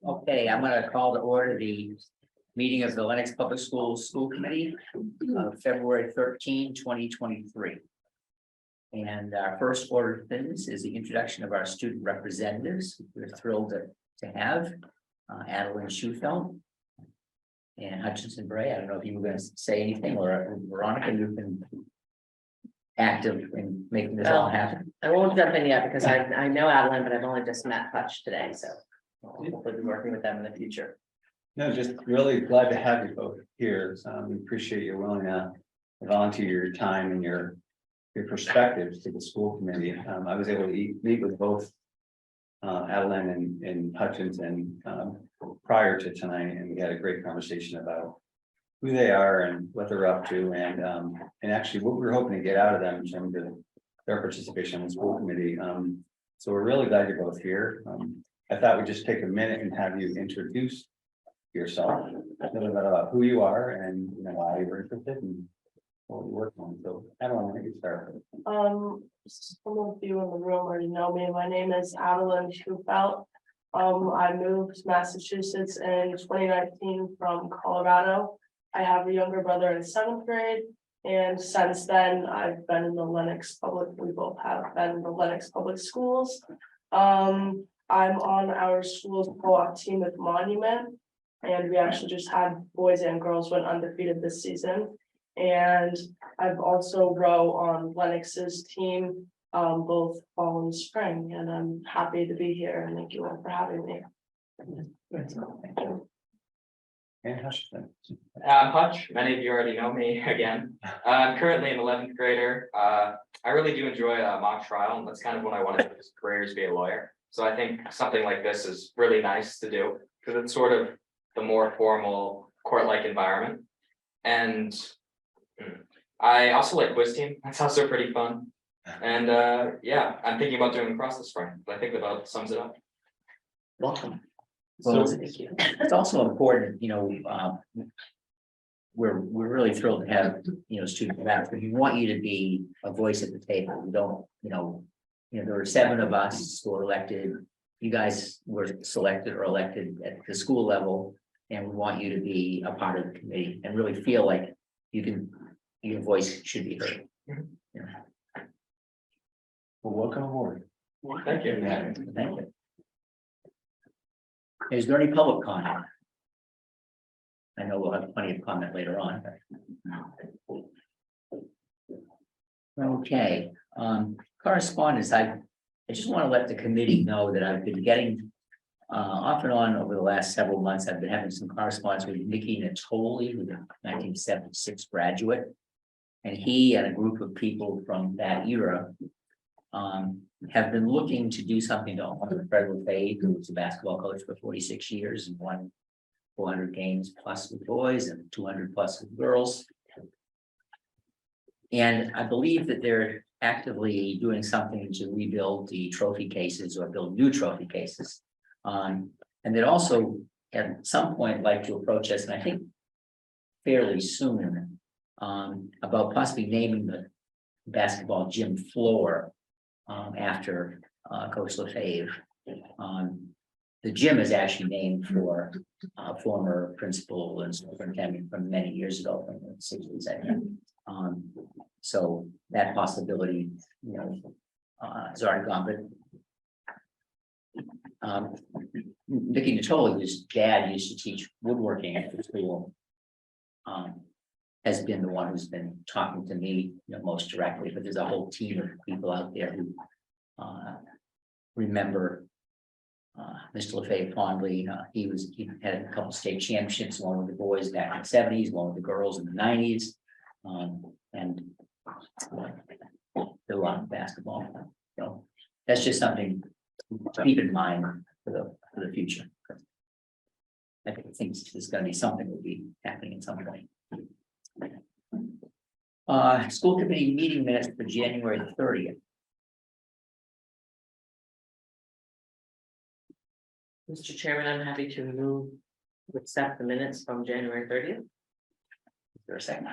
Okay, I'm going to call to order the meeting of the Lenox Public Schools School Committee of February 13, 2023. And our first order of business is the introduction of our student representatives. We're thrilled to have Adeline Schufelt and Hutchinson Bray. I don't know if you were going to say anything, or Veronica, you've been active in making this all happen. I won't jump in yet because I know Adeline, but I've only just met Hutch today, so we'll be working with them in the future. No, just really glad to have you both here. We appreciate you willing to volunteer your time and your perspectives to the school committee. I was able to meet with both Adeline and Hutchinson prior to tonight, and we had a great conversation about who they are and what they're up to, and actually what we're hoping to get out of them in terms of their participation in the school committee. So we're really glad you're both here. I thought we'd just take a minute and have you introduce yourself, a little bit about who you are and why you're interested and what you work on. So Adeline, why don't you start? Some of you in the room already know me. My name is Adeline Schufelt. I moved to Massachusetts in 2019 from Colorado. I have a younger brother in 7th grade, and since then I've been in the Lenox Public. We both have been in the Lenox Public Schools. I'm on our school's co-op team with Monument, and we actually just had boys and girls went undefeated this season. And I've also row on Lenox's team, both fall and spring, and I'm happy to be here. And thank you all for having me. Thank you. And Hutchinson. I'm Hutch. Many of you already know me again. I'm currently an 11th grader. I really do enjoy mock trial, and that's kind of what I wanted to do as a career, is be a lawyer. So I think something like this is really nice to do because it's sort of the more formal court-like environment. And I also like quiz team. That's also pretty fun. And yeah, I'm thinking about doing lacrosse this spring, but I think that about sums it up. Welcome. So Thank you. It's also important, we're really thrilled to have, student reps, but we want you to be a voice at the table. We don't, there were 7 of us who were elected. You guys were selected or elected at the school level, and we want you to be a part of the committee and really feel like your voice should be heard. Yeah. Well, welcome aboard. Thank you. Thank you. Is there any public comment? I know we'll have plenty of comment later on. Okay, correspondence. I just want to let the committee know that I've been getting off and on over the last several months. I've been having some correspondence with Nikki Natoli, who's a 1976 graduate, and he and a group of people from that era have been looking to do something to honor Fred LaFave, who was a basketball coach for 46 years and won 400 games plus with boys and 200 plus with girls. And I believe that they're actively doing something to rebuild the trophy cases or build new trophy cases. And they'd also at some point like to approach us, and I think fairly soon, about possibly naming the basketball gym floor after Coach LaFave. The gym is actually named for a former principal and superintendent from many years ago, from the 60s, I think. So that possibility, has already gone. But Nikki Natoli, whose dad used to teach woodworking at the school, has been the one who's been talking to me, most directly. But there's a whole team of people out there who remember Mr. LaFave fondly. He had a couple state championships along with the boys back in the 70s, along with the girls in the 90s, and did a lot of basketball. So that's just something to keep in mind for the future. I think there's going to be something that will be happening at some point. School committee meeting minutes for January 30th. Mr. Chairman, I'm happy to move to accept the minutes from January 30th. Is there a second?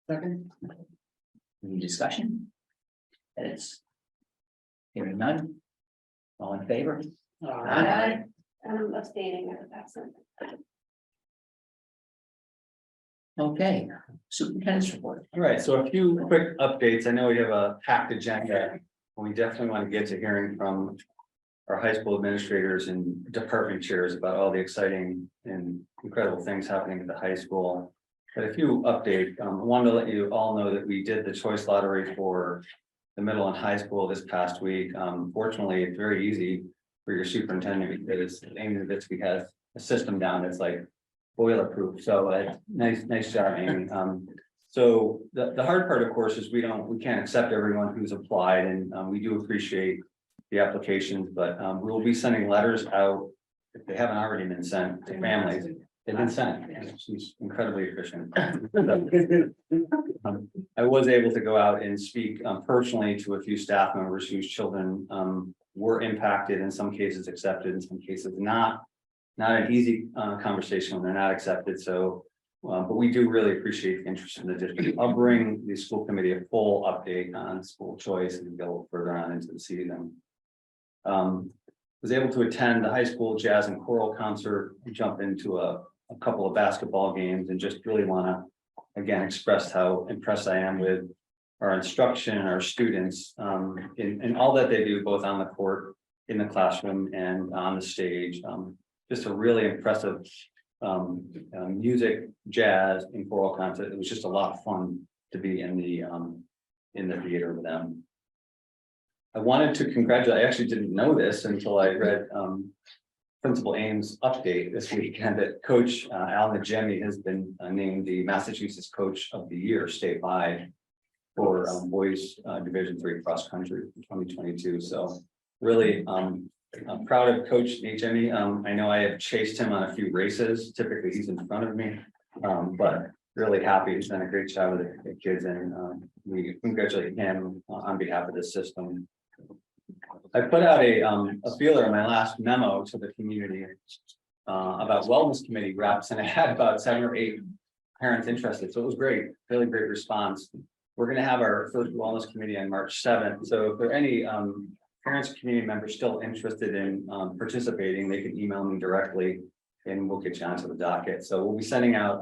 Second. Any discussion? Hearing none. All in favor? Aye. Abstaining, absent. Okay, superintendent's report. All right, so a few quick updates. I know we have a packed agenda. We definitely want to get to hearing from our high school administrators and department chairs about all the exciting and incredible things happening at the high school. But a few updates. I wanted to let you all know that we did the choice lottery for the middle and high school this past week. Fortunately, it's very easy for your superintendent because Amy Novitsky has a system down that's like boilerproof. So nice job, Amy. So the hard part, of course, is we can't accept everyone who's applied, and we do appreciate the applications, but we will be sending letters out if they haven't already been sent to families. They've been sent. She's incredibly efficient. I was able to go out and speak personally to a few staff members whose children were impacted, in some cases accepted, in some cases not. Not an easy conversation when they're not accepted. So, but we do really appreciate the interest in the district. I'll bring the school committee a full update on school choice and go further on into the season. Was able to attend the high school jazz and choral concert, jump into a couple of basketball games, and just really want to again express how impressed I am with our instruction, our students, in all that they do, both on the court, in the classroom, and on the stage. Just a really impressive music, jazz, and choral concert. It was just a lot of fun to be in the theater with them. I wanted to congratulate, I actually didn't know this until I read Principal Ames' update this weekend that Coach Al Najemi has been named the Massachusetts Coach of the Year statewide for boys Division III cross country in 2022. So really I'm proud of Coach Najemi. I know I have chased him on a few races. Typically he's in front of me, but really happy. He's done a great job with the kids, and we congratulate him on behalf of the system. I put out a feeler in my last memo to the community about wellness committee reps, and I had about 7 or 8 parents interested. So it was great, really great response. We're going to have our first wellness committee on March 7th. So if there are any parents, community members still interested in participating, they can email me directly and we'll get you onto the docket. So we'll be sending out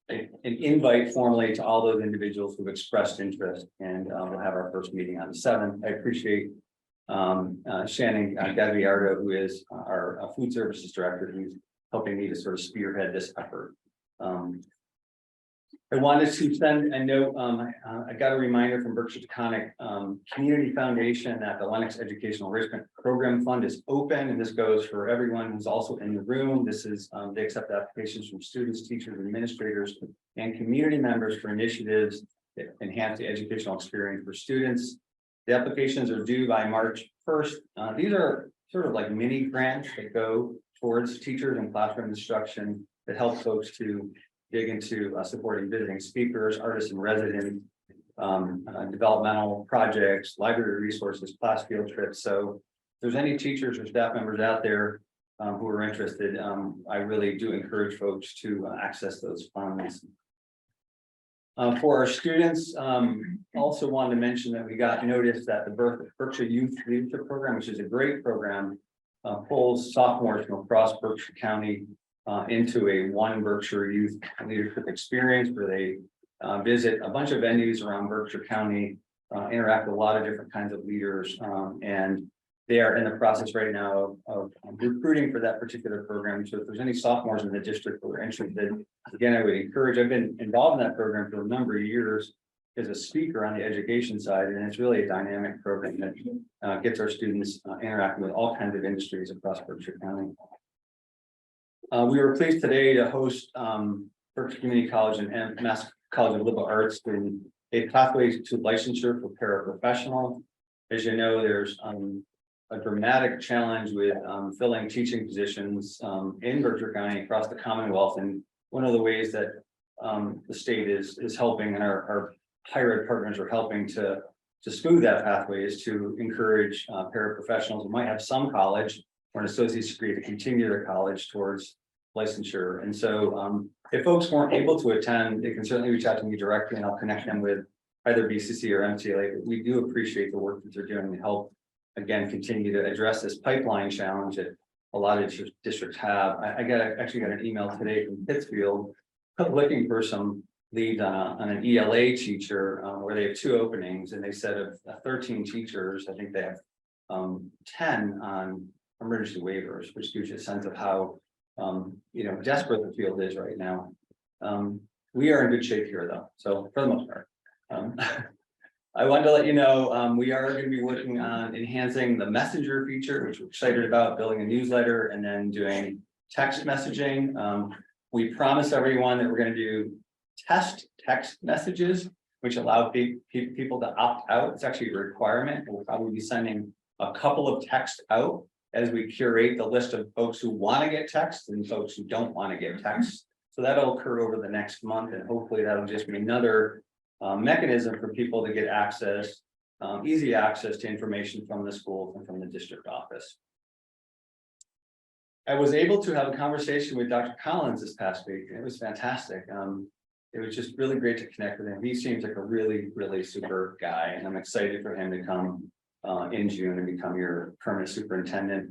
an invite formally to all those individuals who've expressed interest, and we'll have our first meeting on the 7th. I appreciate Shannon Gagliardo, who is our food services director, who's helping me to sort of spearhead this effort. I wanted to send a note. I got a reminder from Berkshire Taconic Community Foundation that the Lenox Educational Enrichment Program Fund is open, and this goes for everyone who's also in the room. This is they accept applications from students, teachers, administrators, and community members for initiatives that enhance the educational experience for students. The applications are due by March 1st. These are sort of like mini grants that go towards teachers and classroom instruction that help folks to dig into supporting visiting speakers, artists in residence, developmental projects, library resources, class field trips. So if there's any teachers or staff members out there who are interested, I really do encourage folks to access those funds. For our students, also wanted to mention that we got notice that the Berkshire Youth Leadership Program, which is a great program, pulls sophomores from across Berkshire County into a One Berkshire Youth Leadership Experience, where they visit a bunch of venues around Berkshire County, interact with a lot of different kinds of leaders, and they are in the process right now of recruiting for that particular program. So if there's any sophomores in the district who are interested, again, I would encourage. I've been involved in that program for a number of years as a speaker on the education side, and it's really a dynamic program that gets our students interacting with all kinds of industries across Berkshire County. We were pleased today to host Berkshire Community College and Mass College of Liberal Arts in a pathway to licensure for paraprofessional. As you know, there's a dramatic challenge with filling teaching positions in Berkshire County across the Commonwealth, and one of the ways that the state is helping, and our higher ed partners are helping to smooth that pathway, is to encourage paraprofessionals who might have some college or an associate's degree to continue their college towards licensure. And so if folks weren't able to attend, they can certainly reach out to me directly, and I'll connect them with either BCC or MTLA. But we do appreciate the work that they're doing to help, again, continue to address this pipeline challenge that a lot of districts have. Actually got an email today from Pittsfield looking for some leads on an ELA teacher, where they have 2 openings, and they said of 13 teachers, I think they have 10 on emergency waivers, which gives you a sense of how desperate the field is right now. We are in good shape here though, so for the most part. I wanted to let you know, we are going to be working on enhancing the messenger feature, which we're excited about, building a newsletter and then doing text messaging. We promised everyone that we're going to do test text messages, which allow people to opt out. It's actually a requirement. We'll probably be sending a couple of texts out as we curate the list of folks who want to get text and folks who don't want to get text. So that'll occur over the next month, and hopefully that'll just be another mechanism for people to get access, easy access to information from the schools and from the district office. I was able to have a conversation with Dr. Collins this past week, and it was fantastic. It was just really great to connect with him. He seems like a really, really super guy, and I'm excited for him to come in June and become your permanent superintendent.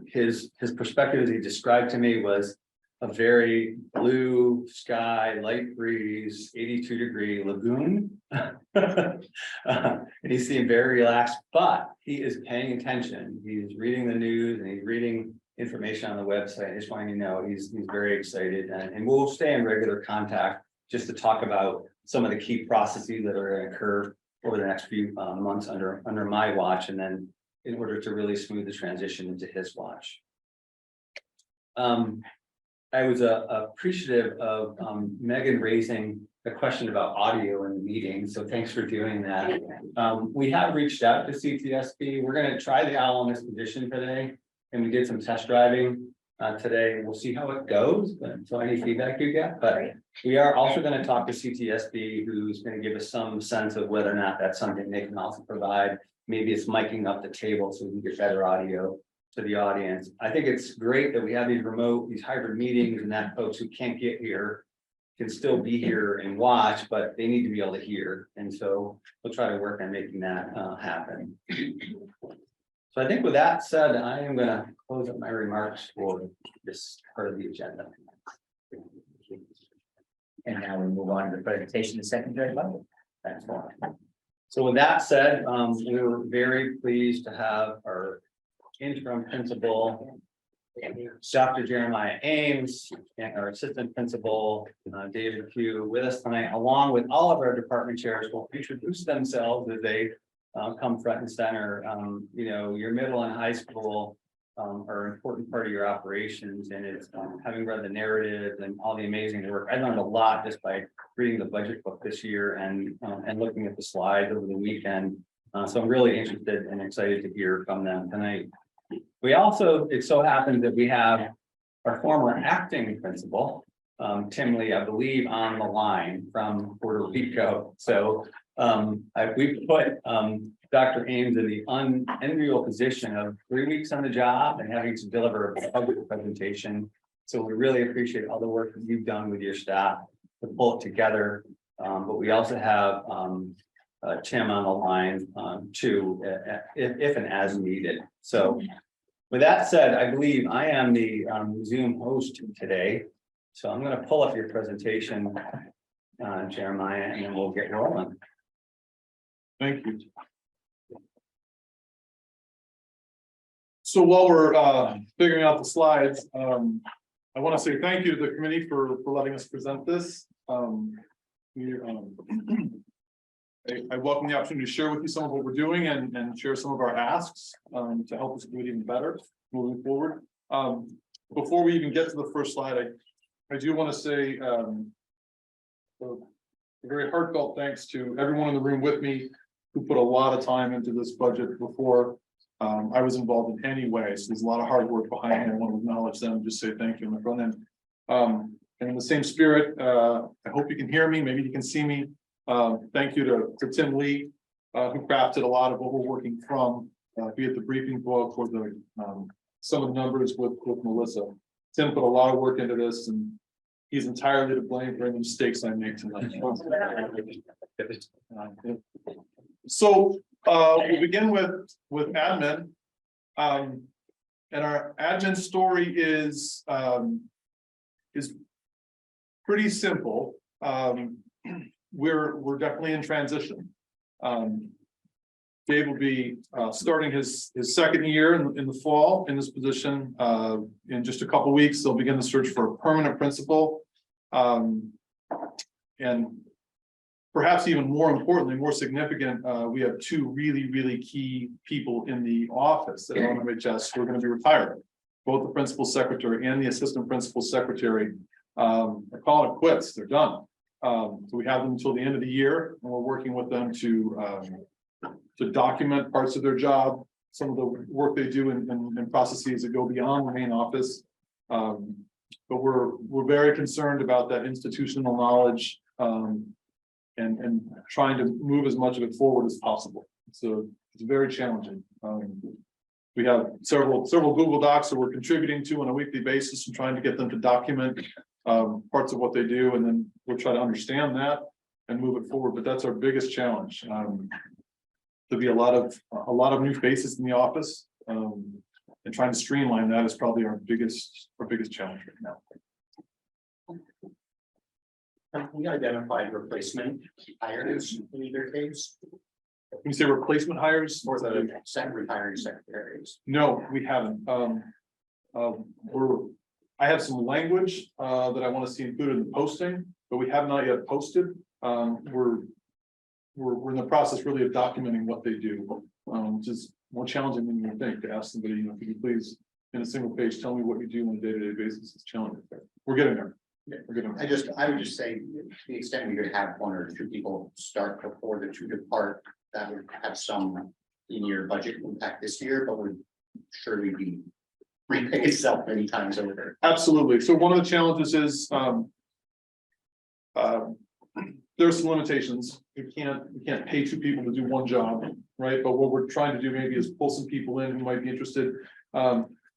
His perspective, as he described to me, was a very blue sky, light breeze, 82-degree lagoon. And he seemed very relaxed, but he is paying attention. He's reading the news and he's reading information on the website. I just want you to know he's very excited, and we'll stay in regular contact just to talk about some of the key processes that are going to occur over the next few months under my watch, and then in order to really smooth the transition into his watch. I was appreciative of Megan raising a question about audio in the meeting, so thanks for doing that. We have reached out to CTSB. We're going to try the owl in this position today, and we did some test driving today. We'll see how it goes, so any feedback you get. But we are also going to talk to CTSB, who's going to give us some sense of whether or not that's something they can also provide. Maybe it's miking up the table so we can get better audio to the audience. I think it's great that we have these hybrid meetings, and that folks who can't get here can still be here and watch, but they need to be able to hear. And so we'll try to work on making that happen. So I think with that said, I am going to close up my remarks for this part of the agenda. And now we move on to the presentation of secondary level. That's all. So with that said, we were very pleased to have our interim principal, Dr. Jeremiah Ames, and our assistant principal, David Pugh, with us tonight, along with all of our department chairs who will introduce themselves as they come front and center. Your middle and high school are an important part of your operations, and it's having read the narrative and all the amazing work. I learned a lot just by reading the budget book this year and looking at the slides over the weekend. So I'm really interested and excited to hear from them tonight. We also, it so happens that we have our former acting principal, Tim Lee, I believe, on the line from Puerto Rico. So we put Dr. Ames in the unenviable position of 3 weeks on the job and having to deliver a public presentation. So we really appreciate all the work that you've done with your staff to pull it together. But we also have Tim on the line too, if and as needed. So with that said, I believe I am the Zoom host today. So I'm going to pull up your presentation, Jeremiah, and then we'll get rolling. Thank you. So while we're figuring out the slides, I want to say thank you to the committee for letting us present this. I welcome the opportunity to share with you some of what we're doing and share some of our asks to help us do it even better moving forward. Before we even get to the first slide, I do want to say a very heartfelt thanks to everyone in the room with me who put a lot of time into this budget before I was involved in any way. So there's a lot of hard work behind it. I want to acknowledge them, just say thank you on the front end. And in the same spirit, I hope you can hear me, maybe you can see me. Thank you to Tim Lee, who crafted a lot of what we're working from, be it the briefing book or the some of the numbers with Melissa. Tim put a lot of work into this, and he's entirely to blame for any mistakes I make tonight. So we'll begin with admin. And our admin story is pretty simple. We're definitely in transition. Dave will be starting his second year in the fall in this position. In just a couple weeks, they'll begin the search for a permanent principal. And perhaps even more importantly, more significant, we have two really key people in the office at OMHS who are going to be retiring. Both the principal secretary and the assistant principal secretary are calling it quits. They're done. So we have them until the end of the year, and we're working with them to document parts of their job, some of the work they do in processes that go beyond the main office. But we're very concerned about that institutional knowledge and trying to move as much of it forward as possible. So it's very challenging. We have several Google Docs that we're contributing to on a weekly basis and trying to get them to document parts of what they do, and then we'll try to understand that and move it forward. But that's our biggest challenge. There'll be a lot of new faces in the office, and trying to streamline that is probably our biggest challenge right now. Have we identified replacement hires in either case? When you say replacement hires, Or the retiring secretaries? no, we haven't. I have some language that I want to see included in the posting, but we have not yet posted. We're in the process really of documenting what they do, which is more challenging than you would think to ask somebody, if you could please, in a single page, tell me what you do on a day-to-day basis. It's challenging. We're getting there. We're getting there. I would just say, to the extent we could have one or two people start before the two depart, that would have some in-year budget impact this year, but would surely be repay itself many times over. Absolutely. So one of the challenges is there's some limitations. You can't pay two people to do one job, right? But what we're trying to do maybe is pull some people in who might be interested,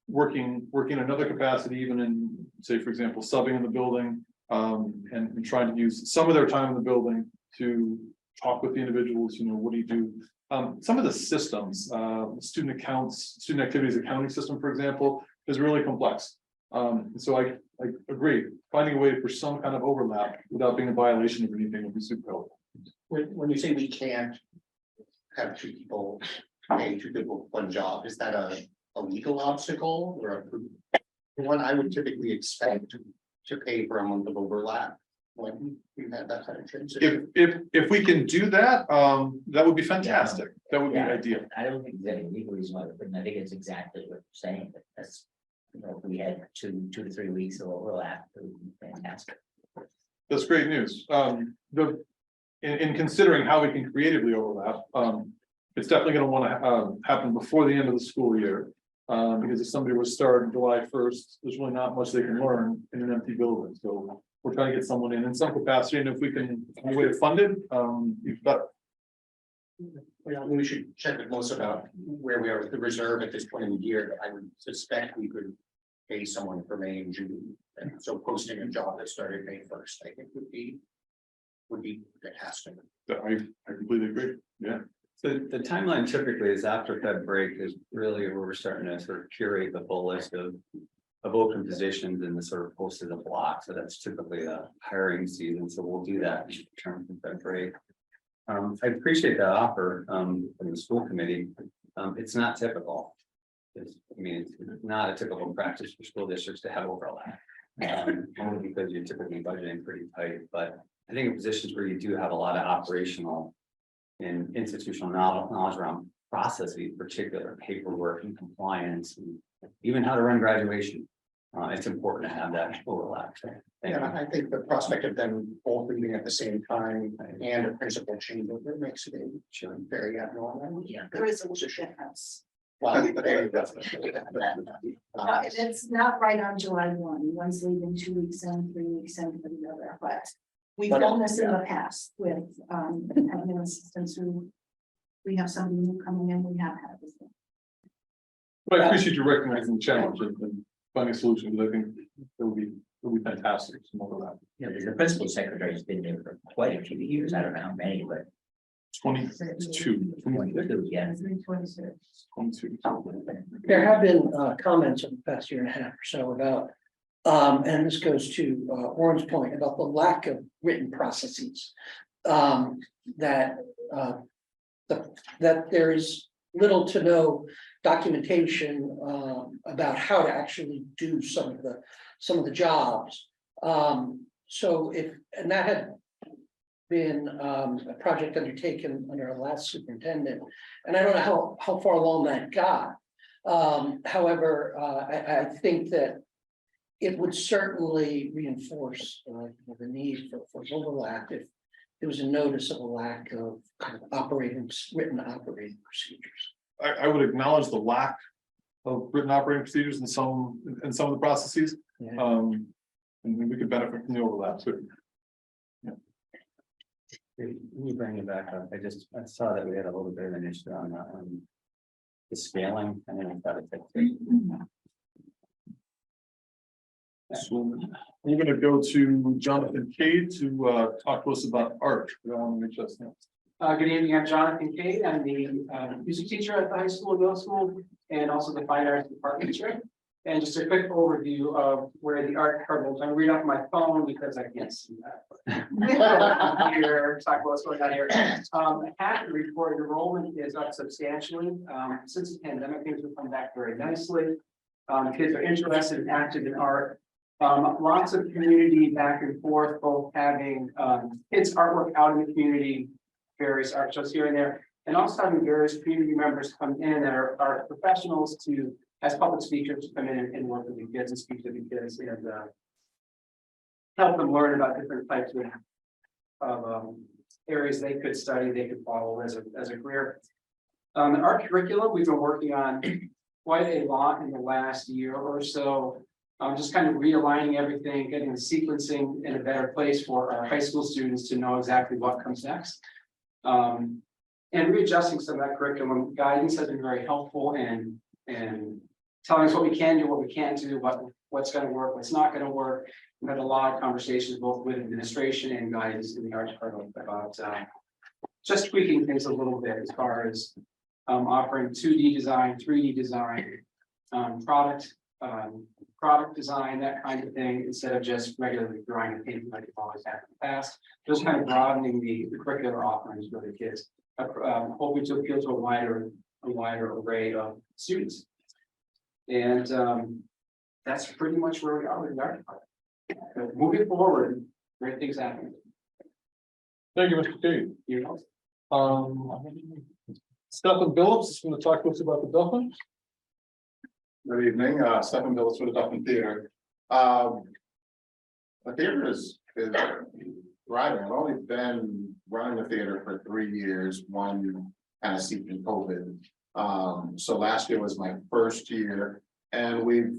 working in another capacity, even in, say, for example, subbing in the building, and trying to use some of their time in the building to talk with the individuals. What do you do? Some of the systems, student activities accounting system, for example, is really complex. So I agree, finding a way for some kind of overlap without being a violation of anything would be super helpful. When you say we can't have two people pay two people one job, is that a legal obstacle or one I would typically expect to pay for a month of overlap when we've had that kind of transition? If we can do that, that would be fantastic. That would be Yeah, ideal. I don't think there's any legal reason why, but I think it's exactly what you're saying, that that's, if we had 2 to 3 weeks of overlap, it would be fantastic. That's great news. In considering how we can creatively overlap, it's definitely going to want to happen before the end of the school year. Because if somebody was starting July 1st, there's really not much they can learn in an empty building. So we're trying to get someone in some capacity, and if we can find a way to fund it, you've got. We should check with Melissa about where we are with the reserve at this point in the year. I would suspect we could pay someone for May and June. And so posting a job that started May 1st, I think would be fantastic. I completely agree. Yeah. So the timeline typically is after Fed break is really where we're starting to sort of curate the full list of open positions and the sort of posted a block. So that's typically a hiring season. So we'll do that in terms of Fed break. I appreciate that offer from the school committee. It's not typical. It's not a typical practice for school districts to have overlap. Only because you're typically budgeting pretty tight, but I think in positions where you do have a lot of operational and institutional knowledge around processes, particular paperwork and compliance, and even how to run graduation, it's important to have that overlap. Yeah, I think the prospect of them both leaving at the same time and a principal change over makes it very abnormal. Yeah. There is a difference. Well, but there you go. It's not right on July 1. One's leaving 2 weeks in, 3 weeks in for the other, but we've done this in the past with admin assistants who we have somebody new coming in, we have had this. But I appreciate you recognizing the challenge and finding a solution, because I think it would be fantastic. Some overlap. Because the principal secretary has been there for quite a few years. I don't know how many, but 22. 22, yeah. 22. There have been comments in the past year and a half or so about, and this goes to Warren's point about the lack of written processes. That that there is little to no documentation about how to actually do some of the jobs. So if, and that had been a project undertaken under our last superintendent, and I don't know how far along that got. However, I think that it would certainly reinforce the need for overlap if there was a notice of a lack of kind of written operating procedures. I would acknowledge the lack of written operating procedures in some of the processes. Yeah. And we could benefit from the overlap too. Let me bring it back up. I saw that we had a little bit of an issue on the scaling. I didn't thought it. So we're gonna go to Jonathan Cade to talk to us about art. Good evening, I'm Jonathan Cade. I'm the music teacher at the high school, middle school, and also the fine arts department chair. And just a quick overview of where the art department, I'm reading off my phone because I can't see that. Here, talk about what's going on here. I have to report enrollment is up substantially. Since the pandemic, things have come back very nicely. Kids are interested and active in art. Lots of community back and forth, both having kids artwork out in the community, various art shows here and there, and also having various community members come in that are art professionals to, as public speakers, to come in and work with the kids and speak to the kids and help them learn about different types of areas they could study, they could follow as a career. The art curriculum, we've been working on quite a lot in the last year or so. Just kind of realigning everything, getting the sequencing in a better place for our high school students to know exactly what comes next. And readjusting some of that curriculum guidance has been very helpful and telling us what we can do, what we can't do, what's going to work, what's not going to work. We've had a lot of conversations both with administration and guidance in the art department about just tweaking things a little bit as far as offering 2D design, 3D design, product design, that kind of thing, instead of just regularly drawing and painting like you've always had in the past. Just kind of broadening the curricular offerings for the kids, hoping to appeal to a wider array of students. And that's pretty much where we are with the art department. But moving forward, great things happening. Thank you, Mr. Cade. You know, Stephen Billups is going to talk to us about the Dolphins. Good evening, Stephen Billis with the Dublin Theater. The theater is thriving. I've only been running the theater for 3 years, one kind of seeped in COVID. So last year was my first year, and we've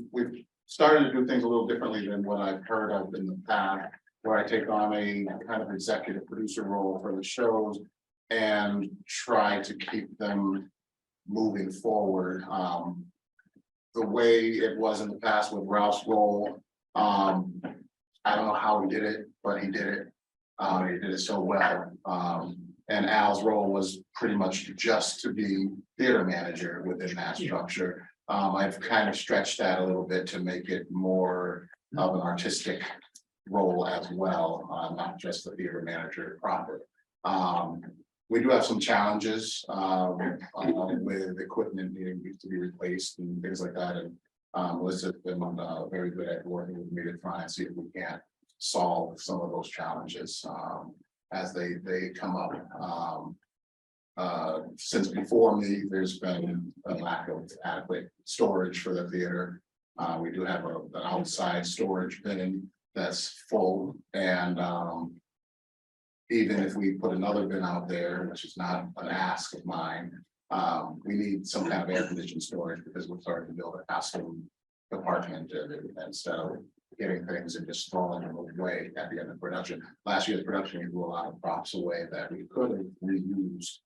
started to do things a little differently than what I've heard of in the past, where I take on a kind of executive producer role for the shows and try to keep them moving forward. The way it was in the past with Ralph's role, I don't know how he did it, but he did it. He did it so well. And Al's role was pretty much just to be theater manager within that structure. I've kind of stretched that a little bit to make it more of an artistic role as well, not just the theater manager proper. We do have some challenges with equipment needing to be replaced and things like that. And Melissa's been very good at working with me to try and see if we can solve some of those challenges as they come up. Since before me, there's been a lack of adequate storage for the theater. We do have an outside storage bin that's full, and even if we put another bin out there, which is not an ask of mine, we need some kind of air conditioned storage because we're starting to build a costume department instead of getting things and just throwing them away at the end of production. Last year's production, we threw a lot of props away that we could have reused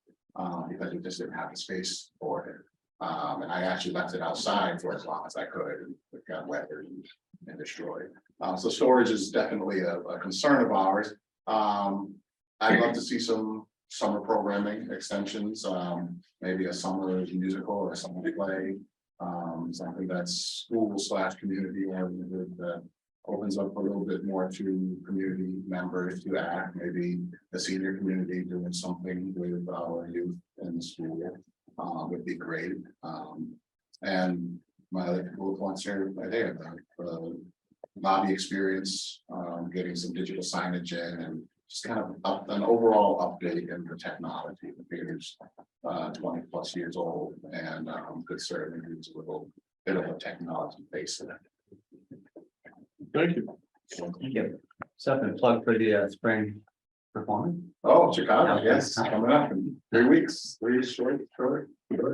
because we just didn't have the space for it. And I actually left it outside for as long as I could, and it got weathered and destroyed. So storage is definitely a concern of ours. I'd love to see some summer programming extensions, maybe a summer musical or a summer play. Something that's school/community oriented that opens up a little bit more to community members to act, maybe the senior community doing something with our youth in the school. Would be great. And my other bullet points here, I think, the lobby experience, getting some digital signage in and just kind of an overall update in the technology. The theater's 20+ years old and could certainly use a little bit of a technology base in it. Thank you. Thank you. Something to plug for the spring performance. Oh, Chicago, yes, coming up in 3 weeks, 3 short weeks. If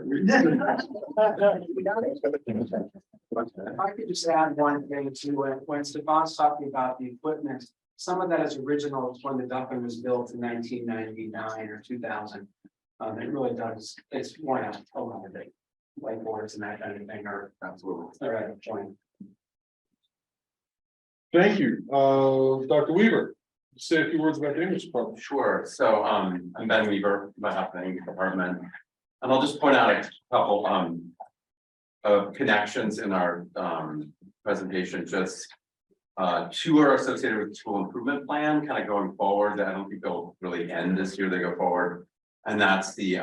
I could just add one thing to when Stefan's talking about the equipment, some of that is original when the Duffin was built in 1999 or 2000. It really does, it's worn out a lot of it, whiteboards and that kind of thing are Absolutely. all right, join. Thank you. Dr. Weaver, say a few words about the English department. Sure, so I'm Ben Weaver, about the English department. And I'll just point out a couple of connections in our presentation, just two are associated with the school improvement plan, kind of going forward. I don't think they'll really end this year, they go forward. And that's the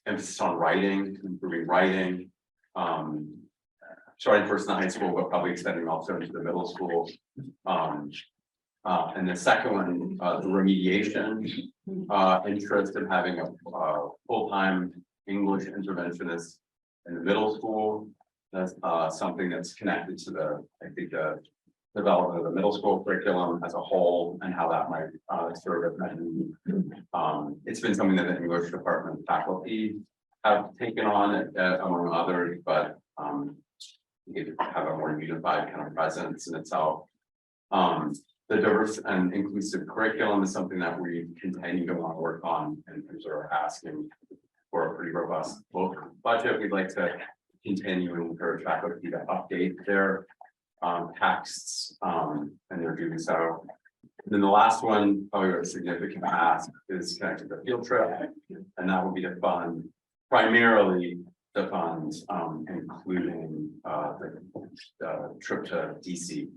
emphasis on writing, improving writing. Starting first in the high school, but probably extending also into the middle school. And the second one, the remediation, interest in having a full-time English interventionist in the middle school. That's something that's connected to the, I think, the development of the middle school curriculum as a whole and how that might serve as it's been something that the English department faculty have taken on among others, but you have a more unified kind of presence in itself. The diverse and inclusive curriculum is something that we continue to want to work on and sort of asking for a pretty robust budget. We'd like to continue and encourage faculty to update their texts and they're doing so. And then the last one, probably a significant ask, is connected to the field trip, and that will be to fund primarily the funds, including the trip to DC,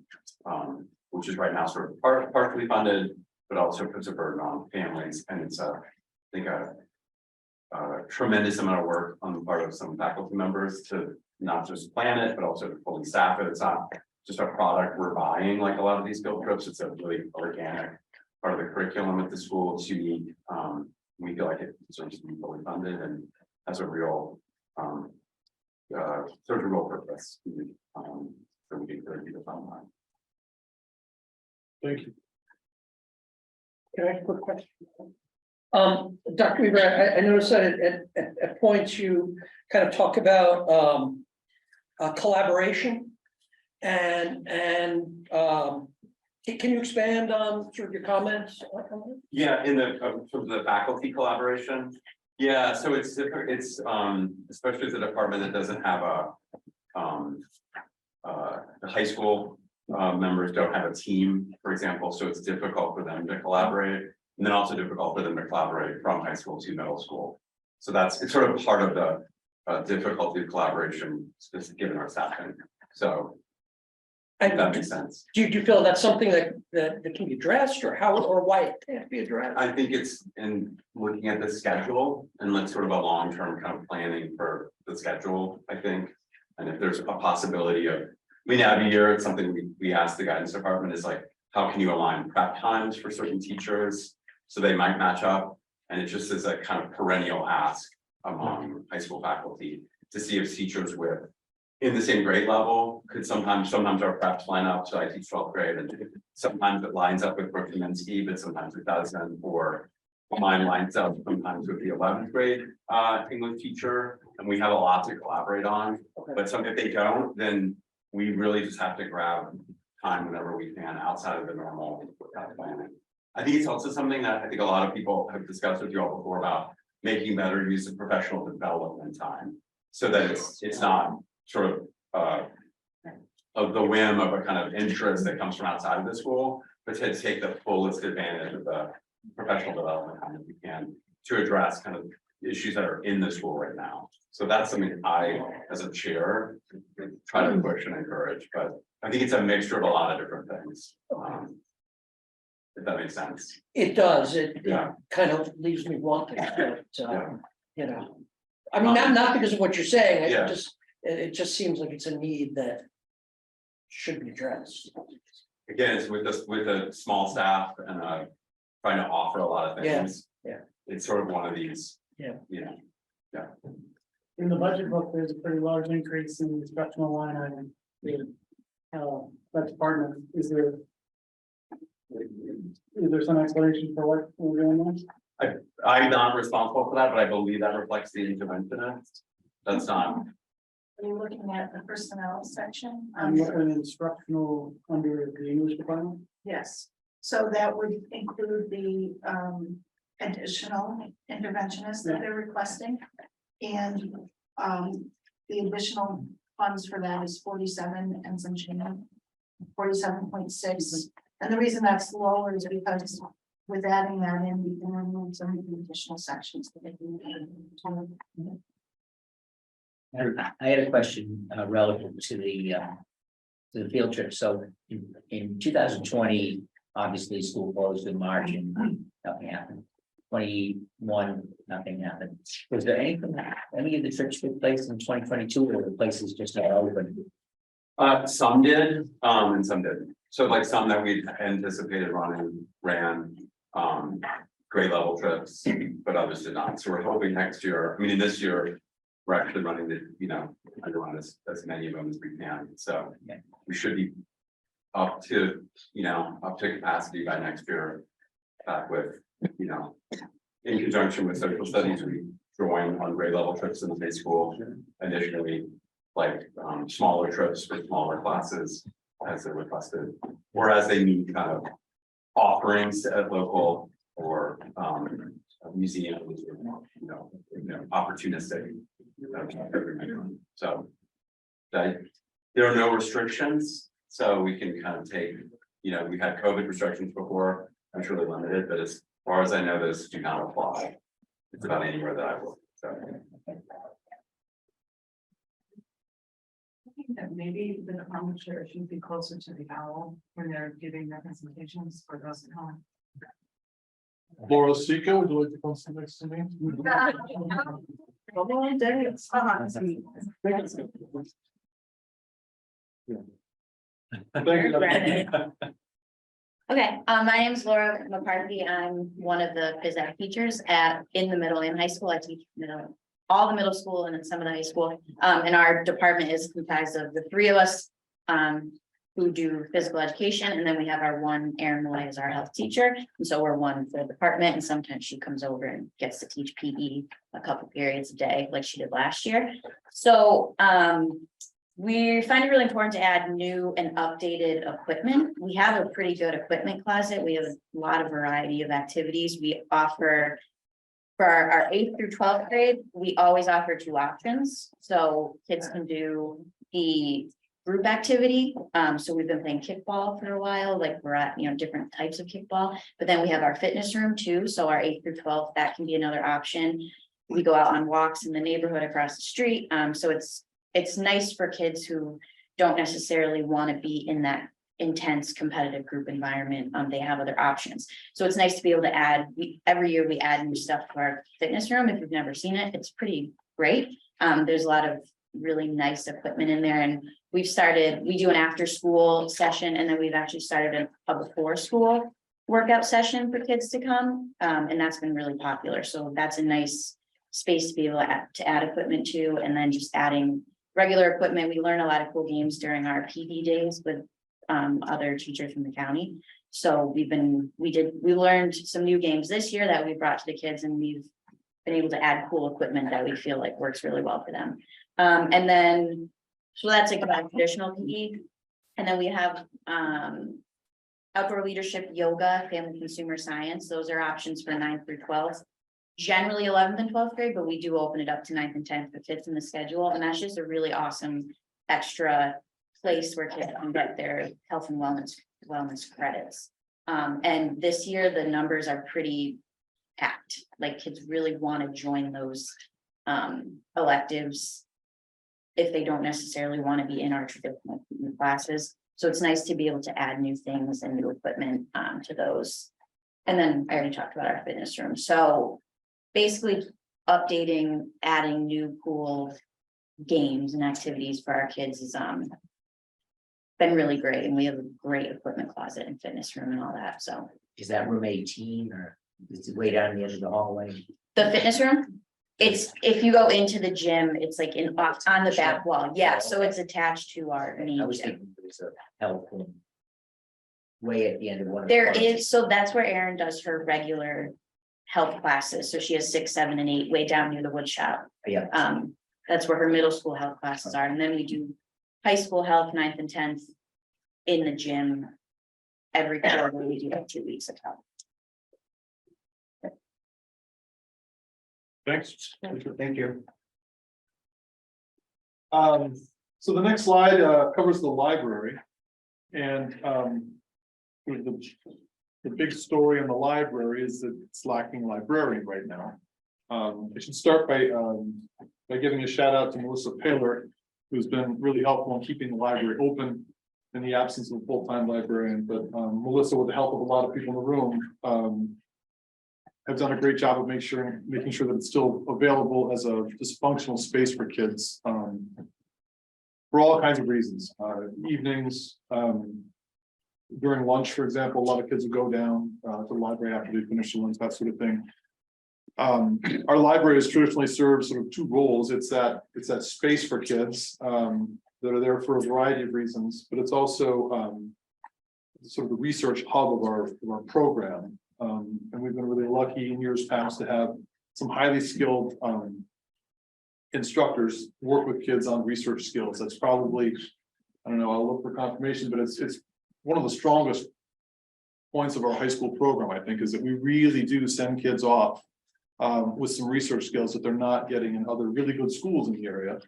which is right now sort of partially funded, but also puts a burden on families. And it's I think a tremendous amount of work on the part of some faculty members to not just plan it, but also to fully staff it. It's not just a product we're buying like a lot of these field trips. It's a really organic part of the curriculum at the school. It's unique. We feel like it deserves to be fully funded and has a real serves a real purpose. So we encourage you to fund that. Thank you. Can I ask a quick question? Dr. Weaver, I noticed that at points you kind of talk about collaboration and can you expand on sort of your comments? Yeah, in the sort of the faculty collaboration. Yeah, so it's different. It's especially as a department that doesn't have the high school members don't have a team, for example, so it's difficult for them to collaborate, and then also difficult for them to collaborate from high school to middle school. So it's sort of part of the difficulty of collaboration, just given our staffing. So if that makes sense. Do you feel that's something that can be addressed, or how or why it can't be addressed? I think it's in looking at the schedule and like sort of a long-term kind of planning for the schedule, I think. And if there's a possibility of, we now every year, it's something we ask the guidance department is like, how can you align prep times for certain teachers so they might match up? And it just is a kind of perennial ask among high school faculty to see if teachers in the same grade level could sometimes our preps line up. So I teach 12th grade, and sometimes it lines up with Brooke Kaminsky, but sometimes it doesn't, or mine lines up sometimes with the 11th grade English teacher, and we have a lot to collaborate on. But if they don't, then we really just have to grab time whenever we can outside of the normal planning. I think it's also something that I think a lot of people have discussed with you all before about making better use of professional development time, so that it's not sort of the whim of a kind of interest that comes from outside of the school, but to take the fullest advantage of the professional development time that we can to address kind of issues that are in the school right now. So that's something I, as a chair, try to push and encourage, but I think it's a mixture of a lot of different things. If that makes sense. It does, it Yeah. kind of leaves me wanting, but, Yeah. you know. I mean, not because of what you're saying, Yeah. it just seems like it's a need that should be addressed. Again, it's with a small staff and trying to offer a lot of things. Yeah. It's sort of one of these. Yeah. You know, In the budget book, there's a pretty large increase in the instructional line item. That department, is there some explanation for what we're doing there? I'm not responsible for that, but I believe that reflects the interventionist. That's not, Are you looking at the personnel section? I'm looking at instructional under the English department. Yes, so that would include the additional interventionists that they're requesting. And the additional funds for that is 47 and some change, 47.6. And the reason that's lower is because with adding that in, we can remove some of the additional sections that they can. I had a question relative to the field trip. So in 2020, obviously school closed in March and nothing happened. 21, nothing happened. Was there anything, any of the trips took place in 2022 or the places just not open? some did, and some didn't. So like some that we anticipated running ran, grade level trips, but others did not. So we're hoping next year, I mean, this year, we're actually running the, I run as many of them as we can. So we should be up to, up to capacity by next year. Back with, in conjunction with social studies, we join on grade level trips in the high school. Additionally, like smaller trips for smaller classes as they're requested, or as they need kind of offerings at local or museums, or, opportunistic. So there are no restrictions, so we can kind of take, we had COVID restrictions before. I'm sure they're limited, but as far as I know, those do not apply. It's about anywhere that I work, so. I think that maybe the department chair should be closer to the owl when they're giving their presentations for those at home. Laura Seco, would you like to come sit next to me? Come on, Dave. Thank you. Okay, my name is Laura McCarthy. I'm one of the phys ed teachers in the middle and high school. I teach all the middle school and then some of the high school. And our department is comprised of the three of us who do physical education. And then we have our one Erin Moy as our health teacher. And so we're one for the department. And sometimes she comes over and gets to teach PE a couple periods a day like she did last year. So we find it really important to add new and updated equipment. We have a pretty good equipment closet. We have a lot of variety of activities. We offer for our 8th through 12th grade, we always offer 2 options. So kids can do the group activity. So we've been playing kickball for a while, like we're at, different types of kickball, but then we have our fitness room too. So our 8th through 12th, that can be another option. We go out on walks in the neighborhood across the street. So it's nice for kids who don't necessarily want to be in that intense competitive group environment. They have other options. So it's nice to be able to add, every year we add new stuff to our fitness room. If you've never seen it, it's pretty great. There's a lot of really nice equipment in there, and we do an after school session, and then we've actually started a before school workout session for kids to come. And that's been really popular. So that's a nice space to be able to add equipment to, and then just adding regular equipment. We learn a lot of cool games during our PD days with other teachers from the county. So we learned some new games this year that we brought to the kids, and we've been able to add cool equipment that we feel like works really well for them. And then, so that's like about traditional PE. And then we have outdoor leadership, yoga, family consumer science. Those are options for 9th through 12th. Generally 11th and 12th grade, but we do open it up to 9th and 10th if it fits in the schedule. And that's just a really awesome extra place where kids can get their health and wellness credits. And this year, the numbers are pretty act, like kids really want to join those electives. If they don't necessarily want to be in our traditional classes, so it's nice to be able to add new things and new equipment to those. And then I already talked about our fitness room, so basically updating, adding new cool games and activities for our kids is been really great, and we have a great equipment closet and fitness room and all that, so. Is that room 18 or is it way down the end of the hallway? The fitness room, it's, if you go into the gym, it's like in, on the back wall, yeah, so it's attached to our main I was gym. thinking there's a health room way at the end of one. of the There corners. is, so that's where Erin does her regular health classes, so she has 6, 7, and 8 way down near the wood shop. Yeah, That's where her middle school health classes are, and then we do high school health, 9th and 10th in the gym. Every quarter, we do like 2 weeks of health. Thanks. Thank you. So the next slide covers the library. And the big story in the library is that it's lacking a librarian right now. I should start by giving a shout out to Melissa Paylor, who's been really helpful in keeping the library open in the absence of a full-time librarian. But Melissa, with the help of a lot of people in the room, have done a great job of making sure that it's still available as a dysfunctional space for kids. For all kinds of reasons, evenings, during lunch, for example, a lot of kids will go down to the library after they finish the lunch, that sort of thing. Our library has traditionally served sort of two roles. It's that space for kids that are there for a variety of reasons, but it's also sort of the research hub of our program. And we've been really lucky in years past to have some highly skilled instructors work with kids on research skills. That's probably, I don't know, I'll look for confirmation, but it's one of the strongest points of our high school program, I think, is that we really do send kids off with some research skills that they're not getting in other really good schools in the area.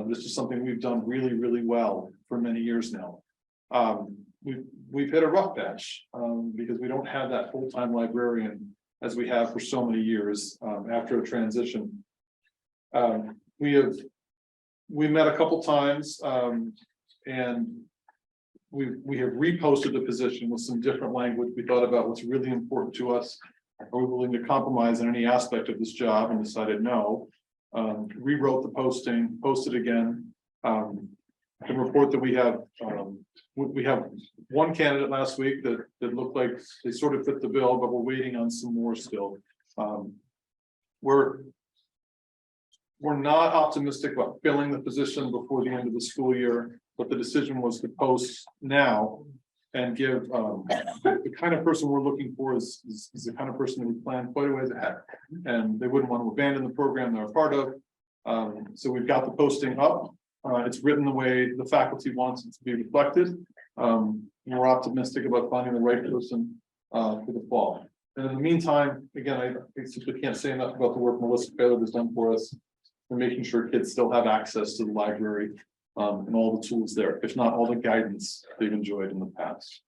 This is something we've done really, really well for many years now. We've hit a rough patch because we don't have that full-time librarian as we have for so many years after a transition. We met a couple times and we have reposted the position with some different language. We thought about what's really important to us. Are we willing to compromise in any aspect of this job, and decided no. Rewrote the posting, posted again. The report that we have one candidate last week that looked like they sort of fit the bill, but we're waiting on some more still. We're not optimistic about filling the position before the end of the school year, but the decision was to post now and give the kind of person we're looking for is the kind of person that we plan quite a ways ahead. And they wouldn't want to abandon the program they're a part of. So we've got the posting up. It's written the way the faculty wants it to be reflected. And we're optimistic about finding the right person for the fall. And in the meantime, again, I simply can't say enough about the work Melissa Baylor has done for us. We're making sure kids still have access to the library and all the tools there, if not all the guidance they've enjoyed in the past.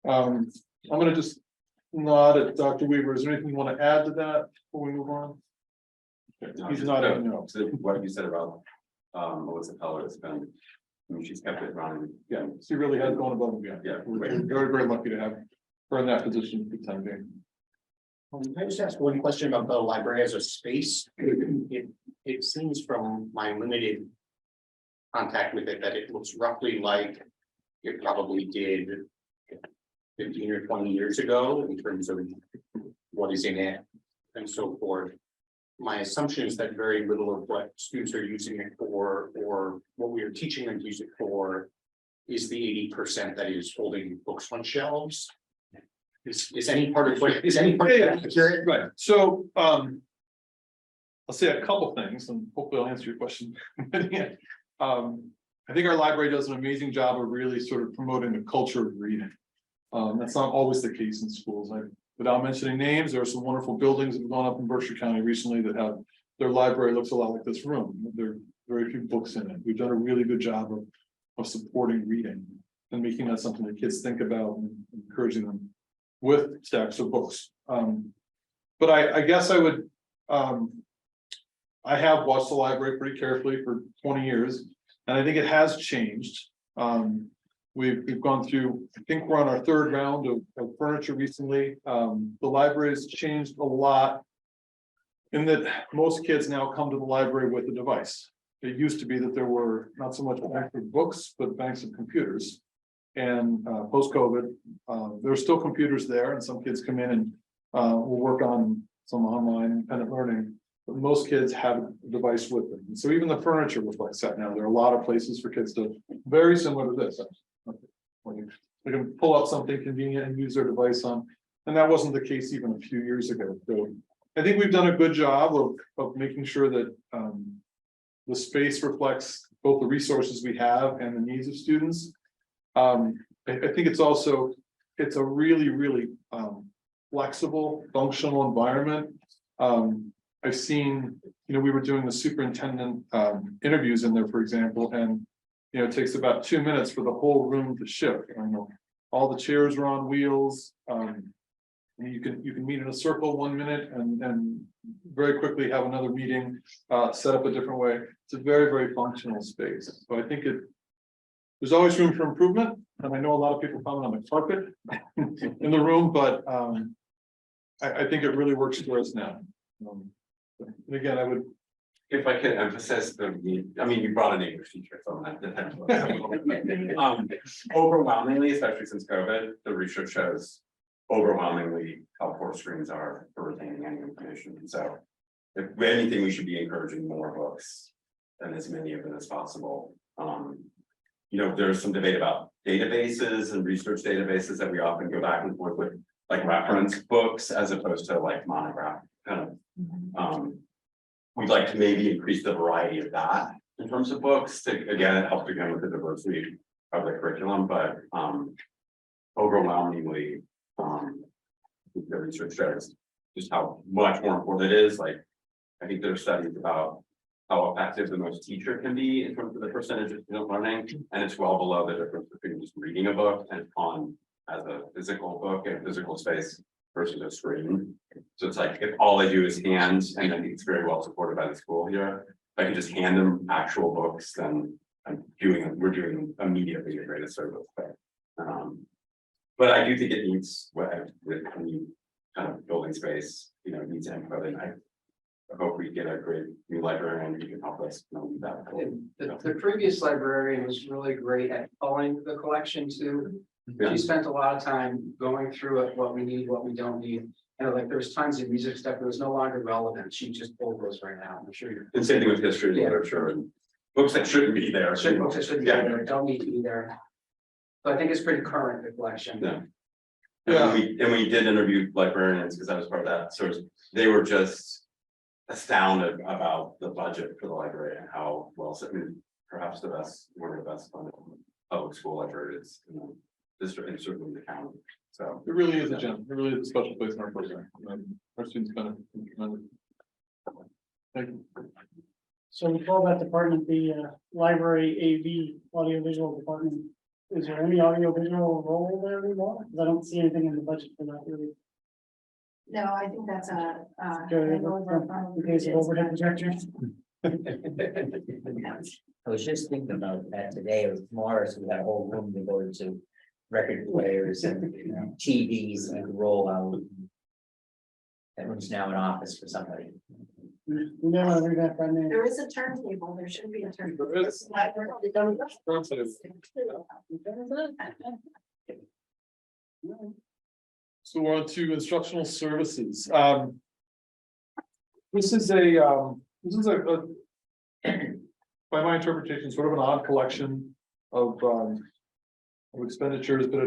I'm going to just nod at Dr. Weaver. Is there anything you want to add to that before we move on? He's not. No. So what you said about Melissa Peller has been, I mean, she's kept it running. Yeah, she really has gone above and beyond. Yeah. We're very, very lucky to have her in that position for the time being. Can I just ask one question about the library as a space? It seems from my limited contact with it that it looks roughly like it probably did 15 or 20 years ago in terms of what is in it and so forth. My assumption is that very little of what students are using it for or what we are teaching them to use it for is the 80% that is holding books on shelves. Is any part of what is any part of that accurate? Right. So I'll say a couple things and hopefully I'll answer your question. I think our library does an amazing job of really sort of promoting the culture of reading. That's not always the case in schools. Without mentioning names, there are some wonderful buildings that have gone up in Berkshire County recently that have their library looks a lot like this room. There are very few books in it. We've done a really good job of supporting reading and making that something that kids think about and encouraging them with stacks of books. But I guess I would, I have watched the library pretty carefully for 20 years, and I think it has changed. We've gone through, I think we're on our third round of furniture recently. The library has changed a lot. In that most kids now come to the library with a device. It used to be that there were not so much banks of books, but banks of computers. And post-COVID, there are still computers there, and some kids come in and will work on some online independent learning. But most kids have a device with them. And so even the furniture reflects that now. There are a lot of places for kids to, very similar to this. They can pull up something convenient and use their device on. And that wasn't the case even a few years ago. So I think we've done a good job of making sure that the space reflects both the resources we have and the needs of students. I think it's also, it's a really flexible, functional environment. I've seen, we were doing the superintendent interviews in there, for example, and it takes about 2 minutes for the whole room to shift. All the chairs are on wheels. You can meet in a circle 1 minute and very quickly have another meeting set up a different way. It's a very functional space. So I think there's always room for improvement. And I know a lot of people comment on the carpet in the room, but I think it really works for us now. And again, I would. If I could emphasize you brought an English teacher, so overwhelmingly, especially since COVID, the research shows overwhelmingly how poor screens are for retaining any information. And so if anything, we should be encouraging more books and as many of them as possible. There's some debate about databases and research databases that we often go back and forth with, like reference books as opposed to like monograph kind of. We'd like to maybe increase the variety of that in terms of books. Again, it helps again with the diversity of the curriculum, but overwhelmingly, the research shows just how much more important it is. Like, I think there are studies about how effective the most teacher can be in terms of the percentage of student learning, and it's well below the difference between just reading a book and on as a physical book and physical space versus a screen. So it's like if all I do is hand, and I think it's very well supported by the school here. If I can just hand them actual books, then we're doing immediately a greatest service. But I do think it needs with any kind of building space, needs input, and I hope we get a great new librarian who can help us with that. The previous librarian was really great at culling the collection too. Yeah. She spent a lot of time going through it, what we need, what we don't need. Like there's tons of music stuff that was no longer relevant. She just pulled those right now. I'm sure you're. And same thing with history, literature, and books that shouldn't be there. Books that shouldn't be there, don't need to be there. So I think it's pretty current, the collection. Yeah. And we did interview librarians because I was part of that. So they were just astounded about the budget for the library and how well, perhaps one of the best funded public school libraries in the district and certainly the county. So it really is a gem. It really is a special place in our program. Our students benefit from it. Thank you. So we call that department the library AV, audiovisual department. Is there any audiovisual role there anymore? Because I don't see anything in the budget for that really. No, I think that's a. In case of overhead projectors. I was just thinking about that today. It was Morris, we had a whole room devoted to record players and TVs and roll out. That room's now an office for somebody. No, read that by name. There is a turntable, there should be a turntable. There is. So we're on to instructional services. This is a by my interpretation, sort of an odd collection of expenditures, but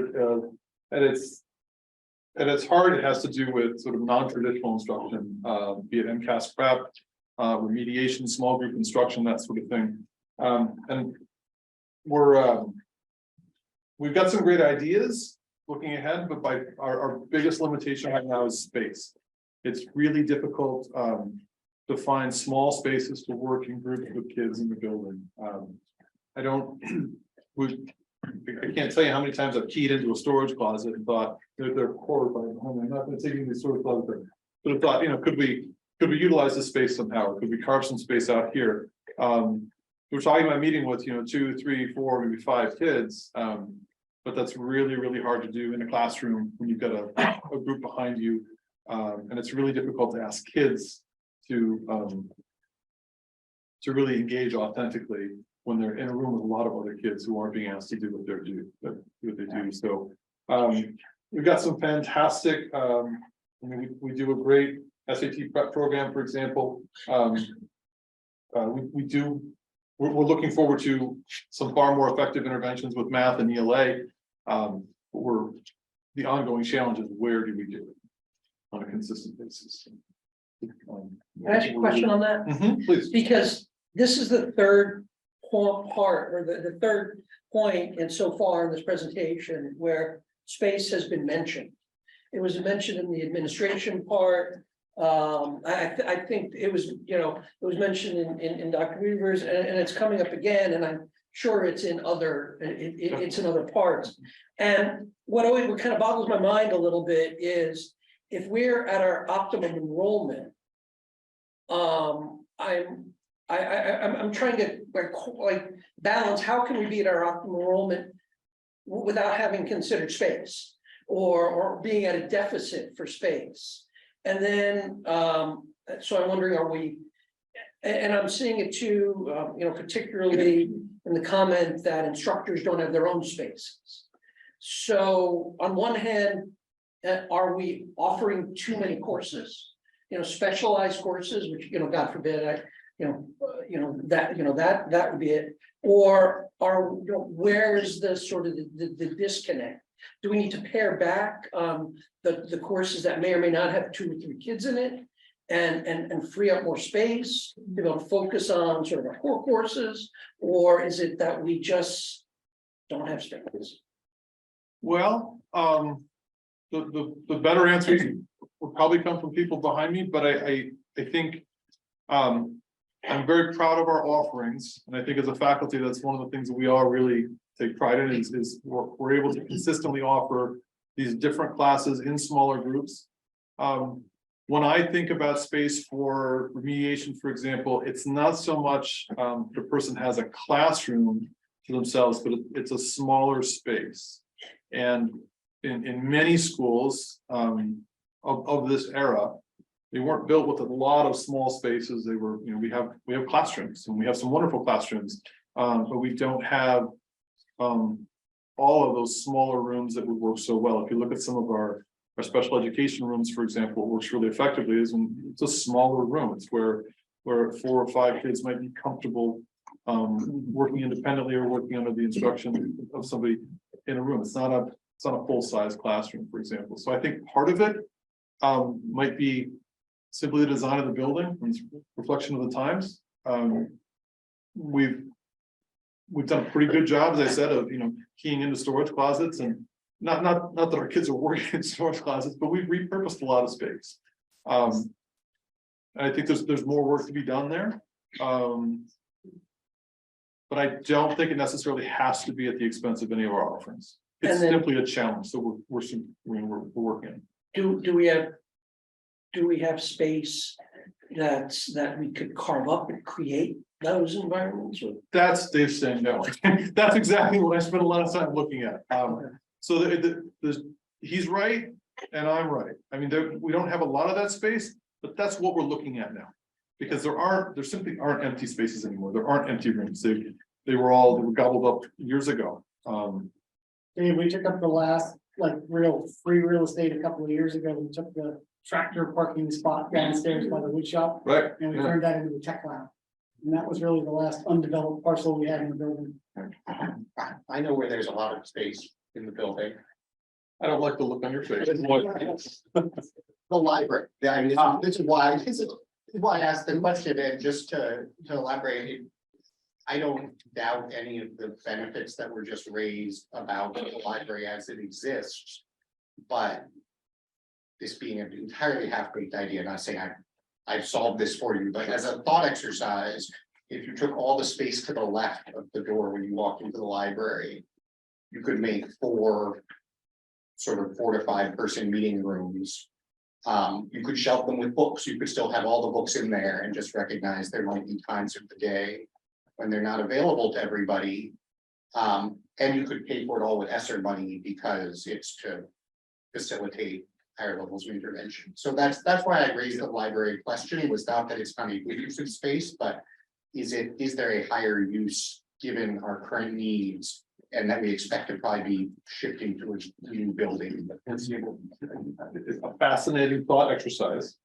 at its heart, it has to do with sort of non-traditional instruction, be it MCAS prep, remediation, small group instruction, that sort of thing. And we've got some great ideas looking ahead, but by our biggest limitation right now is space. It's really difficult to find small spaces to work in groups with kids in the building. I can't tell you how many times I've keyed into a storage closet and thought they're horrified. I'm not going to take you to the storage closet. But I thought, could we utilize this space somehow? Could we carve some space out here? We're talking about meeting with, 2, 3, 4, maybe 5 kids. But that's really, really hard to do in a classroom when you've got a group behind you. And it's really difficult to ask kids to really engage authentically when they're in a room with a lot of other kids who aren't being asked to do what they do. So we've got some fantastic, we do a great SAT prep program, for example. We're looking forward to some far more effective interventions with math and ELA. The ongoing challenge is, where do we do it on a consistent basis? Can I ask you a question on that? Please. Because this is the third part, or the third point in so far in this presentation where space has been mentioned. It was mentioned in the administration part. I think it was, it was mentioned in Dr. Weaver's, and it's coming up again, and I'm sure it's in other, it's in other parts. And what kind of boggles my mind a little bit is, if we're at our optimum enrollment, I'm trying to like balance, how can we be at our optimal enrollment without having considered space, or being at a deficit for space? And then, so I'm wondering, are we, and I'm seeing it too, particularly in the comment that instructors don't have their own spaces. So on one hand, are we offering too many courses, specialized courses, which, God forbid, that would be it. Or where is the sort of the disconnect? Do we need to pare back the courses that may or may not have 2 or 3 kids in it, and free up more space, focus on sort of our core courses? Or is it that we just don't have space? Well, the better answers will probably come from people behind me, but I think I'm very proud of our offerings, and I think as a faculty, that's one of the things that we all really take pride in, is we're able to consistently offer these different classes in smaller groups. When I think about space for remediation, for example, it's not so much the person has a classroom to themselves, but it's a smaller space. And in many schools of this era, they weren't built with a lot of small spaces. They were, we have classrooms, and we have some wonderful classrooms, but we don't have all of those smaller rooms that would work so well. If you look at some of our special education rooms, for example, what works really effectively is it's a smaller room. It's where 4 or 5 kids might be comfortable working independently or working under the instruction of somebody in a room. It's not a full-size classroom, for example. So I think part of it might be simply the design of the building and reflection of the times. We've done a pretty good job, as I said, of keying into storage closets, and not that our kids are working in storage closets, but we've repurposed a lot of space. And I think there's more work to be done there. But I don't think it necessarily has to be at the expense of any of our offerings. It's simply a challenge, so we're working. Do we have space that we could carve up and create those environments? That's Dave saying no. That's exactly what I spent a lot of time looking at. So he's right and I'm right. I mean, we don't have a lot of that space, but that's what we're looking at now. Because there simply aren't empty spaces anymore. There aren't empty rooms. They were gobbled up years ago. Dave, we took up the last real free real estate a couple of years ago. We took the tractor parking spot downstairs by the wood shop. Right. And we turned that into a tech lab. And that was really the last undeveloped parcel we had in the building. I know where there's a lot of space in the building. I don't like the look on your face. The library. Yeah, I mean, this is why I asked the question, and just to elaborate. I don't doubt any of the benefits that were just raised about the library as it exists. But this being an entirely half-baked idea, not saying I've solved this for you, but as a thought exercise, if you took all the space to the left of the door when you walk into the library, you could make 4 sort of 4 to 5 person meeting rooms You could shelf them with books, you could still have all the books in there and just recognize there might be times of the day when they're not available to everybody. And you could pay for it all with ESSER money because it's to facilitate higher levels of intervention. So that's why I raised the library question, was not that it's not a good use of space, but is there a higher use given our current needs? And that we expect to probably be shifting to a new building. It's a fascinating thought exercise.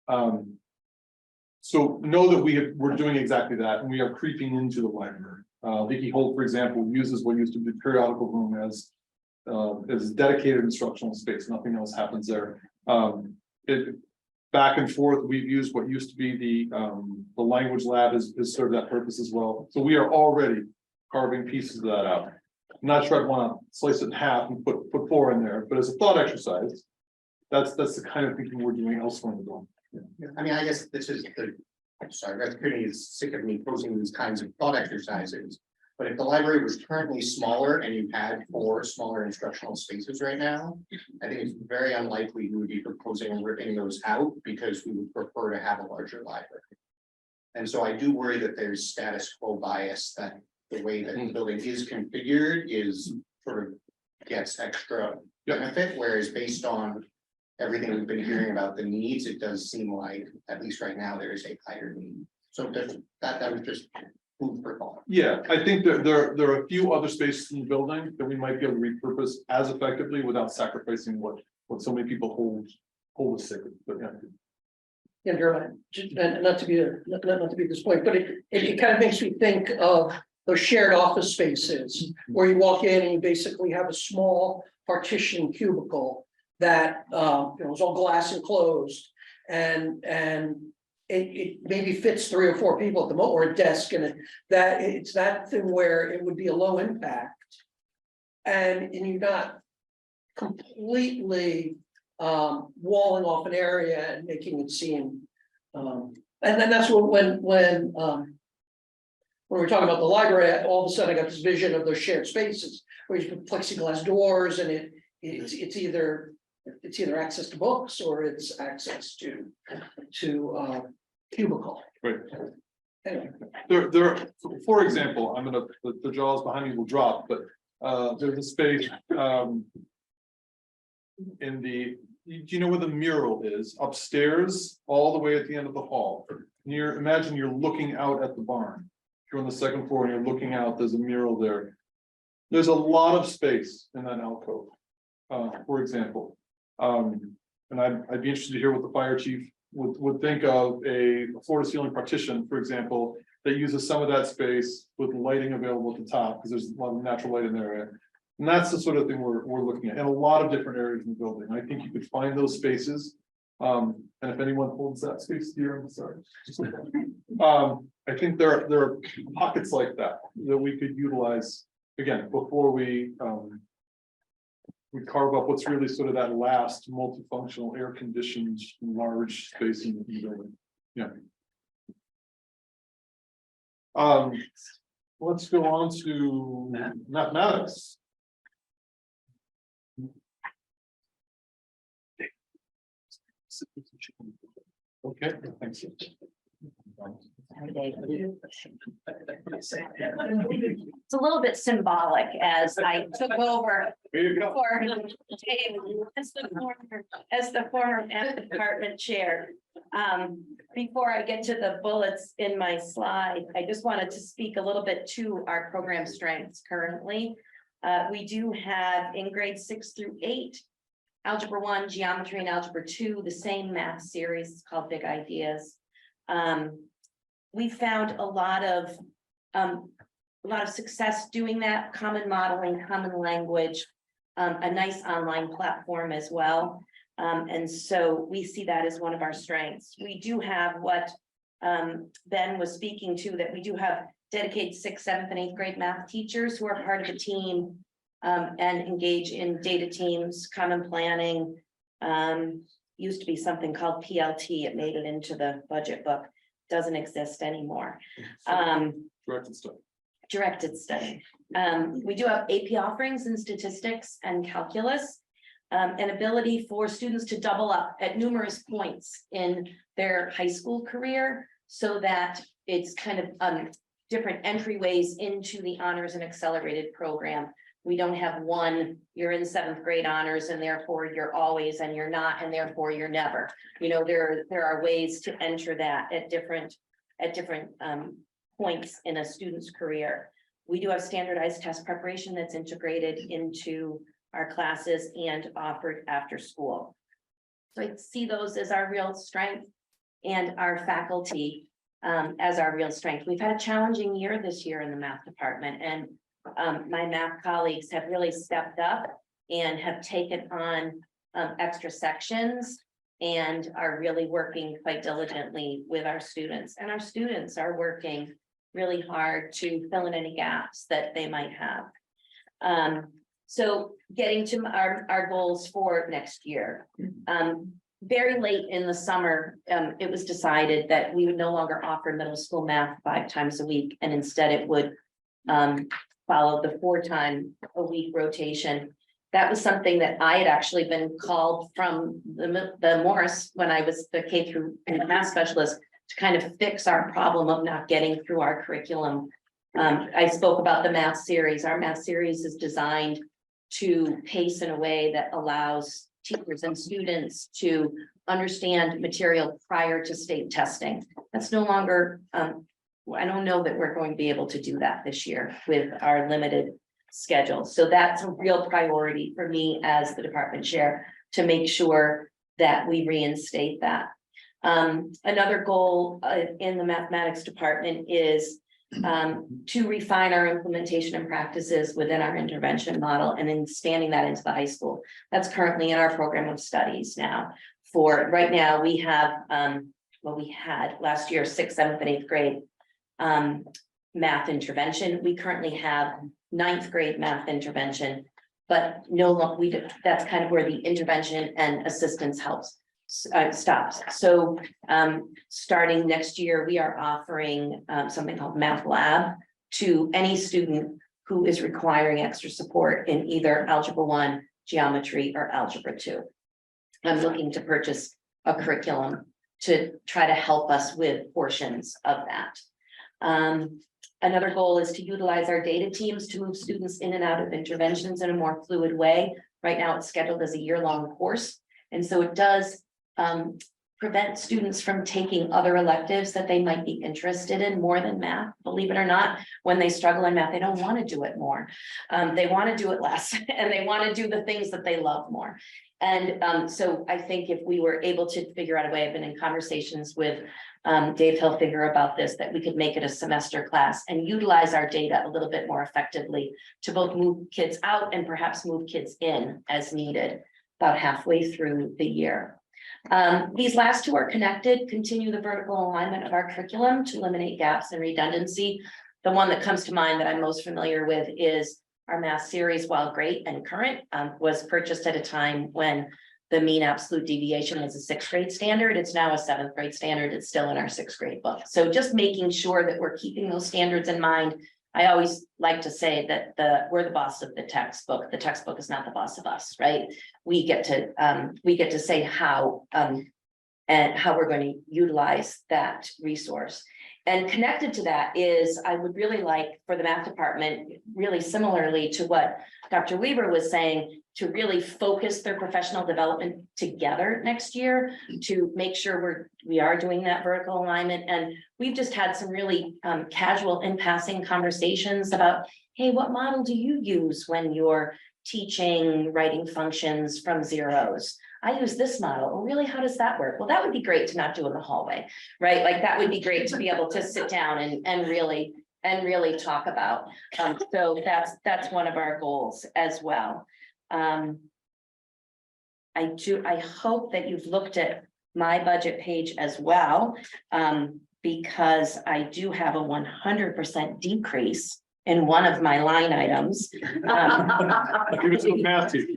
So know that we're doing exactly that, and we are creeping into the library. Vicky Holt, for example, uses what used to be the periodical room as dedicated instructional space. Nothing else happens there. Back and forth, we've used what used to be the language lab has served that purpose as well. So we are already carving pieces of that out. I'm not sure I'd want to slice it in half and put 4 in there, but as a thought exercise, that's the kind of thinking we're doing elsewhere in the building. I mean, I guess this is Red Committee is sick of me posing these kinds of thought exercises. But if the library was currently smaller and you had 4 smaller instructional spaces right now, I think it's very unlikely we would be proposing ripping those out because we would prefer to have a larger library. And so I do worry that there's status quo bias, that the way that the building is configured is sort of gets extra benefit, whereas based on everything we've been hearing about the needs, it does seem like, at least right now, there is a higher need. So that was just food for thought. Yeah, I think that there are a few other spaces in the building that we might be able to repurpose as effectively without sacrificing what so many people hold as sacred. But yeah. And Jeremiah, and not to be this point, but it kind of makes me think of those shared office spaces where you walk in and you basically have a small partition cubicle that is all glass enclosed, and it maybe fits 3 or 4 people at the moment, or a desk, and it's that thing where it would be a low impact, and you're not completely walling off an area and making it seem, and then that's when we're talking about the library, all of a sudden I got this vision of those shared spaces where you put plexiglass doors, and it's either access to books or it's access to cubicle. Right. Anyway. There, for example, the jaws behind me will drop, but there's a space in the, do you know where the mural is? Upstairs, all the way at the end of the hall. Imagine you're looking out at the barn. If you're on the 2nd floor and you're looking out, there's a mural there. There's a lot of space in that alcove, for example. And I'd be interested to hear what the fire chief would think of a floor to ceiling partition, for example, that uses some of that space with lighting available at the top, because there's a lot of natural light in there. And that's the sort of thing we're looking at in a lot of different areas in the building. I think you could find those spaces. And if anyone holds that space here, I'm sorry. I think there are pockets like that we could utilize again before we carve up what's really sort of that last multifunctional air conditioned large space in the building. Yeah. Let's go on to mathematics. Okay, thanks. It's a little bit symbolic as I took over for Dave as the former math department chair. Before I get to the bullets in my slide, I just wanted to speak a little bit to our program strengths currently. We do have in grades 6 through 8, Algebra 1, Geometry, and Algebra 2, the same math series called Big Ideas. We found a lot of success doing that, common modeling, common language, a nice online platform as well. And so we see that as one of our strengths. We do have what Ben was speaking to, that we do have dedicated 6th, 7th, and 8th grade math teachers who are part of the team and engage in data teams, common planning. Used to be something called PLT. It made it into the budget book. Doesn't exist anymore. Directed study. We do have AP offerings in statistics and calculus. an ability for students to double up at numerous points in their high school career so that it's kind of different entryways into the honors and accelerated program. We don't have one, you're in 7th grade honors and therefore you're always, and you're not, and therefore you're never. You know, there are ways to enter that at different points in a student's career. We do have standardized test preparation that's integrated into our classes and offered after school. So I see those as our real strength and our faculty as our real strength. We've had a challenging year this year in the math department, and my math colleagues have really stepped up and have taken on extra sections and are really working quite diligently with our students. And our students are working really hard to fill in any gaps that they might have. So getting to our goals for next year. Very late in the summer, it was decided that we would no longer offer middle school math 5 times a week, and instead it would follow the 4 time a week rotation. That was something that I had actually been called from the Morris when I was the K through math specialist to kind of fix our problem of not getting through our curriculum. I spoke about the math series. Our math series is designed to pace in a way that allows teachers and students to understand material prior to state testing. That's no longer, I don't know that we're going to be able to do that this year with our limited schedule. So that's a real priority for me as the department chair to make sure that we reinstate that. Another goal in the mathematics department is to refine our implementation and practices within our intervention model and then expanding that into the high school. That's currently in our program of studies now. For right now, we have, well, we had last year, 6th, 7th, and 8th grade math intervention. We currently have 9th grade math intervention, but no, that's kind of where the intervention and assistance helps. Stops. So starting next year, we are offering something called Math Lab to any student who is requiring extra support in either Algebra 1, Geometry, or Algebra 2. I'm looking to purchase a curriculum to try to help us with portions of that. Another goal is to utilize our data teams to move students in and out of interventions in a more fluid way. Right now, it's scheduled as a year-long course, and so it does prevent students from taking other electives that they might be interested in more than math. Believe it or not, when they struggle in math, they don't want to do it more. They want to do it less, and they want to do the things that they love more. And so I think if we were able to figure out a way, I've been in conversations with Dave Hilfiger about this, that we could make it a semester class and utilize our data a little bit more effectively to both move kids out and perhaps move kids in as needed about halfway through the year. These last 2 are connected, continue the vertical alignment of our curriculum to eliminate gaps and redundancy. The one that comes to mind that I'm most familiar with is our math series, while great and current, was purchased at a time when the mean absolute deviation was a 6th grade standard. It's now a 7th grade standard. It's still in our 6th grade book. So just making sure that we're keeping those standards in mind. I always like to say that we're the boss of the textbook. The textbook is not the boss of us, right? We get to say how and how we're going to utilize that resource. And connected to that is, I would really like for the math department, really similarly to what Dr. Weaver was saying, to really focus their professional development together next year to make sure we are doing that vertical alignment. And we've just had some really casual in passing conversations about, hey, what model do you use when you're teaching writing functions from zeros? I use this model. Oh, really? How does that work? Well, that would be great to not do in the hallway, right? Like that would be great to be able to sit down and really talk about. So that's one of our goals as well. I hope that you've looked at my budget page as well, because I do have a 100% decrease in one of my line items. Give it to the math team.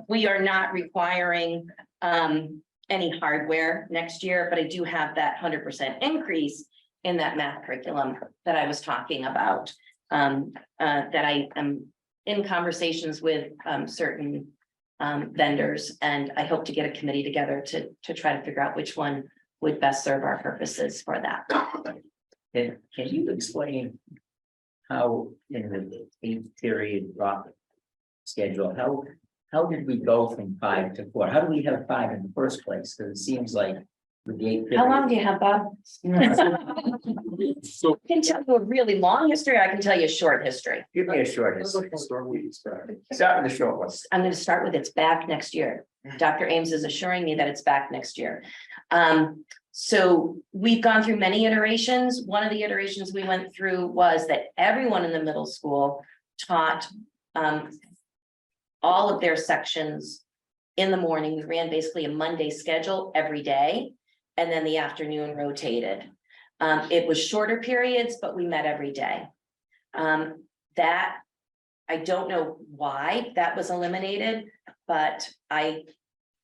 We are not requiring any hardware next year, but I do have that 100% increase in that math curriculum that I was talking about, that I am in conversations with certain vendors, and I hope to get a committee together to try to figure out which one would best serve our purposes for that. Can you explain how in the 8-period drop schedule, how did we go from 5 to 4? How do we have 5 in the first place? Because it seems like with the 8 period. How long do you have, Bob? So I can tell you a really long history, I can tell you a short history. Give me a short history. Start with the short ones. I'm gonna start with it's back next year. Dr. Ames is assuring me that it's back next year. So we've gone through many iterations. One of the iterations we went through was that everyone in the middle school taught all of their sections in the morning. We ran basically a Monday schedule every day, and then the afternoon rotated. It was shorter periods, but we met every day. That, I don't know why that was eliminated, but I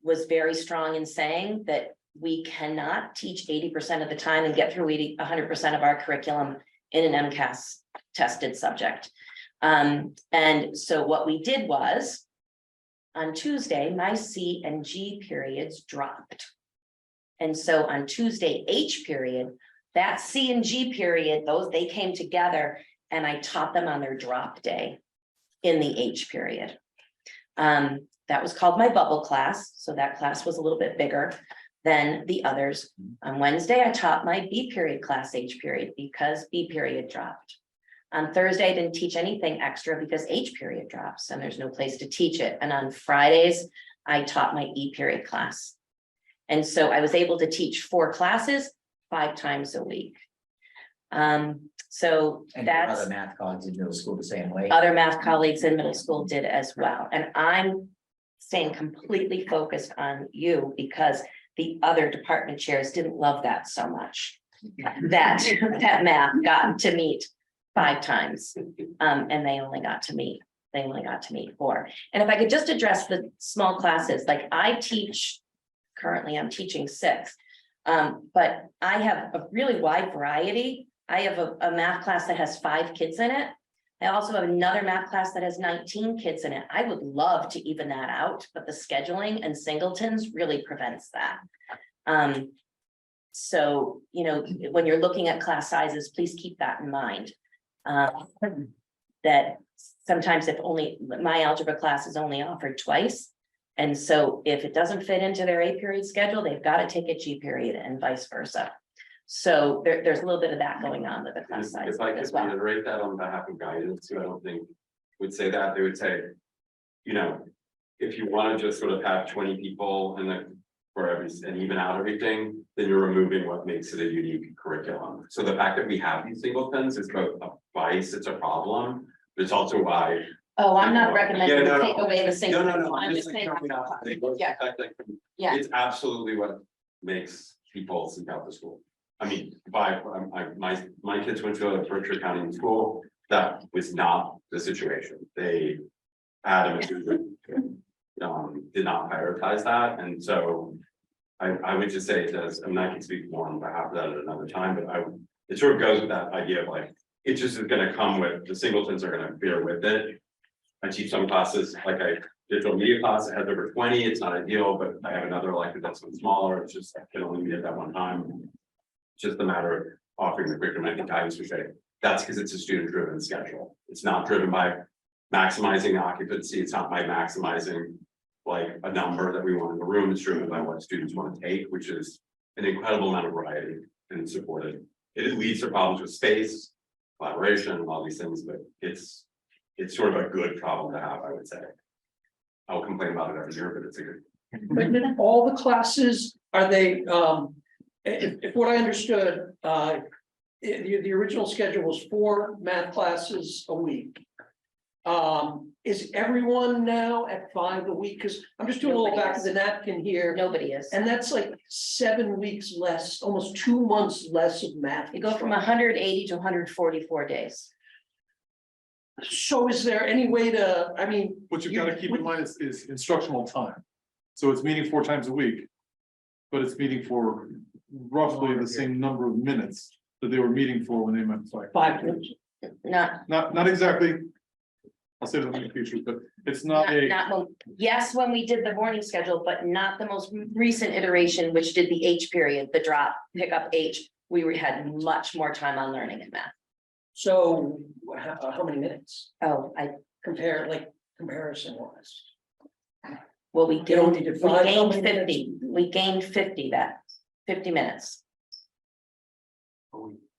was very strong in saying that we cannot teach 80% of the time and get through 100% of our curriculum in an MCAS tested subject. And so what we did was, on Tuesday, my C and G periods dropped. And so on Tuesday, H period, that C and G period, they came together, and I taught them on their drop day in the H period. That was called my bubble class. So that class was a little bit bigger than the others. On Wednesday, I taught my B period class H period because B period dropped. On Thursday, I didn't teach anything extra because H period drops and there's no place to teach it. And on Fridays, I taught my E period class. And so I was able to teach 4 classes 5 times a week. So And that's other math colleagues in middle school the same way. other math colleagues in middle school did as well. And I'm staying completely focused on you because the other department chairs didn't love that so much. That math got to meet 5 times. And they only got to meet 4. And if I could just address the small classes, like I teach, currently I'm teaching 6. But I have a really wide variety. I have a math class that has 5 kids in it. I also have another math class that has 19 kids in it. I would love to even that out, but the scheduling and singletons really prevents that. So, you know, when you're looking at class sizes, please keep that in mind. That sometimes if only my algebra class is only offered twice. And so if it doesn't fit into their A period schedule, they've got to take a G period and vice versa. So there's a little bit of that going on with the class size If I as could well. reiterate that on behalf of guidance, who I don't think would say that, they would say, you know, if you want to just sort of have 20 people and then and even out everything, then you're removing what makes it a unique curriculum. So the fact that we have these singletons is both a vice, it's a problem, but it's also why. Oh, I'm not recommending Yeah, no, to take away the single. No, I'm just like saying. coming out, Yeah. Yeah. It's absolutely what makes people seek out the school. I mean, my kids went to a Berkshire County school, that was not the situation. They adamantly did not prioritize that, and so I would just say it does. I mean, I can speak more on behalf of that at another time, but it sort of goes with that idea of like, it just is gonna come with, the singletons are gonna bear with it. I teach some classes, like digital media class, it has over 20, it's not ideal, but I have another elective that's one smaller, it's just, I can only meet at that one time. It's just a matter of offering the curriculum. I think guidance would say, that's because it's a student-driven schedule. It's not driven by maximizing occupancy, it's not by maximizing like a number that we want in the room, it's driven by what students want to take, which is an incredible amount of variety and supported. It leads to problems with space, collaboration, and all these things, but it's sort of a good problem to have, I would say. I'll complain about it every year, but it's a good. But then all the classes, are they, if what I understood, the original schedule was 4 math classes a week. Is everyone now at 5 a week? Because I'm just doing a little back of the napkin here. Nobody is. And that's like 7 weeks less, almost 2 months less of math. You go from 180 to 144 days. So is there any way to, I mean. what you gotta keep in mind is instructional time. So it's meeting 4 times a week. But it's meeting for roughly the same number of minutes that they were meeting for when they met like. 5 minutes. Not, Not exactly. I'll say the near future, but it's not Yes, when we did the morning schedule, but not the most recent iteration, which did the H period, the drop, pick up H. Had much more time on learning in math. So how many minutes Oh, comparison wise? well, we You only gained, did five, how many 50, we gained 50 50 minutes.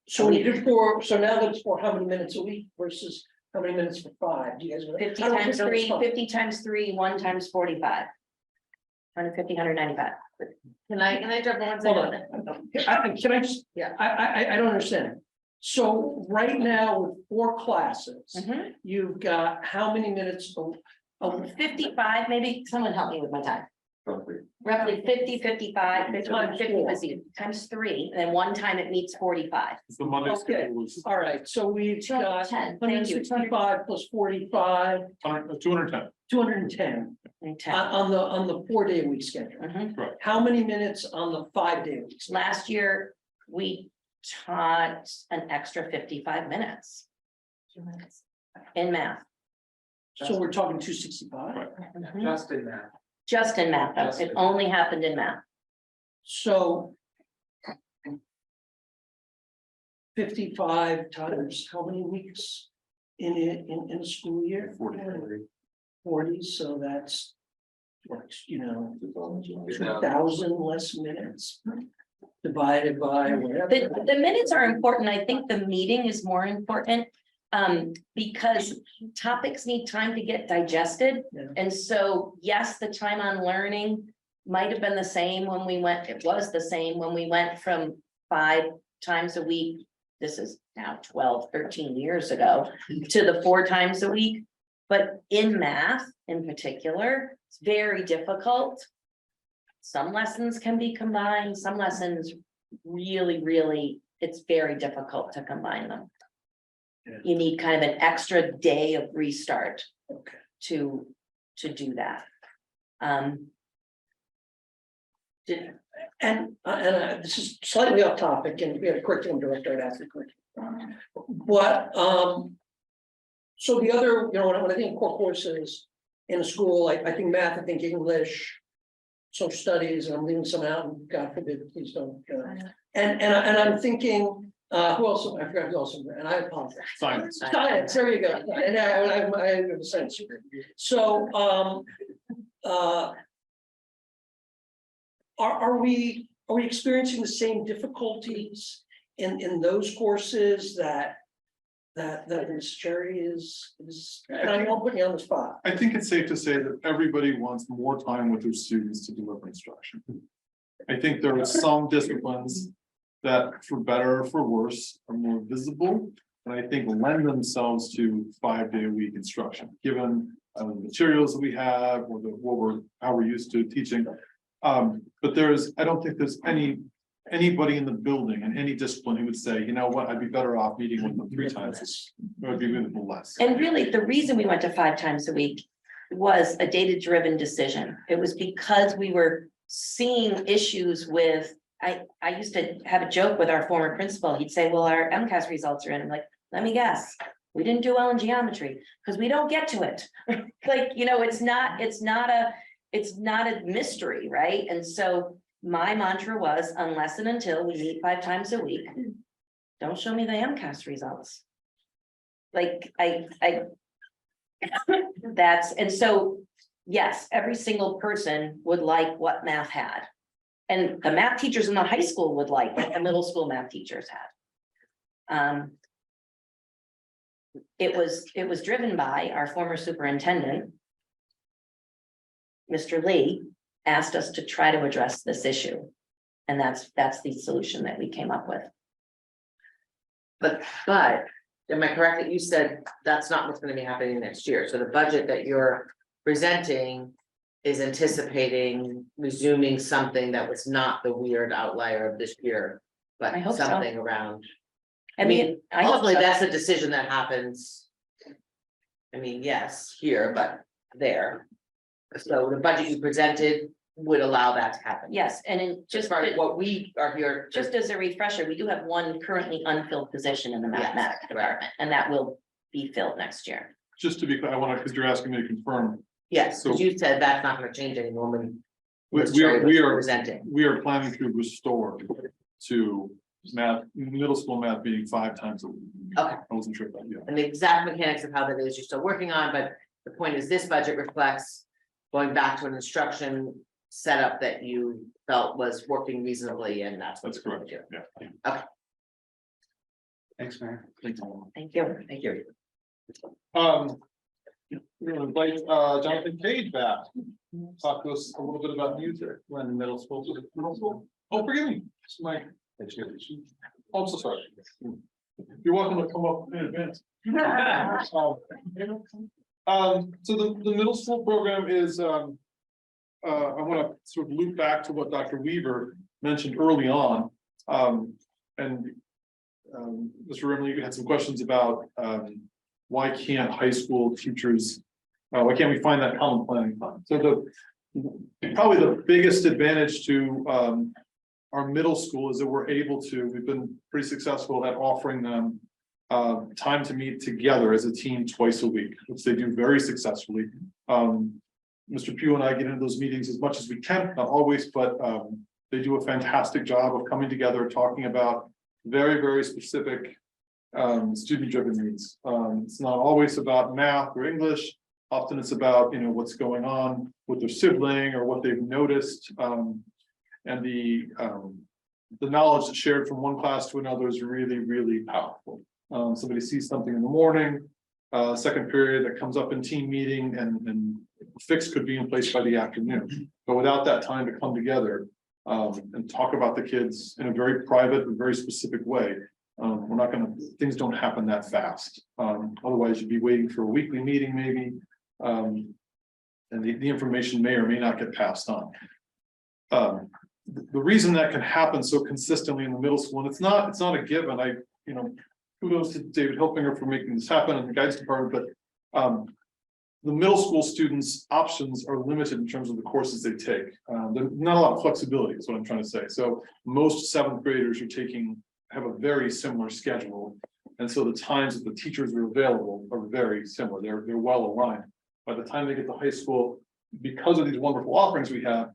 So when you did four, so now that's for how many minutes a week versus how many minutes for five? Do you guys? 50 I don't times think three, that's 50 times three, 1 times 45. 150, 195. Can I jump one Hold on. second? Can I just, Yeah. I don't understand. So right now with 4 classes, Mhm. you've got how many minutes? 55, maybe someone help me with my time. Roughly 50, 55, 50 Times 50 four. was times 3, and then one time it meets 45. the Monday Okay. schedule was All right, so we've got 210, thank hundred you, sixty-five plus 45, 210. 210 on the 4-day week schedule. Mhm. How many minutes on the 5-day week? schedule? Last year, we taught an extra 55 minutes in math. So we're talking 265. Mhm. Just in that. Just in math, though. It only happened in math. So 55 times how many weeks in a school year? 40, so that's what, 2,000 less minutes divided by whatever. The minutes are important. I think the meeting is more important. Because topics need time to get digested. Yeah. And so, yes, the time on learning might have been the same when we went, it was the same when we went from 5 times a week. This is now 12, 13 years ago, to the 4 times a week. But in math in particular, it's very difficult. Some lessons can be combined, some lessons really, it's very difficult to combine them. Yeah. You need kind of an extra day of restart Okay. to do that. This is slightly off topic, and we had a curriculum director at the curriculum. But so the other, when I think of core courses in a school, I think math, I think English, social studies, and I'm leaving some out, and God forbid, please don't. And I'm thinking, who else? I forgot who else, and I apologize. Science. Science, there you go. And I have a science degree. So, are we experiencing the same difficulties in those courses that Ms. Cherry is, and I don't put you on the spot. I think it's safe to say that everybody wants more time with their students to deliver instruction. I think there are some disciplines that, for better or for worse, are more visible, and I think lend themselves to 5-day-a-week instruction, given the materials that we have, or how we're used to teaching. But I don't think there's anybody in the building in any discipline who would say, you know what, I'd be better off meeting with them 3 times, or I'd be with them less. And really, the reason we went to 5 times a week was a data-driven decision. It was because we were seeing issues with, I used to have a joke with our former principal. He'd say, well, our MCAS results are in. I'm like, let me guess. We didn't do well in geometry because we don't get to it. Like, it's not a mystery, right? And so my mantra was, unless and until we meet 5 times a week, don't show me the MCAS results. Like, and so, yes, every single person would like what math had. And the math teachers in the high school would like what the middle school math teachers had. It was driven by our former superintendent, Mr. Lee, asked us to try to address this issue. And that's the solution that we came up with. But am I correct that you said that's not what's gonna be happening next year? So the budget that you're presenting is anticipating resuming something that was not the weird outlier of this year, but I hope so. something around. I mean, I hope Hopefully so. that's a decision that happens. I mean, yes, here, but there. So the budget you presented would allow that to happen. Yes, and in Just far as what we are here. just as a refresher, we do have one currently unfilled position in the Yes, mathematics correct. department, and that will be filled next year. just to be clear, I want to, because you're asking me to confirm, Yes, because So- you said that's not gonna change anymore when. we Ms. Cherry was are, presenting. we are planning to restore to math, middle school math being 5 times a week. Okay. I wasn't sure about, yeah. And the exact mechanics of how that is, you're still working on, but the point is this budget reflects going back to an instruction setup that you felt was working reasonably, and that's. That's correct, yeah. Thanks, Mayor. Thank you. Thank you. We're gonna invite Jonathan Cage back. Talk to us a little bit about music. We're in the middle school. Oh, forgive me. It's my. Oh, I'm so sorry. You're welcome to come up in advance. So the middle school program is, I want to sort of loop back to what Dr. Weaver mentioned early on. And Mr. Rimley, you had some questions about, why can't high school teachers, why can't we find that common planning fund? So probably the biggest advantage to, our middle school is that we're able to, we've been pretty successful at offering them time to meet together as a team twice a week, which they do very successfully. Mr. Pugh and I get into those meetings as much as we can, not always, but they do a fantastic job of coming together, talking about very, very specific student-driven needs. It's not always about math or English. Often it's about, what's going on with their sibling or what they've noticed. And the knowledge that's shared from one class to another is really, really powerful. Somebody sees something in the morning, second period that comes up in team meeting, and fix could be in place by the afternoon. But without that time to come together and talk about the kids in a very private and very specific way, we're not going to, things don't happen that fast. Otherwise, you'd be waiting for a weekly meeting maybe, and the information may or may not get passed on. The reason that can happen so consistently in the middle school, and it's not a given. Kudos to David Hilfinger for making this happen in the guidance department, but the middle school students' options are limited in terms of the courses they take. There's not a lot of flexibility, is what I'm trying to say. So most 7th graders have a very similar schedule, and so the times that the teachers are available are very similar. They're well aligned. By the time they get to high school, because of these wonderful offerings we have,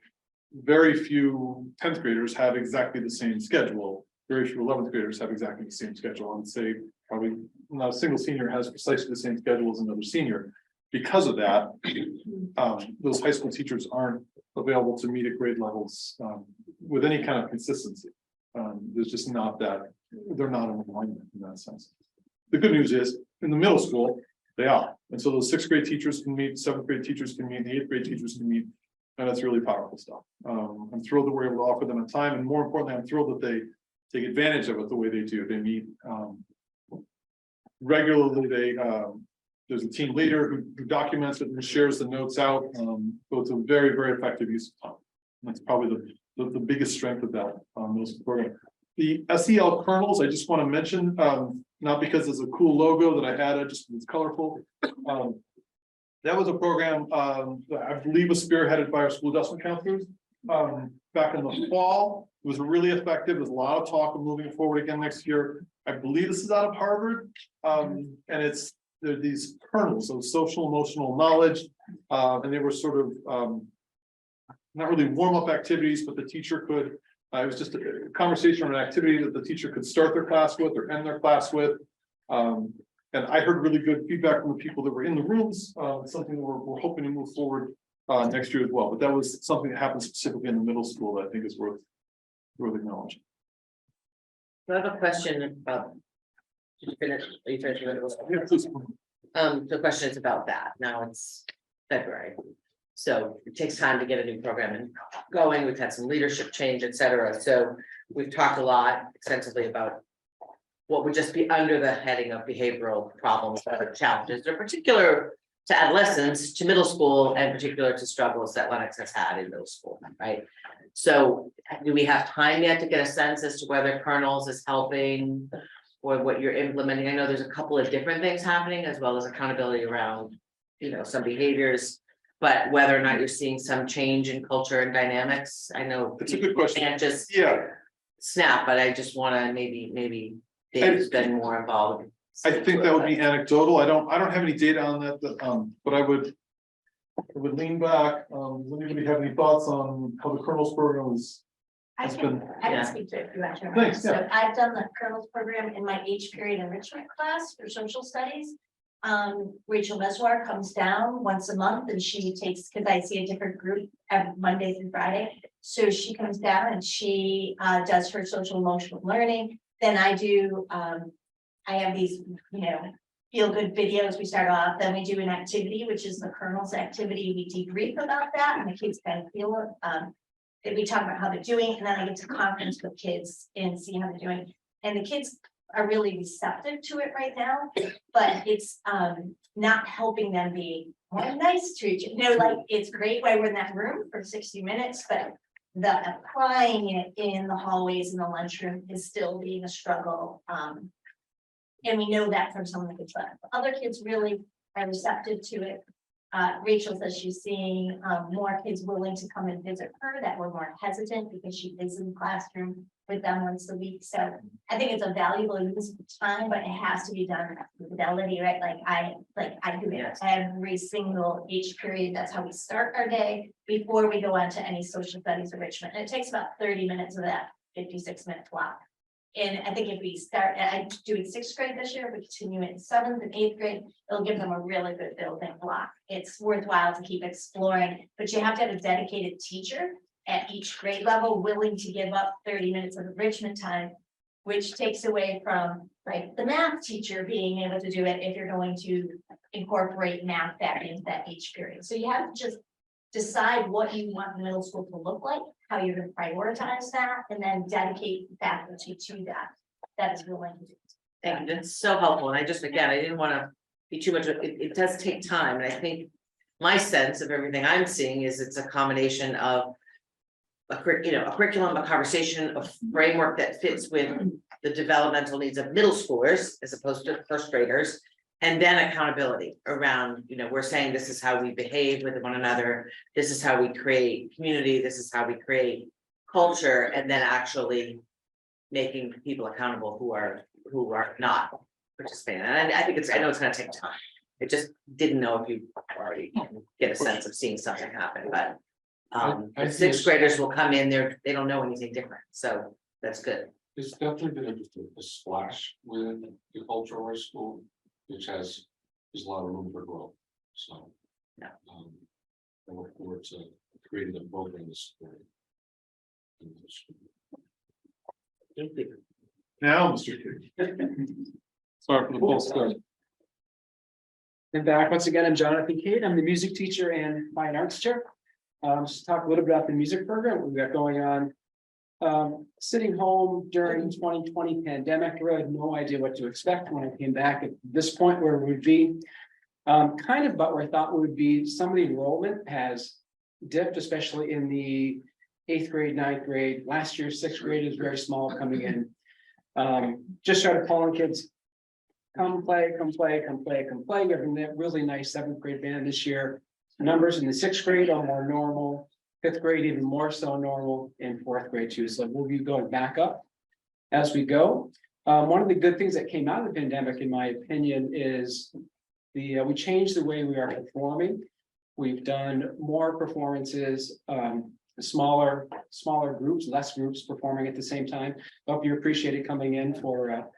very few 10th graders have exactly the same schedule. Very few 11th graders have exactly the same schedule. I would say probably not a single senior has precisely the same schedule as another senior. Because of that, those high school teachers aren't available to meet at grade levels with any kind of consistency. There's just not that, they're not in alignment in that sense. The good news is in the middle school, they are. And so those 6th grade teachers can meet, 7th grade teachers can meet, the 8th grade teachers can meet. And that's really powerful stuff. I'm thrilled that we're able to offer them a time, and more importantly, I'm thrilled that they take advantage of it the way they do. They meet regularly. There's a team leader who documents it and shares the notes out. So it's a very, very effective use of time. That's probably the biggest strength of that middle school program. The SEL kernels, I just want to mention, not because it's a cool logo that I added, just because it's colorful. That was a program that I believe was spearheaded by our school adjustment counselors back in the fall. It was really effective. There's a lot of talk of moving forward again next year. I believe this is out of Harvard, and there are these kernels of social emotional knowledge, and they were sort of not really warm-up activities, but the teacher could. It was just a conversation or an activity that the teacher could start their class with or end their class with. And I heard really good feedback from the people that were in the rooms. Something we're hoping to move forward next year as well. But that was something that happened specifically in the middle school that I think is worth acknowledging. I have a question about. Did you finish? Are you finished? Yeah, please. The question is about that. Now it's February. So it takes time to get a new program going. We've had some leadership change, et cetera. So we've talked a lot extensively about what would just be under the heading of behavioral problems or challenges. They're particular to adolescents, to middle school, and particular to struggles that Lenox has had in middle school, right? So do we have time yet to get a sense as to whether kernels is helping or what you're implementing? I know there's a couple of different things happening, as well as accountability around, some behaviors, but whether or not you're seeing some change in culture and dynamics. I know It's a good question. You can't just Yeah. snap, but I just want to maybe Dave's been more involved. I think that would be anecdotal. I don't have any data on that, but I would lean back. Does anybody have any thoughts on how the Colonel's program was? I Has can, been- I Yeah. can speak to it if you actually. Thanks, yeah. So I've done the Colonel's program in my H period enrichment class for social studies. Rachel Meswar comes down once a month and she takes, because I see a different group every Monday through Friday. So she comes down and she does her social emotional learning. Then I do, I have these, feel good videos. We start off, then we do an activity, which is the Colonel's activity. We debrief about that and the kids kind of feel it. That we talk about how they're doing, and then I get to conference with kids and see how they're doing. And the kids are really receptive to it right now, but it's not helping them be more nice to each other. Like, it's great while we're in that room for 60 minutes, but the applying it in the hallways in the lunchroom is still being a struggle. And we know that from some of the kids, but other kids really are receptive to it. Rachel says she's seeing more kids willing to come and visit her that were more hesitant because she is in the classroom with them once a week. So I think it's a valuable use of time, but it has to be done with fidelity, right? Like I do it every single H period. That's how we start our day before we go on to any social studies enrichment. And it takes about 30 minutes of that 56-minute block. And I think if we start, I do it 6th grade this year, we continue it in 7th and 8th grade, it'll give them a really good building block. It's worthwhile to keep exploring, but you have to have a dedicated teacher at each grade level willing to give up 30 minutes of enrichment time, which takes away from like the math teacher being able to do it if you're going to incorporate math back into that H period. So you have to just decide what you want the middle school to look like, how you're going to prioritize that, and then dedicate faculty to that is willing to do. Thank you, that's so helpful, and I just, again, I didn't wanna be too much, it does take time, and I think. My sense of everything I'm seeing is it's a combination of. A curriculum, a conversation, a framework that fits with the developmental needs of middle schoolers as opposed to first graders. And then accountability around, we're saying this is how we behave with one another, this is how we create community, this is how we create culture, and then actually. Making people accountable who are not participating, and I think I know it's gonna take time. I just didn't know if you already get a sense of seeing something happen, but. I The 6th graders will come in there, they don't know anything different, so that's good. It's definitely been a splash with the cultural arts school, which there's a lot of room for growth, so. Yeah. I look forward to creating the programs. Thank you. Now, Mr. King. Sorry for the full start. And back once again, I'm Jonathan Cade. I'm the music teacher and fine arts chair. Just talk a little bit about the music program we've got going on. Sitting home during 2020 pandemic, I really had no idea what to expect when I came back at this point where we would be. Kind of about where I thought we would be. Some of the enrollment has dipped, especially in the 8th grade, 9th grade. Last year, 6th grade is very small coming in. Just started calling kids. Come play, come play, come play, come play. We're having that really nice 7th grade band this year. Numbers in the 6th grade are more normal, 5th grade even more so normal, and 4th grade too. So we'll be going back up as we go. One of the good things that came out of the pandemic, in my opinion, is we changed the way we are performing. We've done more performances, smaller groups, less groups performing at the same time. Hope you appreciate it coming in for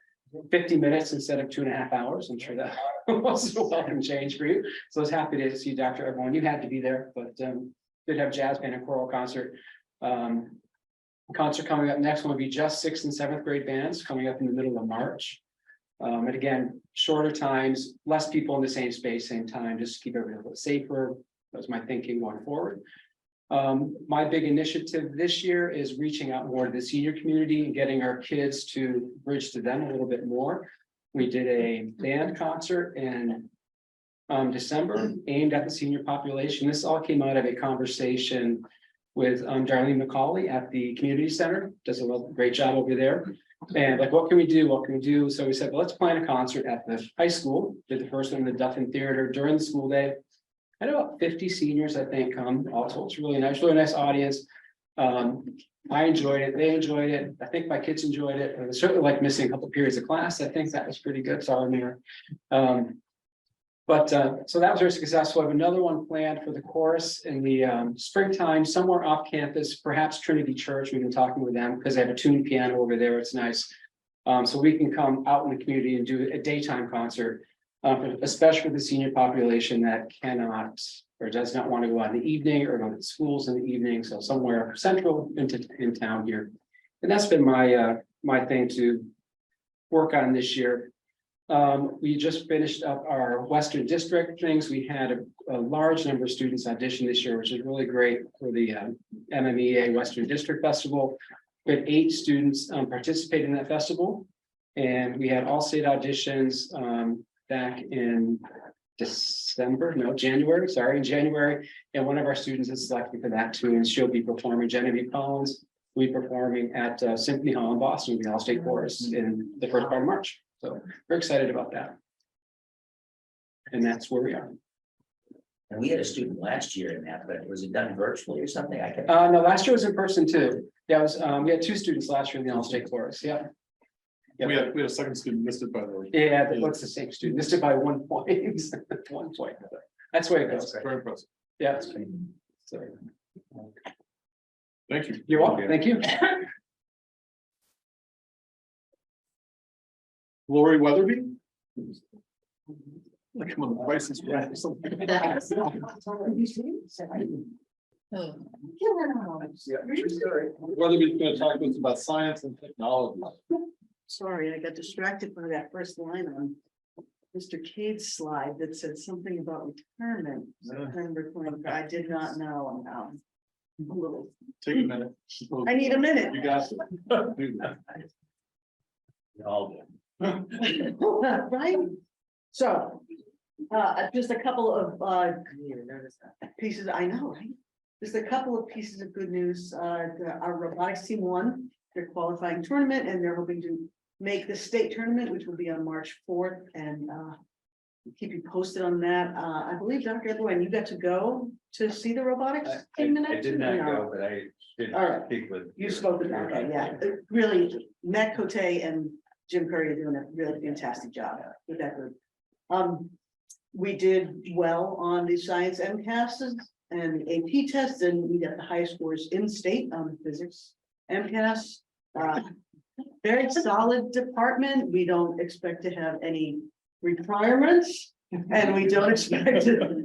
50 minutes instead of 2.5 hours. I'm sure that was a welcome change for you. So I was happy to see Dr. Everyone. You had to be there, but did have jazz band and choral concert. Concert coming up next one will be just 6th and 7th grade bands coming up in the middle of March. And again, shorter times, less people in the same space, same time, just to keep everything a little safer. That's my thinking going forward. My big initiative this year is reaching out more to the senior community and getting our kids to bridge to them a little bit more. We did a band concert in December aimed at the senior population. This all came out of a conversation with Darlene McCauley at the community center, does a great job over there. And like, what can we do? What can we do? So we said, well, let's plan a concert at the high school. Did the first one in the Duffin Theater during the school day. I had about 50 seniors, I think, come all told. It's really nice audience. I enjoyed it, they enjoyed it, I think my kids enjoyed it, and it's certainly like missing a couple periods of class, I think that was pretty good, sorry, Mayor. But so that was very successful. I have another one planned for the chorus in the springtime, somewhere off campus, perhaps Trinity Church. We've been talking with them because they have a tuned piano over there. It's nice. So we can come out in the community and do a daytime concert, especially for the senior population that cannot or does not want to go out in the evening or go to schools in the evening. So somewhere central in town here. And that's been my thing to work on this year. We just finished up our Western District things. We had a large number of students audition this year, which is really great for the MMEA Western District Festival. We had 8 students participate in that festival. And we had all state auditions back in January. And one of our students is selected for that too, and she'll be performing. Genevieve Collins will be performing at Symphony Hall in Boston with the All State Chorus in the first part of March. So we're excited about that. And that's where we are. And we had a student last year in that, but was it done virtually or something? I can. No, last year was in person too. Yeah, it was, we had 2 students last year in the All State Chorus, yeah. We had a second student listed by the way. Yeah, but what's the same student? Missed it by 1 point. 1 point. That's where it goes. Very impressive. Yeah. It's great. So, Thank you. you're welcome. Thank you. Lori Weatherby. Like I'm on the Price is Right or something. Weatherby's gonna talk to us about science and technology. Sorry, I got distracted by that first line on Mr. Cade's slide that said something about retirement. I did not know. I'm a little, Take a minute. I need a minute. You got it. Do that. All good. Right? So, just a couple of, pieces, I know, right? Just a couple of pieces of good news. Our robotics team won their qualifying tournament and they're hoping to make the state tournament, which will be on March 4th, and keep you posted on that. I believe, Dr. Edwin, you got to go to see the robotics team tonight? I did not go, but I did All right. speak with. You spoke with them, okay, yeah, really, Matt Cote and Jim Curry are doing a really fantastic job with that group. We did well on the science MCAS and the AP tests, and we got the highest scores in state on the physics MCAS. Very solid department. We don't expect to have any requirements. And we don't expect to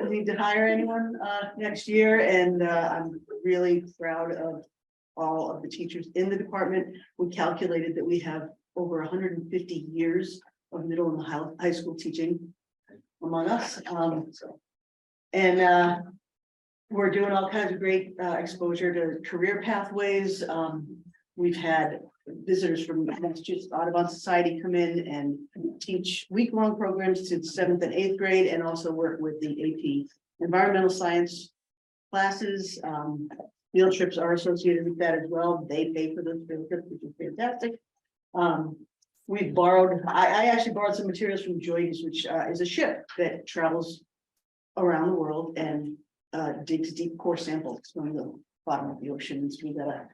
need to hire anyone next year. And I'm really proud of all of the teachers in the department. We calculated that we have over 150 years of middle and high school teaching among us. And we're doing all kinds of great exposure to career pathways. We've had visitors from Massachusetts Audubon Society come in and teach week-long programs to 7th and 8th grade, and also work with the AP environmental science classes. Field trips are associated with that as well. They pay for those field trips, which is fantastic. We've borrowed, I actually borrowed some materials from Joyce, which is a ship that travels around the world and digs deep core samples from the bottom of the ocean. So we got a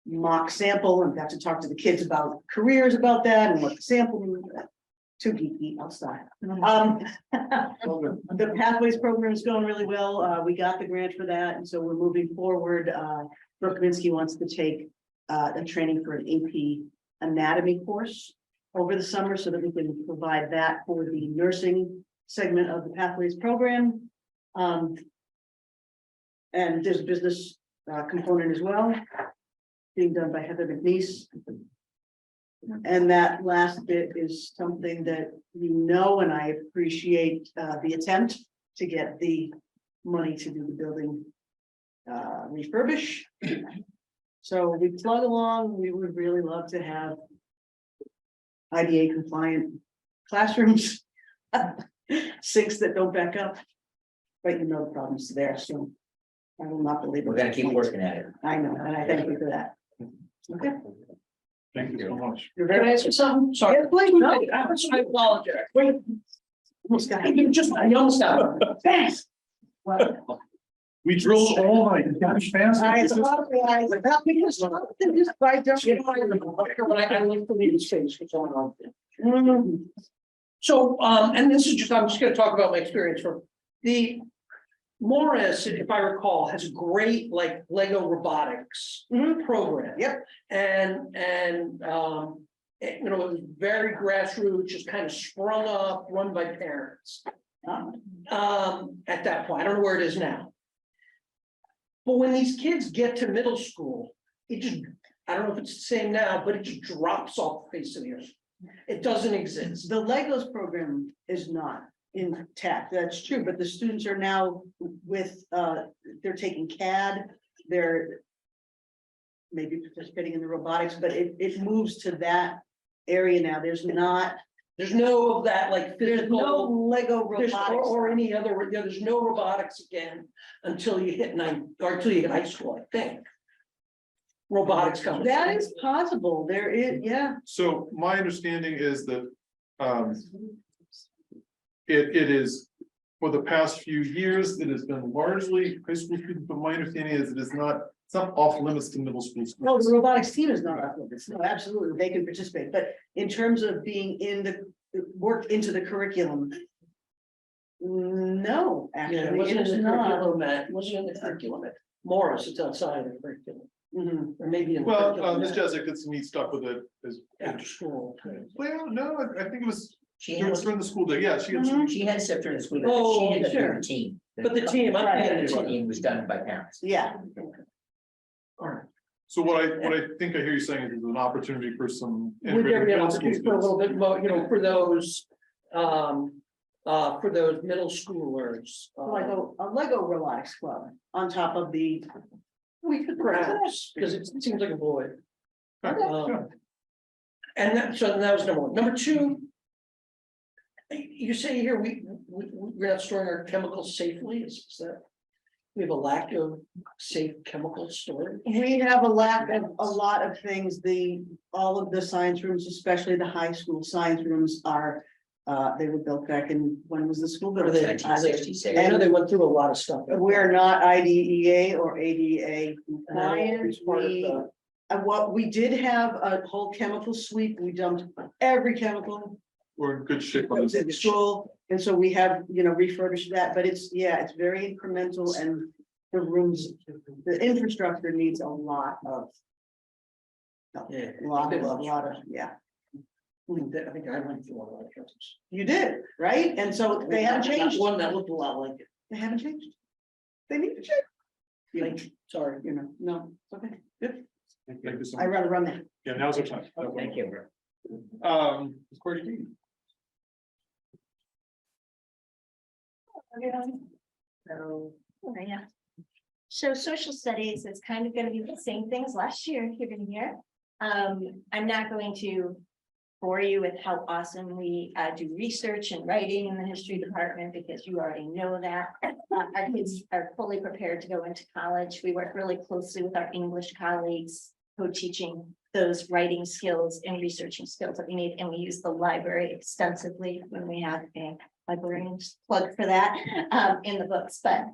mock sample and got to talk to the kids about careers about that and what the sample means. Too geeky, I'll stop. The Pathways program is going really well. We got the grant for that, and so we're moving forward. Brooke Minsky wants to take a training for an AP anatomy course over the summer so that we can provide that for the nursing segment of the Pathways program. And there's a business component as well, being done by Heather McNeese. And that last bit is something that you know, and I appreciate the attempt to get the money to do the building refurbish. So we plug along. We would really love to have IDA compliant classrooms, sinks that don't back up, but you know the problem's there. So I will not believe it. We're gonna keep working at it. I know, and I thank you for that. Okay. Thank you so much. You're Can I very. ask you something? Sorry. Yeah, please, no. I apologize. Wait. Almost got it. You almost got it. Thanks. Well, We drilled all night. Gosh, fast. I look to leave the space, what's going on? So, and this is just, I'm just gonna talk about my experience from the. Morris, if I recall, has a great like Lego robotics program. Yep. And, it was very grassroots, just kind of sprung up, run by parents. At that point, I don't know where it is now. But when these kids get to middle school, it just, I don't know if it's the same now, but it just drops off the face of the earth. It doesn't exist. The Legos program is not intact, that's true, but the students are now with, they're taking CAD, they're maybe participating in the robotics, but it moves to that area now, there's no of that like no physical, Lego there's- robotics. or any other, there's no robotics again until you hit until you hit high school, I think. Robotics comes. That is possible, there is, yeah. So my understanding is that, it is, for the past few years, it has been largely high school students, but my understanding is it's not off limits to middle school. No, the robotics team is not off limits, no, absolutely, they can participate, but in terms of being in the, work into the curriculum. No, Yeah, actually, it it wasn't is in the not. curriculum, Matt, it wasn't in the curriculum. Morris, it's outside of the curriculum, Mhm. or maybe in. the Well, curriculum Ms. now. Jessica did some neat stuff with it as, After school. well, no, I think it was She had, during the school day, yeah, she had some. she had stuff during the school, Oh, but she ended up sure. doing the team. But the team, I'm paying The attention. team was done by parents. Yeah, All right. So what I think I hear you saying is there's an opportunity for some. Would there be an middle school opportunity for a students. little bit more, for those middle schoolers? like a Lego robotics club on top of the. We could perhaps, because it seems like a void. Yeah. And that was number one. Number two. You say here, we're not storing our chemicals safely, is that? We have a lack of safe chemical storage? We have a lack of a lot of things, all of the science rooms, especially the high school science rooms are, they were built back in, when was the school built? 1966. I know they went through a lot of stuff. We're not IDEA or ADA compliant. It's part of the- What we did have a whole chemical sweep, we dumped every chemical We're in good shape. that was in school. And so we have, refurbished that, but it's very incremental and the rooms, the infrastructure needs a lot of. Yeah. A lot of, yeah, I think I went through a lot of chemicals. you did, right? And so they haven't changed, One that looked a lot like it. they haven't changed. They need to change, Like, sorry. no, it's okay, good, Thank you so I'd much. rather run that. Yeah, now's our time. Thank you. Ms. Cordy. Yeah. So social studies is kind of gonna be the same things last year, if you're gonna hear. I'm not going to bore you with how awesome we do research and writing in the history department, because you already know that. Our kids are fully prepared to go into college. We work really closely with our English colleagues, co-teaching those writing skills and researching skills that we need, and we use the library extensively when we have a librarian plug for that in the books. But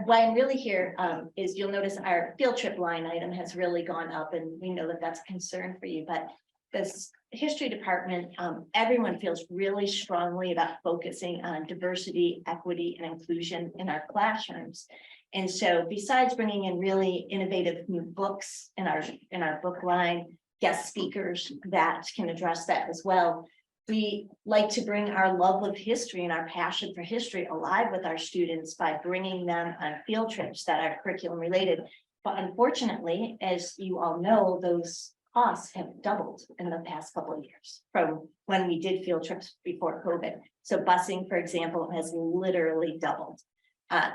why I'm really here is you'll notice our field trip line item has really gone up, and we know that that's a concern for you, but this history department, everyone feels really strongly about focusing on diversity, equity, and inclusion in our classrooms. And so besides bringing in really innovative new books in our book line, guest speakers that can address that as well, we like to bring our love of history and our passion for history alive with our students by bringing them on field trips that are curriculum related. But unfortunately, as you all know, those costs have doubled in the past couple of years from when we did field trips before COVID. So busing, for example, has literally doubled.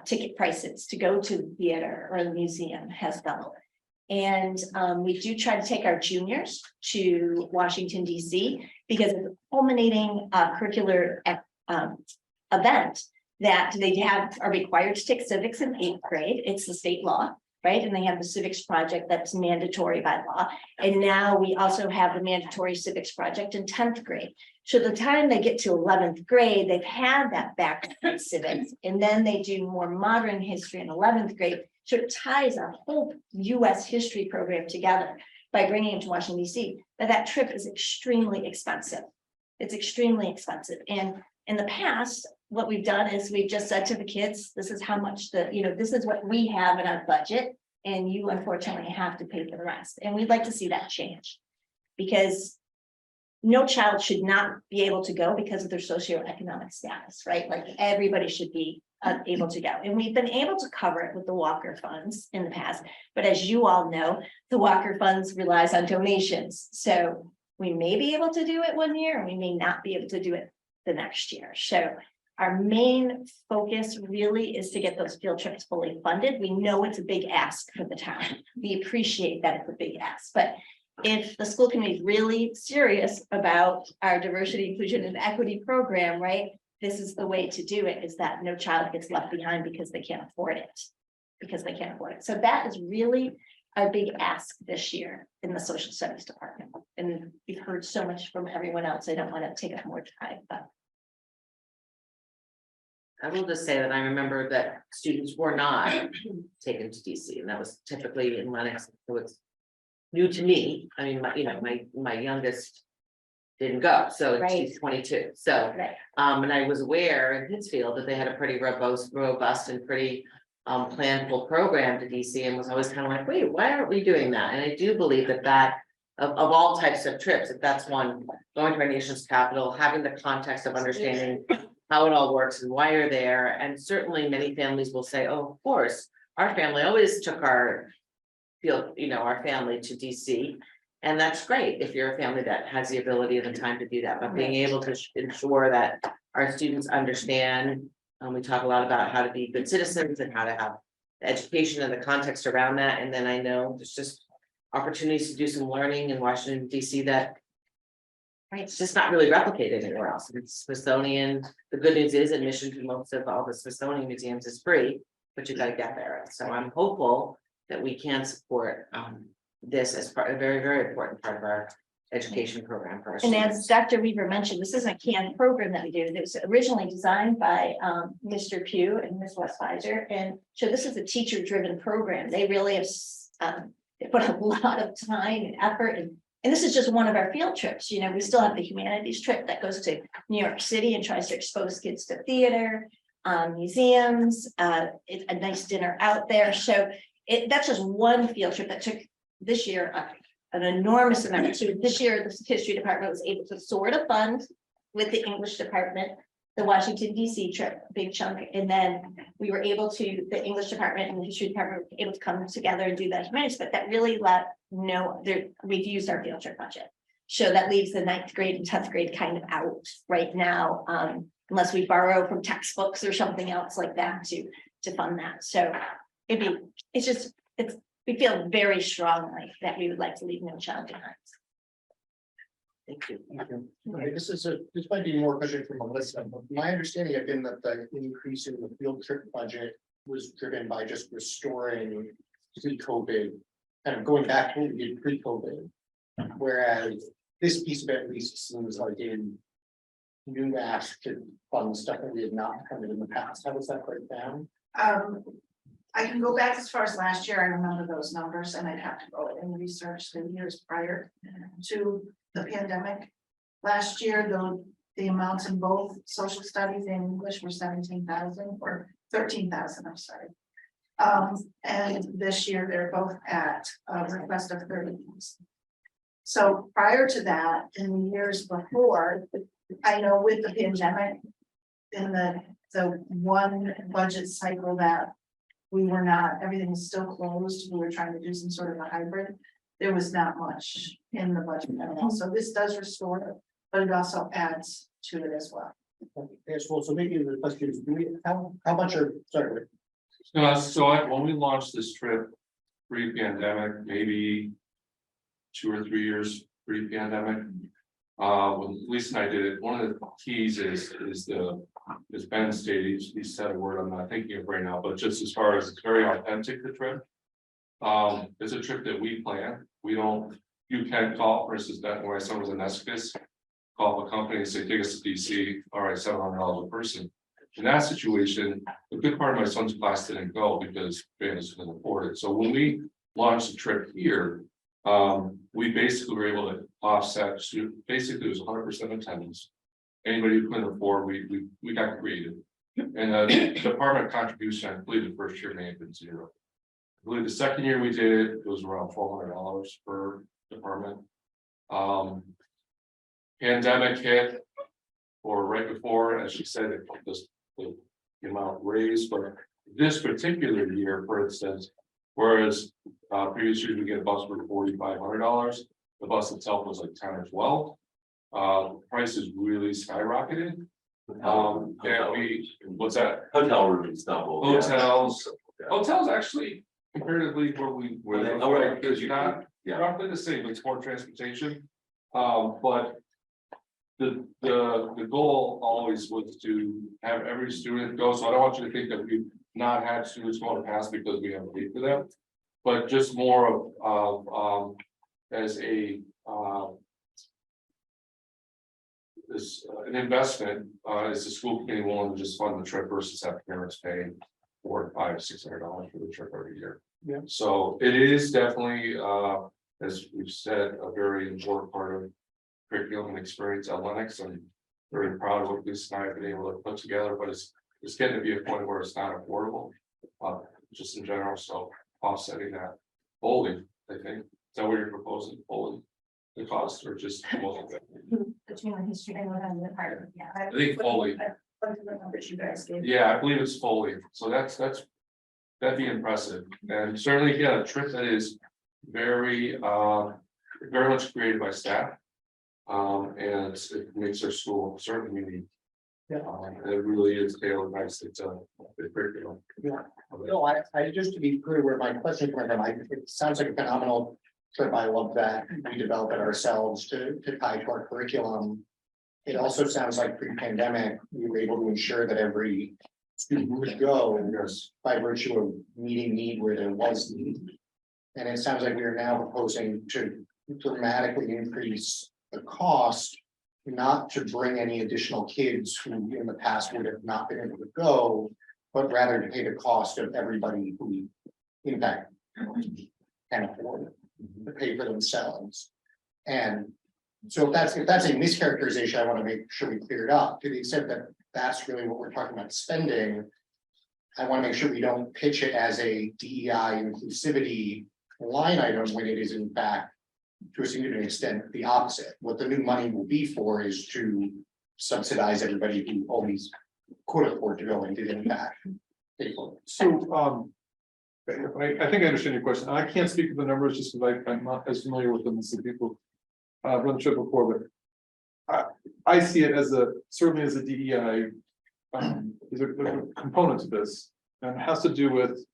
Ticket prices to go to the theater or the museum has doubled. And we do try to take our juniors to Washington, DC, because it's a culminating curricular event that they are required to take civics in 8th grade. It's the state law, right? And they have the civics project that's mandatory by law. And now we also have the mandatory civics project in 10th grade. So the time they get to 11th grade, they've had that background civics, and then they do more modern history in 11th grade. So it ties our whole US history program together by bringing it to Washington DC. But that trip is extremely expensive. It's extremely expensive. And in the past, what we've done is we've just said to the kids, this is how much this is what we have in our budget. And you unfortunately have to pay for the rest. And we'd like to see that change. Because no child should not be able to go because of their socioeconomic status, right? Like everybody should be able to go. And we've been able to cover it with the Walker funds in the past. But as you all know, the Walker funds relies on donations. So we may be able to do it one year and we may not be able to do it the next year. So our main focus really is to get those field trips fully funded. We know it's a big ask for the town. We appreciate that it's a big ask, but if the school committee is really serious about our diversity, inclusion, and equity program, right? This is the way to do it, is that no child gets left behind because they can't afford it. So that is really our big ask this year in the social studies department. And we've heard so much from everyone else. I don't want to take up more time, but. I will just say that I remember that students were not taken to DC, and that was typically in Lenox, so it's new to me. I mean, my youngest didn't go, so Right. she's 22. So, Right. and I was aware in Pittsfield that they had a pretty robust and pretty planful program to DC, and was always kind of like, wait, why aren't we doing that? And I do believe that of all types of trips, if that's one, going to our nation's capital, having the context of understanding how it all works and why you're there, and certainly many families will say, oh, of course, our family always took our family to DC. And that's great if you're a family that has the ability and the time to do that, but being able to ensure that our students understand. We talk a lot about how to be good citizens and how to have the education and the context around that. And then I know there's just opportunities to do some learning in Washington DC that it's just not really replicated anywhere else. It's Smithsonian. The good news is admission to most of all the Smithsonian museums is free, but you got to get there. So I'm hopeful that we can support this as a very, very important part of our education program for our And students. as Dr. Weaver mentioned, this isn't a canned program that we do. It was originally designed by Mr. Pugh and Ms. Westpfizer. And so this is a teacher-driven program. They really have they put a lot of time and effort. And this is just one of our field trips. We still have the humanities trip that goes to New York City and tries to expose kids to theater, museums, a nice dinner out there. So that's just one field trip that took this year an enormous amount. So this year, the history department was able to sort of fund with the English department, the Washington DC trip, big chunk. And then we were able to, the English department and the history department were able to come together and do that humanities, but that really we've used our field trip budget. So that leaves the 9th grade and 10th grade kind of out right now, unless we borrow from textbooks or something else like that to fund that. So we feel very strongly that we would like to leave no child behind. Thank you. Okay, this might be more question from Melissa, but my understanding had been that the increase in the field trip budget was driven by just restoring pre-COVID, kind of going back to what we did pre-COVID. Whereas this piece of it at least seems like in new ask to fund stuff that we had not funded in the past. How does that break down? I can go back as far as last year. I remember those numbers, and I'd have to go and research the years prior to the pandemic. Last year, the amounts in both social studies and English were 17,000 or 13,000, I'm sorry. And this year they're both at a request of 30,000. So prior to that, in the years before, I know with the pandemic, in the one budget cycle that everything was still closed, we were trying to do some sort of a hybrid. There was not much in the budget at all. So this does restore it, but it also adds to it as well. Yes, well, so maybe the question is, how much are, sorry. When we launched this trip pre-pandemic, maybe 2 or 3 years pre-pandemic, when Lisa and I did it, one of the keys is Ben stated, he said a word I'm not thinking of right now, but just as far as it's very authentic, the trip. It's a trip that we plan. We don't, you can call, for instance, that where my son was in Escus. Call a company and say, take us to DC, all right, $700 a person. In that situation, a good part of my son's class didn't go because families couldn't afford it. So when we launched the trip here, we basically were able to offset, basically it was 100% attendance. Anybody who couldn't afford, we got creative. And the department contribution, I believe the first year may have been zero. I believe the second year we did it, it was around $1,200 per department. Pandemic hit, or right before, as she said, it just the amount raised, but this particular year, for instance, whereas previous years we get a bus for $4,500, the bus itself was like 10 or 12. Prices really skyrocketed. And what's that? Hotel rooms double. Hotels actually comparatively where they are, because you're not roughly the same, but it's more transportation. But the goal always was to have every student go, so I don't want you to think that we've not had students go in the past because we haven't paid for them. But just more of as a an investment, is the school committee willing to just fund the trip versus have parents pay $400, $500, $600 for the trip every year. Yeah. So it is definitely, as we've said, a very important part of curriculum and experience at Lenox. I'm very proud of what Lisa and I have been able to put together, but it's getting to be a point where it's not affordable, just in general. So offsetting that fully, I think. Is that what you're proposing, fully the cost, or just Between the history and what I'm the part of, yeah. I think fully. You guys gave. Yeah, I believe it's fully. So that'd be impressive. And certainly, yeah, a trip that is very much created by staff. And it makes our school certainly unique. Yeah. And it really is tailored nicely to the curriculum. No, I just to be clear where my question came from, it sounds like a phenomenal trip. I love that we develop it ourselves to tie to our curriculum. It also sounds like pre-pandemic, we were able to ensure that every student would go by virtue of meeting need where there was need. And it sounds like we are now proposing to dramatically increase the cost, not to bring any additional kids who in the past would have not been able to go, but rather to pay the cost of everybody who in fact can afford it, to pay for themselves. And so if that's a mischaracterization, I want to make sure we clear it up. To the extent that that's really what we're talking about spending, I want to make sure we don't pitch it as a DEI inclusivity line item when it is in fact, to a significant extent, the opposite. What the new money will be for is to subsidize everybody who always could afford to go and did in fact pay for it. So, I think I understand your question. I can't speak to the numbers just because I'm not as familiar with them as the people run the trip before, but I see it as certainly as a DEI, is a component to this, and it has to do with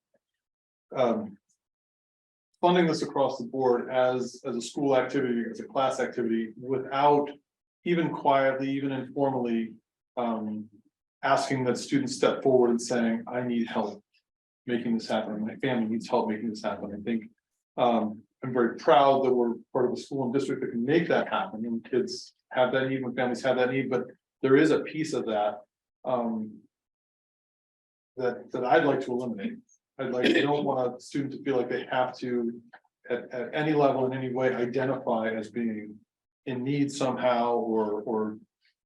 funding this across the board as a school activity, as a class activity, without even quietly, even informally, asking that students step forward and saying, I need help making this happen. My family needs help making this happen. I think I'm very proud that we're part of a school and district that can make that happen. And kids have that need, when families have that need, but there is a piece of that that I'd like to eliminate. I don't want a student to feel like they have to, at any level, in any way, identify as being in need somehow, or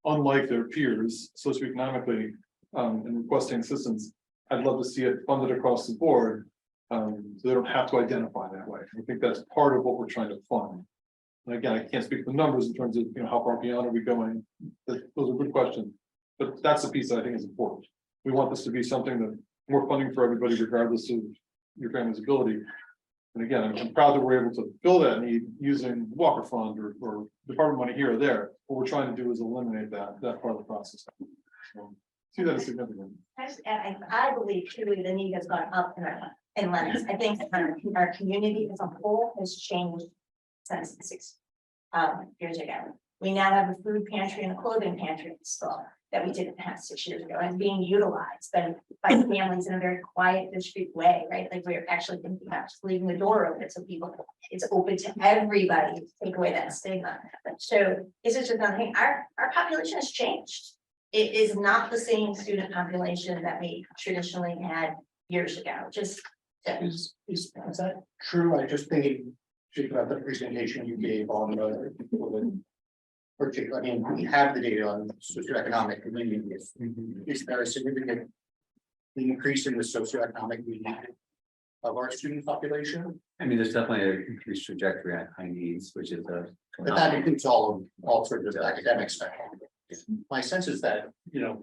unlike their peers socioeconomically, and requesting assistance. I'd love to see it funded across the board, so they don't have to identify that way. I think that's part of what we're trying to fund. And again, I can't speak to the numbers in terms of, how far beyond are we going? Those are good questions, but that's the piece that I think is important. We want this to be something that more funding for everybody, regardless of your family's ability. And again, I'm proud that we're able to fill that need using Walker Fund or department money here or there. What we're trying to do is eliminate that part of the process. So, see that as significant. I believe truly the need has gone up in Lenox. I think our community as a whole has changed since 6 years ago. We now have a food pantry and a clothing pantry in the school that we didn't have 6 years ago, and being utilized by families in a very quiet, discreet way, right? Like we're actually thinking about just leaving the door open so people, it's open to everybody to take away that stigma. So this is just nothing, our population has changed. It is not the same student population that we traditionally had years ago, just. Is that true? I just think about the presentation you gave on the. Particular, I mean, we have the data on socioeconomic communities. Is there a significant increase in the socioeconomic need of our student population? I mean, there's definitely an increased trajectory on high needs, which is a. But that includes all sorts of academic spectrum. My sense is that, you know,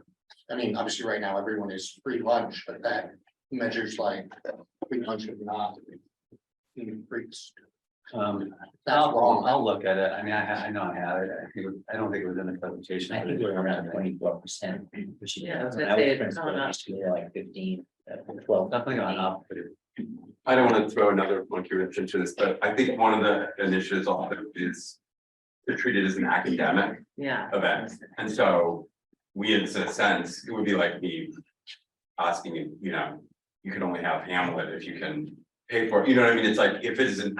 I mean, obviously right now everyone is free lunch, but that measures like free lunch have not increased. That's wrong. I'll look at it. I mean, I know I have it. I don't think it was in the presentation. I think we're around 24%. Which is- Yeah, I was when gonna say was it's principal, gone it up. used to be like 15, 12. Definitely gone up, but I don't want to throw another monkey wrench into this, but I think one of the initiatives also is to treat it as an academic Yeah. event. And so we, in a sense, it would be like me asking you, you know, you can only have Hamlet if you can pay for it. You know what I mean? It's like, if it is an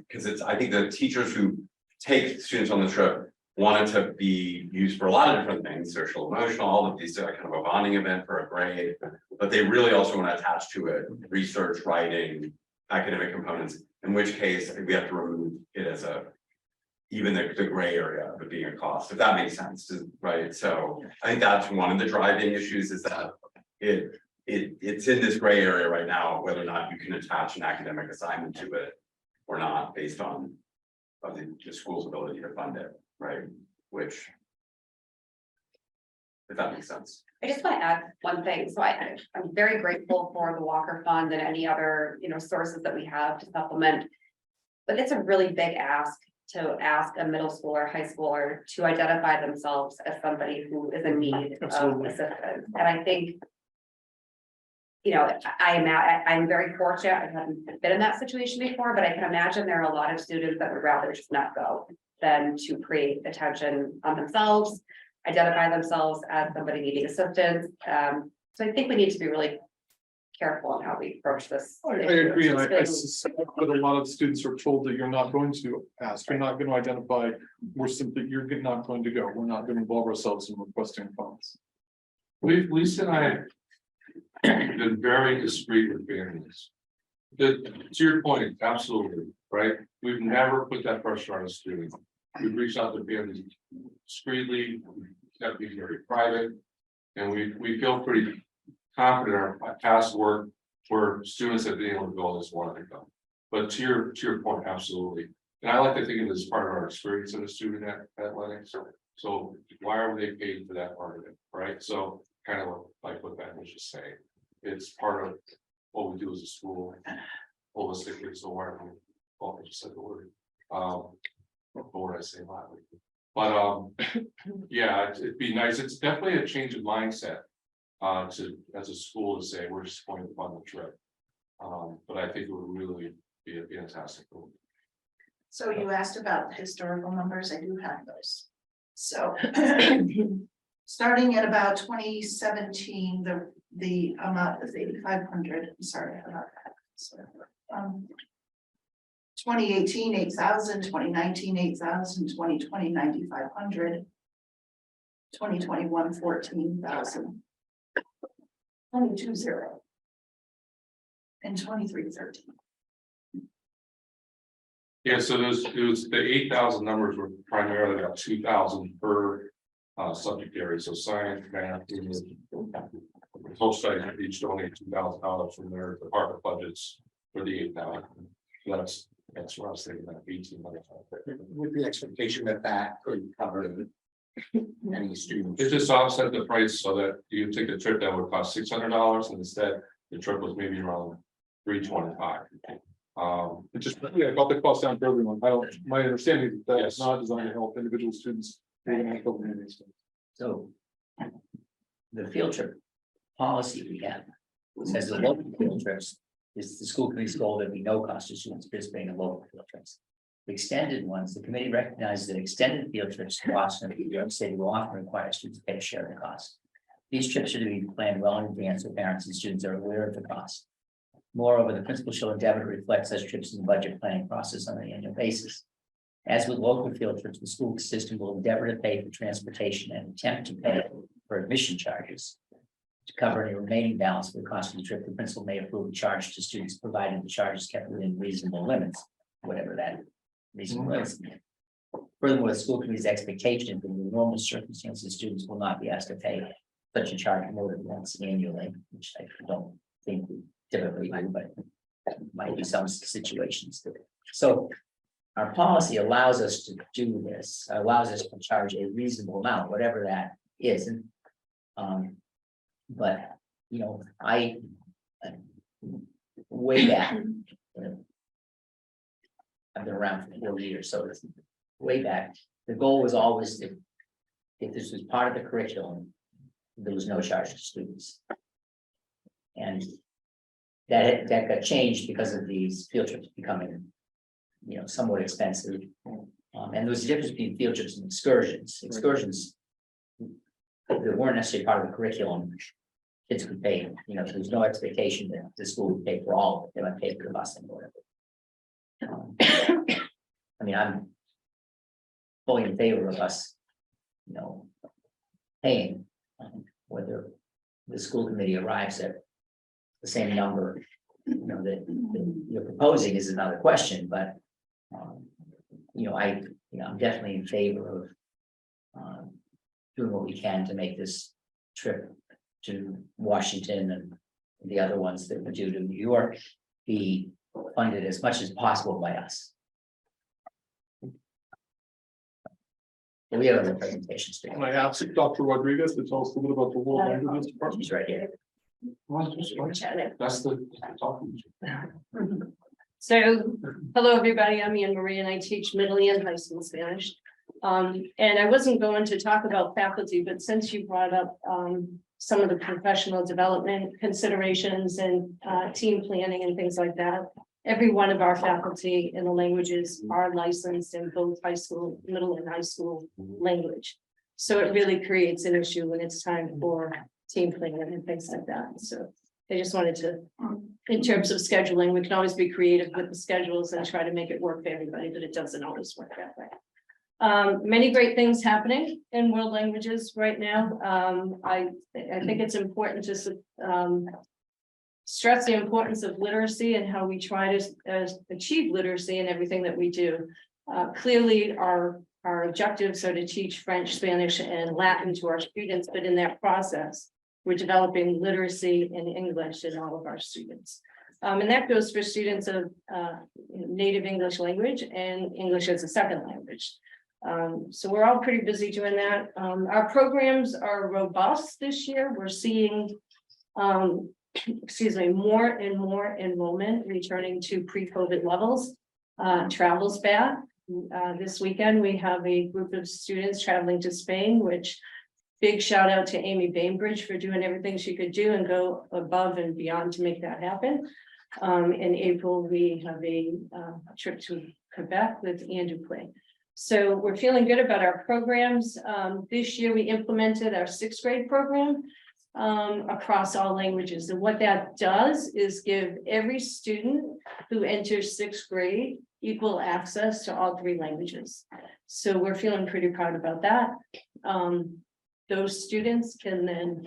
because it's, I think the teachers who take students on the trip want it to be used for a lot of different things, social, emotional, all of these, kind of a bonding event for a grade. But they really also want to attach to it research, writing, academic components, in which case we have to remove it as a even the gray area of it being a cost, if that makes sense, right? So I think that's one of the driving issues is that it's in this gray area right now, whether or not you can attach an academic assignment to it or not, based on the school's ability to fund it, right? Which, if that makes sense. I just want to add one thing. So I'm very grateful for the Walker Fund and any other, sources that we have to supplement. But it's a really big ask to ask a middle schooler, high schooler to identify themselves as somebody who is in need of assistance. And I think, I'm very fortunate. I haven't been in that situation before, but I can imagine there are a lot of students that would rather just not go than to create attention on themselves, identify themselves as somebody needing assistance. So I think we need to be really careful on how we approach this. I agree, and I suspect that a lot of students are told that you're not going to ask, you're not going to identify, you're not going to go, we're not going to involve ourselves in requesting funds. Lisa and I have been very discreet with families. To your point, absolutely, right? We've never put that pressure on a student. We've reached out to families discreetly, got to be very private, and we feel pretty confident in our past work where students have been able to go this wanted to go. But to your point, absolutely. And I like to think of it as part of our experience as a student at Lenox. So why are they paid for that part of it, right? So kind of like what Ben was just saying. It's part of what we do as a school holistically. So why are we, well, I just said the word. What would I say loudly? But yeah, it'd be nice. It's definitely a change of mindset. As a school to say, we're just going to fund the trip. But I think it would really be a fantastic move. So you asked about the historical numbers, I do have those. So starting at about 2017, the amount is 8,500, I'm sorry about that. So, 2018, 8,000, 2019, 8,000, 2020, 9,500. 2021, 14,000. 22,000. And 23,13. Yeah, so it was the 8,000 numbers were primarily about 2,000 per subject area. So science, math, English. The whole study each donate $2,000 from their department budgets for the 8,000. That's what I was thinking, that 1,800. With the expectation that could cover any students. It just offset the price so that you take a trip that would cost $600 and instead the trip was maybe around $325. It just, yeah, got the cost down for everyone. My understanding is that it's not designed to help individual students. So the field trip policy we have says the local field trips is the school committee's goal that we no cost to students participating in local field trips. extended ones, the committee recognizes that extended field trips to Washington, New York City will often require students to pay a share of the cost. These trips are to be planned well in advance so parents and students are aware of the cost. Moreover, the principal shall endeavor to reflect such trips in the budget planning process on an annual basis. As with local field trips, the school system will endeavor to pay for transportation and attempt to pay for admission charges. To cover any remaining balance for the cost of the trip, the principal may approve a charge to students provided the charge is kept within reasonable limits, whatever that reasonable limits. Furthermore, the school committee's expectation that in normal circumstances, students will not be asked to pay such a charge more than once annually, which I don't think we typically do, but might be some situations. So our policy allows us to do this, allows us to charge a reasonable amount, whatever that is. And, but, you know, way back, I've been around for 4 years, so it's way back. The goal was always to, if this was part of the curriculum, there was no charge to students. And that got changed because of these field trips becoming, you know, somewhat expensive. And there was a difference between field trips and excursions. Excursions that weren't necessarily part of the curriculum, kids could pay, you know, there was no expectation that the school would pay for all of it. They might pay for the bus and whatever. I mean, I'm fully in favor of us, you know, paying, whether the school committee arrives at the same number, you know, that you're proposing is another question, but you know, I'm definitely in favor of doing what we can to make this trip to Washington and the other ones that we do to New York be funded as much as possible by us. We have other presentations. Can I ask Dr. Rodriguez to tell us a little bit about the world languages department? She's right here. That's the talking. So, hello, everybody. I'm Anne Marie and I teach middle and high school Spanish. And I wasn't going to talk about faculty, but since you brought up some of the professional development considerations and team planning and things like that. Every one of our faculty in the languages are licensed in both high school, middle and high school language. So it really creates an issue when it's time for team planning and things like that. So I just wanted to, in terms of scheduling, we can always be creative with the schedules and try to make it work for everybody, but it doesn't always work that way. Many great things happening in world languages right now. I think it's important to stress the importance of literacy and how we try to achieve literacy in everything that we do. Clearly, our objectives are to teach French, Spanish, and Latin to our students, but in that process, we're developing literacy in English in all of our students. And that goes for students of native English language and English as a second language. So we're all pretty busy doing that. Our programs are robust this year. We're seeing more and more enrollment returning to pre-COVID levels. Travel's back. This weekend, we have a group of students traveling to Spain, which big shout out to Amy Bainbridge for doing everything she could do and go above and beyond to make that happen. In April, we have a trip to Quebec with Andrew Clay. So we're feeling good about our programs. This year, we implemented our 6th grade program across all languages. And what that does is give every student who enters 6th grade equal access to all 3 languages. So we're feeling pretty proud about that. Those students can then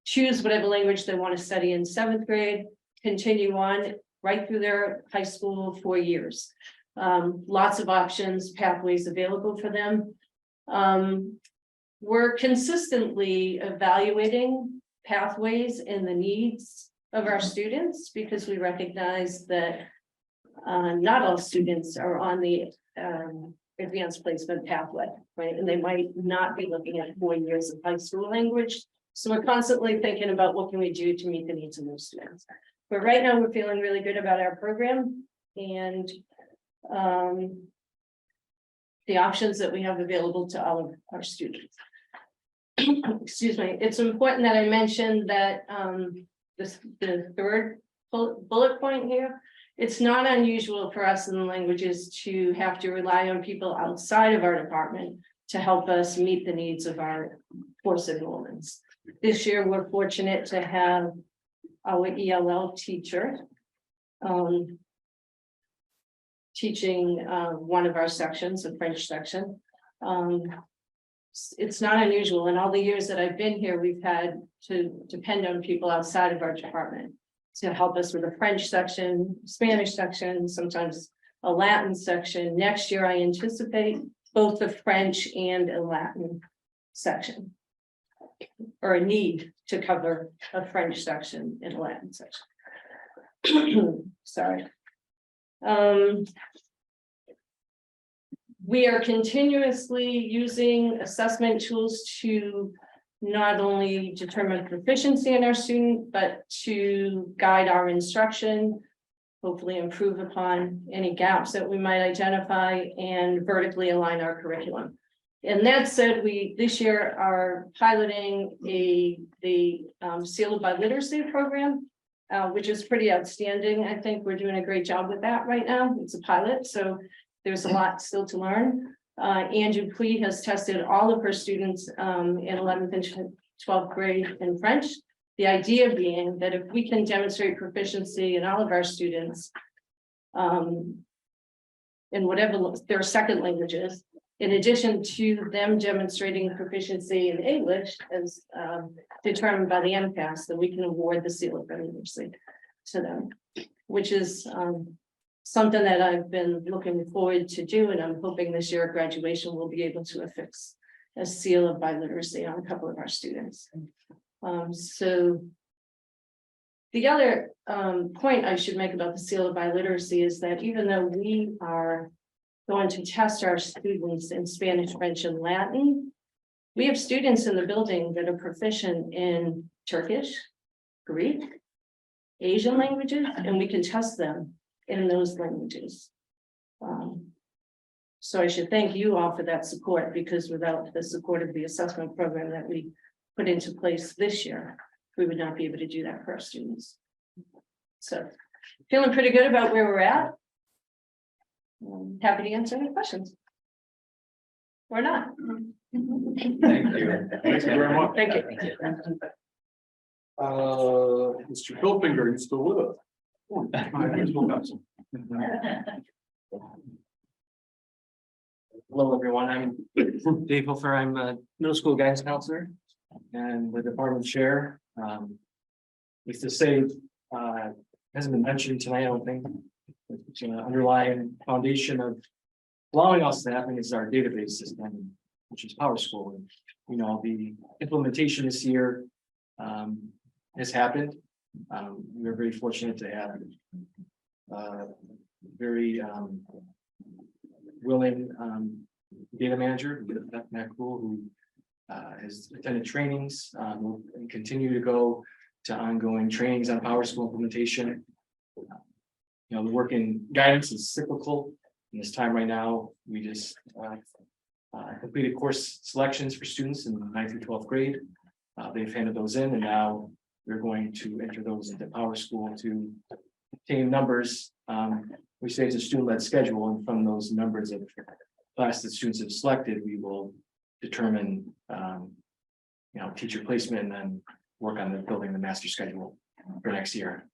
choose whatever language they want to study in 7th grade, continue on right through their high school 4 years. Lots of options, pathways available for them. We're consistently evaluating pathways and the needs of our students because we recognize that not all students are on the advanced placement pathway, right? And they might not be looking at 4 years of high school language. So we're constantly thinking about what can we do to meet the needs of those students. But right now we're feeling really good about our program and the options that we have available to all of our students. Excuse me. It's important that I mentioned that the 3rd bullet point here it's not unusual for us in the languages to have to rely on people outside of our department to help us meet the needs of our course enrollments. This year, we're fortunate to have our ELL teacher teaching one of our sections, a French section. It's not unusual. In all the years that I've been here, we've had to depend on people outside of our department to help us with a French section, Spanish section, sometimes a Latin section. Next year, I anticipate both the French and a Latin section, or a need to cover a French section and a Latin section. Sorry. We are continuously using assessment tools to not only determine proficiency in our student, but to guide our instruction, hopefully improve upon any gaps that we might identify and vertically align our curriculum. And that said, we this year are piloting the Sealed by Literacy program, which is pretty outstanding. I think we're doing a great job with that right now. It's a pilot, so there's a lot still to learn. Andrew Puy has tested all of her students in 11th and 12th grade in French. The idea being that if we can demonstrate proficiency in all of our students in whatever their second languages, in addition to them demonstrating proficiency in English as determined by the MCAS, that we can award the Seal of Literacy to them, which is something that I've been looking forward to do, and I'm hoping this year at graduation we'll be able to affix a seal of biliteracy on a couple of our students. So the other point I should make about the seal of biliteracy is that even though we are going to test our students in Spanish, French, and Latin, we have students in the building that are proficient in Turkish, Greek, Asian languages, and we can test them in those languages. So I should thank you all for that support, because without the support of the assessment program that we put into place this year, we would not be able to do that for our students. So feeling pretty good about where we're at. Happy to answer any questions. Or not. Thank you. Thank you very much. Thank you. Mr. Philpinger, are you still with us? Hello, everyone. I'm Dave Hilfer. I'm a middle school guidance counselor and the department chair. Needs to say, hasn't been mentioned tonight, I don't think. It's an underlying foundation of allowing us to happen is our database system, which is PowerSchool. And, you know, the implementation this year has happened. We're very fortunate to have very willing data manager, Matt Cool, who has attended trainings, will continue to go to ongoing trainings on PowerSchool implementation. You know, the work in guidance is cyclical. In this time right now, we just completed course selections for students in the 9th through 12th grade. They've handed those in, and now we're going to enter those into PowerSchool to obtain numbers. We say it's a student-led schedule, and from those numbers of class that students have selected, we will determine you know, teacher placement and then work on building the master schedule for next year.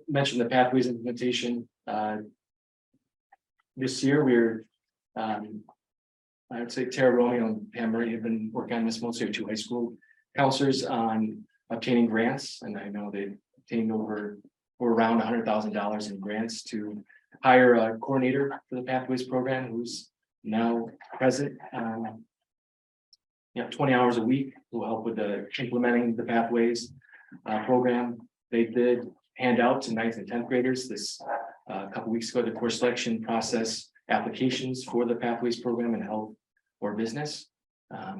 Mentioned the pathways implementation. This year we're I would say Tara Romeo and Pam Murray have been working on this mostly with 2 high school counselors on obtaining grants, and I know they've obtained over or around $100,000 in grants to hire a coordinator for the pathways program who's now present. You know, 20 hours a week will help with the implementing the pathways program. They did hand out to 9th and 10th graders this a couple weeks ago the course selection process applications for the pathways program in health or business. A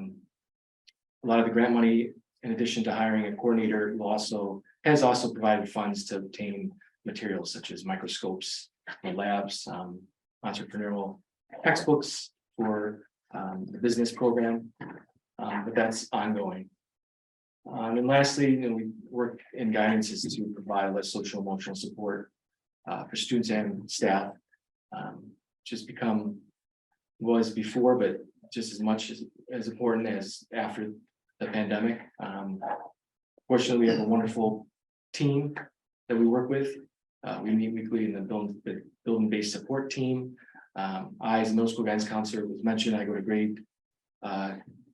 lot of the grant money, in addition to hiring a coordinator, has also provided funds to obtain materials such as microscopes and labs, entrepreneurial textbooks for the business program, but that's ongoing. And lastly, we work in guidance is to provide less social emotional support for students and staff. Just become was before, but just as much as important as after the pandemic. Fortunately, we have a wonderful team that we work with. We meet weekly in the building-based support team. I, as a middle school guidance counselor, was mentioned, I go to grade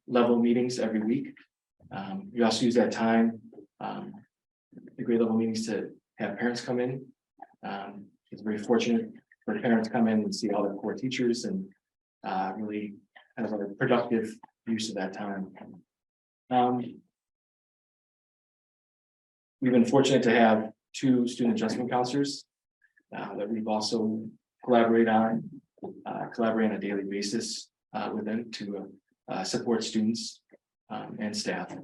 level meetings every week. We also use that time, the grade level meetings, to have parents come in. It's very fortunate for parents to come in and see all the core teachers and really have a productive use of that time. We've been fortunate to have 2 student adjustment counselors that we've also collaborate on a daily basis with them to support students and staff.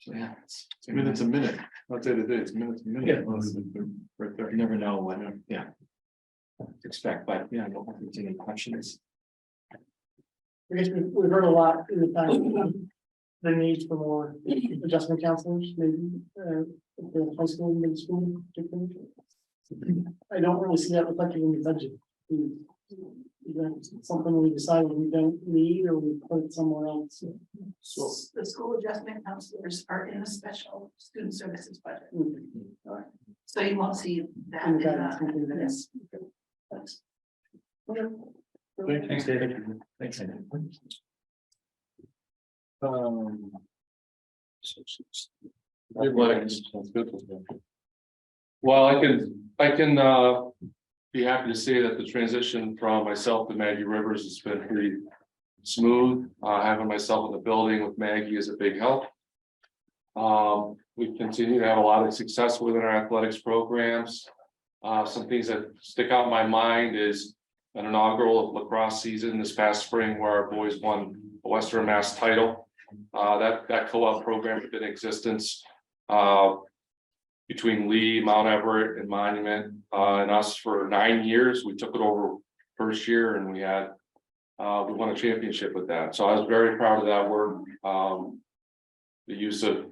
So yeah, it's Minute to minute, not day to day, it's minute to minute. right there. You never know what, to expect, but yeah, I don't think there's any questions. I guess we've heard a lot in the past, about the need for more adjustment counselors, maybe, for high school, middle school, particularly. I don't really see that reflected in the budget. Is that something we decided we don't need, or we put it somewhere else? So the school adjustment counselors are in a special student services budget. So you won't see that in the, yes. Thanks. Thanks, David. Thanks. Well, I can be happy to say that the transition from myself to Maggie Rivers has been pretty smooth. Having myself in the building with Maggie is a big help. We continue to have a lot of success within our athletics programs. Some things that stick out in my mind is an inaugural lacrosse season this past spring where our boys won a Western Mass title. That co-op program had been in existence between Lee, Mount Everett, and Monument, and us for 9 years. We took it over first year, and we won a championship with that. So I was very proud of that work. The use of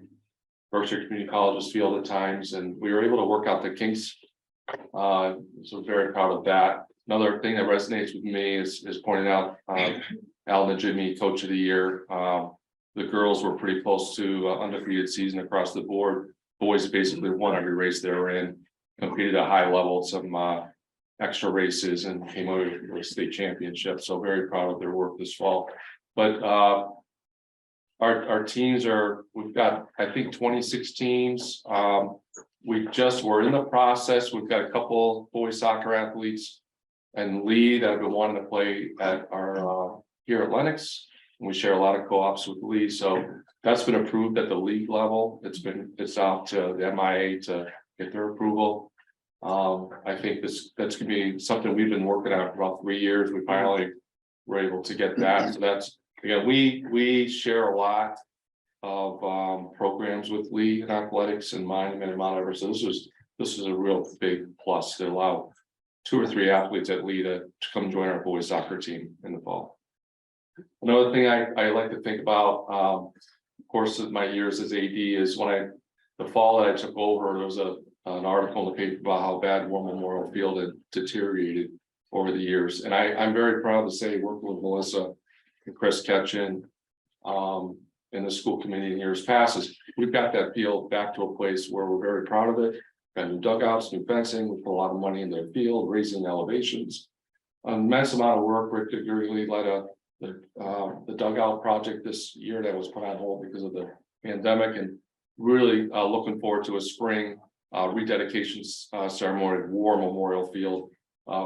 Berkshire Community College's field at times, and we were able to work out the kinks. So very proud of that. Another thing that resonates with me is pointing out Alan and Jimmy, Coach of the Year. The girls were pretty close to undefeated season across the board. Boys basically won every race they were in, competed at a high level, some extra races, and came out with a state championship. So very proud of their work this fall. But our teams we've got, I think, 26 teams. We're in the process. We've got a couple boys soccer athletes and Lee that have been wanting to play at our here at Lenox. And we share a lot of co-ops with Lee. So that's been approved at the league level. It's out to the MIA to get their approval. I think that's gonna be something we've been working on for about 3 years. We finally were able to get that. So that's, again, we share a lot of programs with Lee in athletics and Monument and Mount Everest. So this is a real big plus to allow 2 or 3 athletes at Lee to come join our boys soccer team in the fall. Another thing I like to think about, of course, my years as AD is when the fall that I took over, there was an article in the paper about how bad War Memorial Field had deteriorated over the years. And I'm very proud to say, working with Melissa and Chris Ketchin in the school committee in years past, we've got that field back to a place where we're very proud of it. Got new dugouts, new fencing, we put a lot of money in their field, raising elevations. Immense amount of work. Rick really led the dugout project this year that was put on hold because of the pandemic, and really looking forward to a spring rededication ceremony at War Memorial Field,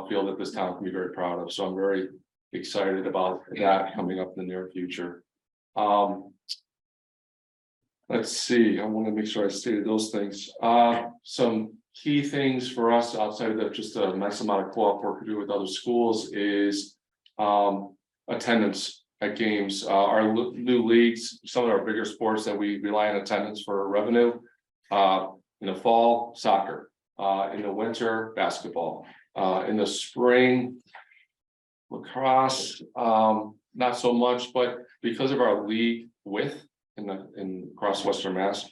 field that this town can be very proud of. So I'm very excited about that coming up in the near future. Let's see, I want to make sure I stated those things. Some key things for us outside of just a nice amount of co-op work to do with other schools is attendance at games. Our new leagues, some of our bigger sports that we rely on attendance for revenue. In the fall, soccer. In the winter, basketball. In the spring, lacrosse, not so much, but because of our league width in across Western Mass.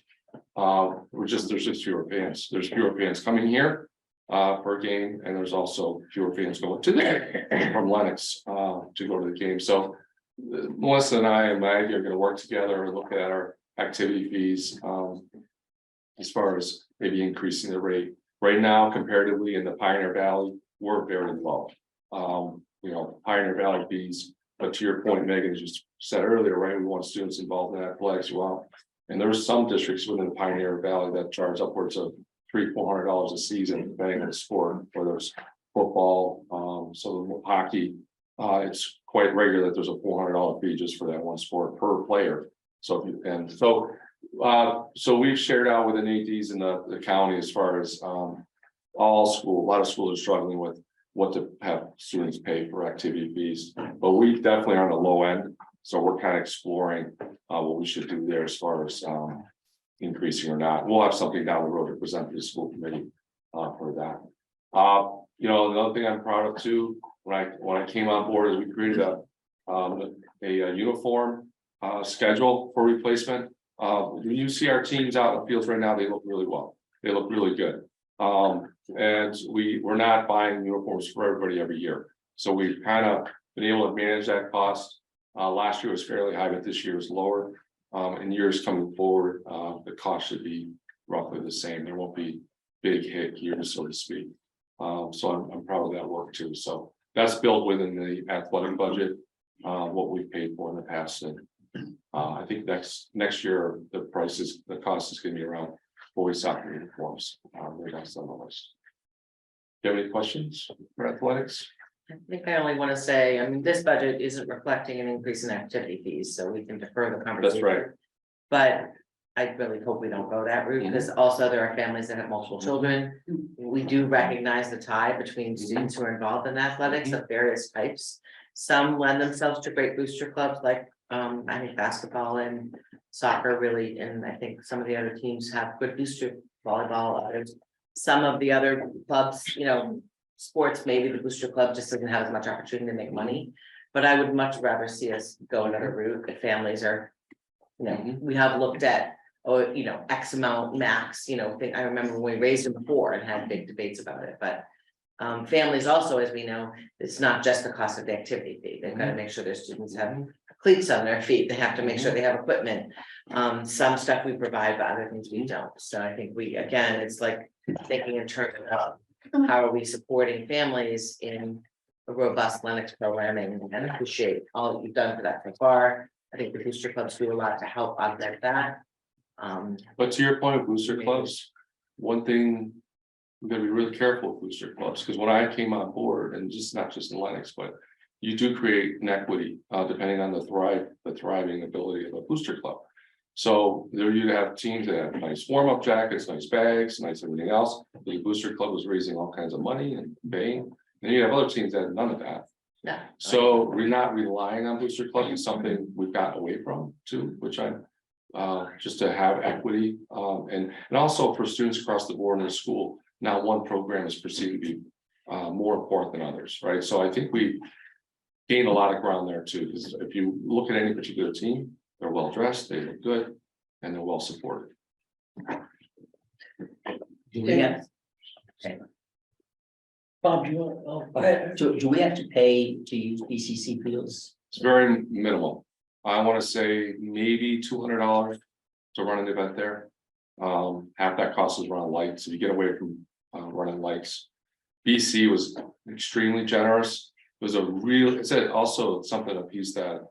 There's just fewer fans. There's fewer fans coming here per game, and there's also fewer fans going to the from Lenox to go to the game. So Melissa and I and Maggie are going to work together and look at our activity fees as far as maybe increasing the rate. Right now, comparatively in the Pioneer Valley, we're very low. Pioneer Valley fees, but to your point, Megan just said earlier, right? We want students involved in athletics as well. And there's some districts within the Pioneer Valley that charge upwards of $300-400 a season, depending on the sport, whether it's football, so hockey. It's quite regular that there's a $400 fee just for that one sport per player. So we've shared out with the ADs in the county as far as a lot of schools are struggling with what to have students pay for activity fees, but we definitely are on the low end. So we're kind of exploring what we should do there as far as increasing or not. We'll have something down the road to present to the school committee for that. Another thing I'm proud of too, when I came on board, is we created a uniform schedule for replacement. When you see our teams out in the fields right now, they look really well. They look really good. And we're not buying uniforms for everybody every year. So we've kind of been able to manage that cost. Last year was fairly high, but this year is lower. In years coming forward, the cost should be roughly the same. There won't be big hit years, so to speak. So I'm proud of that work too. So that's built within the athletic budget, what we've paid for in the past. And I think next year, the cost is going to be around 40 soccer uniforms. That's on the list. Do you have any questions for athletics? I think I only want to say, this budget isn't reflecting an increase in activity fees, so we can defer the conversation. That's right. But I really hope we don't go that route, because also there are families that have multiple children. We do recognize the tie between students who are involved in athletics of various types. Some lend themselves to great booster clubs like I think basketball and soccer really, and I think some of the other teams have good booster volleyball. Others, some of the other clubs, sports, maybe the booster club just doesn't have as much opportunity to make money. But I would much rather see us go another route if families are, we have looked at, X amount max, I remember when we raised them before and had big debates about it, but families also, as we know, it's not just the cost of the activity fee. They've got to make sure their students have cleats on their feet. They have to make sure they have equipment. Some stuff we provide, but other things we don't. So I think it's like thinking in terms of how are we supporting families in a robust Lenox programming, and appreciate all that you've done for that so far. I think the booster clubs do a lot to help augment that. But to your point of booster clubs, one thing we're gonna be really careful with booster clubs, because when I came on board, and not just in Lenox, but you do create an equity depending on the thriving ability of a booster club. So there you have teams that have nice warm-up jackets, nice bags, nice everything else. The booster club was raising all kinds of money and paying. Then you have other teams that have none of that. Yeah. So we're not relying on booster club. It's something we've gotten away from too, which I'm just to have equity and also for students across the board in the school. Now one program is perceived to be more important than others, right? So I think we gained a lot of ground there too, because if you look at any particular team, they're well dressed, they look good, and they're well supported. Bob, do you want? Do we have to pay to use BCC fields? It's very minimal. I want to say maybe $200 to run an event there. Half that cost is running lights. If you get away from running lights, BC was extremely generous. It was also a piece that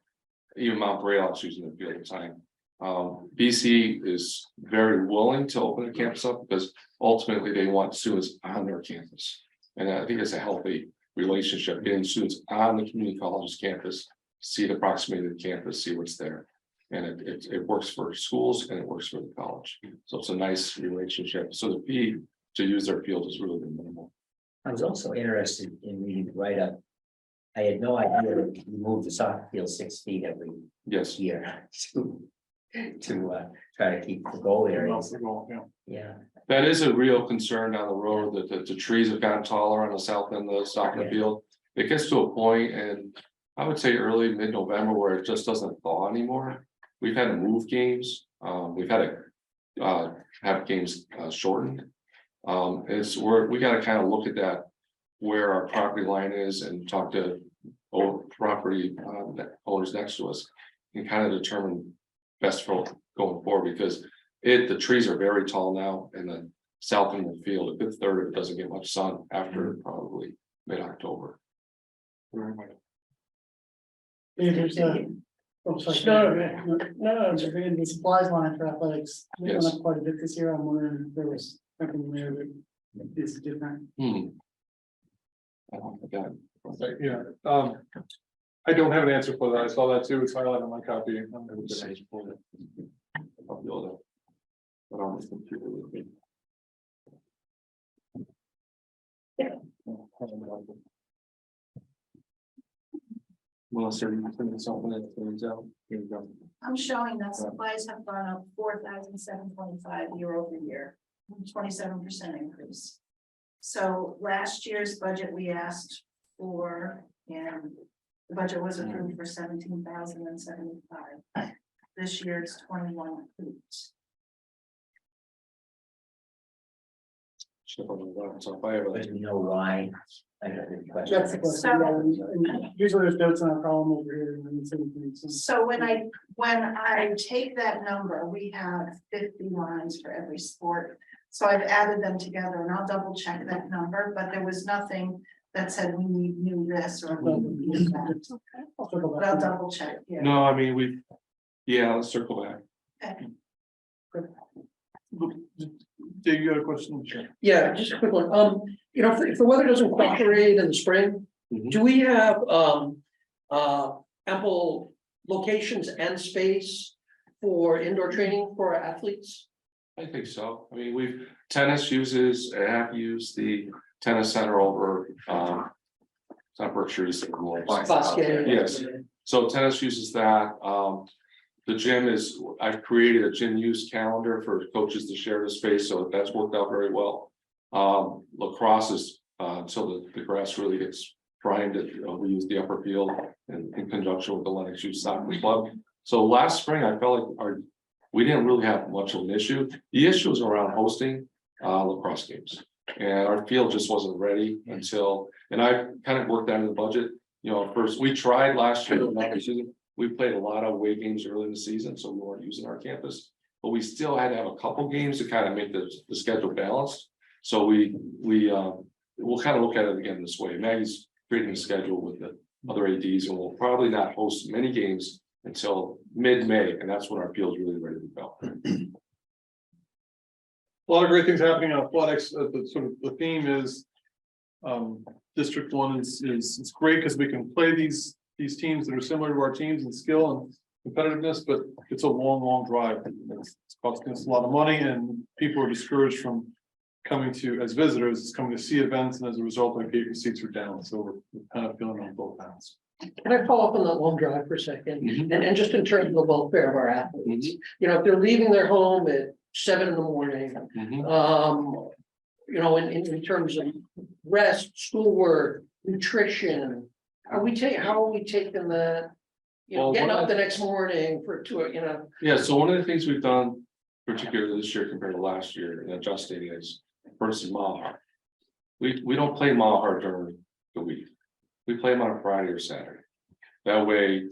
even Mount Braille was using the field at the time. BC is very willing to open a campus up because ultimately they want students on their campus. And I think it's a healthy relationship, getting students on the community college's campus, see the proximity of the campus, see what's there. And it works for schools and it works for the college. So it's a nice relationship. So the fee to use their field is really minimal. I was also interested in reading the write-up. I had no idea that you move the soccer field 6 feet every year to try to keep the goal areas. Yeah. That is a real concern down the road, that the trees have gotten taller on the south end of the soccer field. It gets to a point, and I would say early mid-November, where it just doesn't thaw anymore. we've had to move games, we've had to have games shortened. We gotta kind of look at that, where our property line is and talk to property owners next to us. And kind of determine best for going forward, because the trees are very tall now, and the south end of the field, a good third of it doesn't get much sun after probably mid-October. There's oh, sorry. No, it's okay. The supplies line for athletics, we went Yes. up quite a bit this year. I'm wondering if there was something there that is different. I don't forget. Yeah, I don't have an answer for that. I saw that too. It's highlighted on my copy. I'm gonna get an answer for it. I'll be able to put on this computer with me. Well, so you can something that turns out. Here we go. I'm showing that supplies have gone up 4,725 year over year, 27% increase. So last year's budget, we asked for, and the budget was approved for 17,075. This year it's 21 approved. So if I ever. But you know why? I got a question. That's the question. Yeah, and usually there's notes in our column over here. And then it's anything, so- So when I take that number, we have 50 lines for every sport. So I've added them together, and I'll double check that number, but there was nothing that said we need new this or we need that. I'll circle But back. I'll double check, yeah. No, I mean, let's circle back. Okay. Dave, you got a question? Sure. Yeah, just a quick one. You know, if the weather doesn't cooperate in the spring, Mhm. do we have ample locations and space for indoor training for our athletes? I think so. I mean, tennis have used the tennis center over, it's not Berkshire, it's more. Bosque. Yes. So tennis uses that. The gym I've created a gym use calendar for coaches to share the space, so that's worked out very well. Lacrosse is, until the grass really gets primed, we use the upper field in conjunction with the Lenox Youth Soccer Club. So last spring, I felt like we didn't really have much of an issue. The issue was around hosting lacrosse games. And our field just wasn't ready and I kind of worked that in the budget. You know, first, we tried last year, we played a lot of away games early in the season, so we weren't using our campus. But we still had to have a couple games to kind of make the schedule balanced. So we'll kind of look at it again this way. Maggie's creating a schedule with the other ADs, and we'll probably not host many games until mid-May, and that's when our field's really ready to go. A lot of great things happening in athletics. The theme is District 1 is it's great because we can play these teams that are similar to our teams in skill and competitiveness, but it's a long drive. It's costing us a lot of money, and people are discouraged from coming as visitors. It's coming to see events, and as a result, our gate receipts are down. So we're kind of feeling on both ends. Can I follow up on that long drive for a second? And just in terms of the welfare of our athletes, you know, if they're leaving their home at 7 in.the morning, you know, in terms of rest, schoolwork, nutrition, how are we taking the, you know, Well, getting one up of the next morning you know? Yeah, so one of the things we've done, particularly this year compared to last year, and adjusting is versus Mahar. We don't play Mahar during the week. We play them on a Friday or Saturday. That way,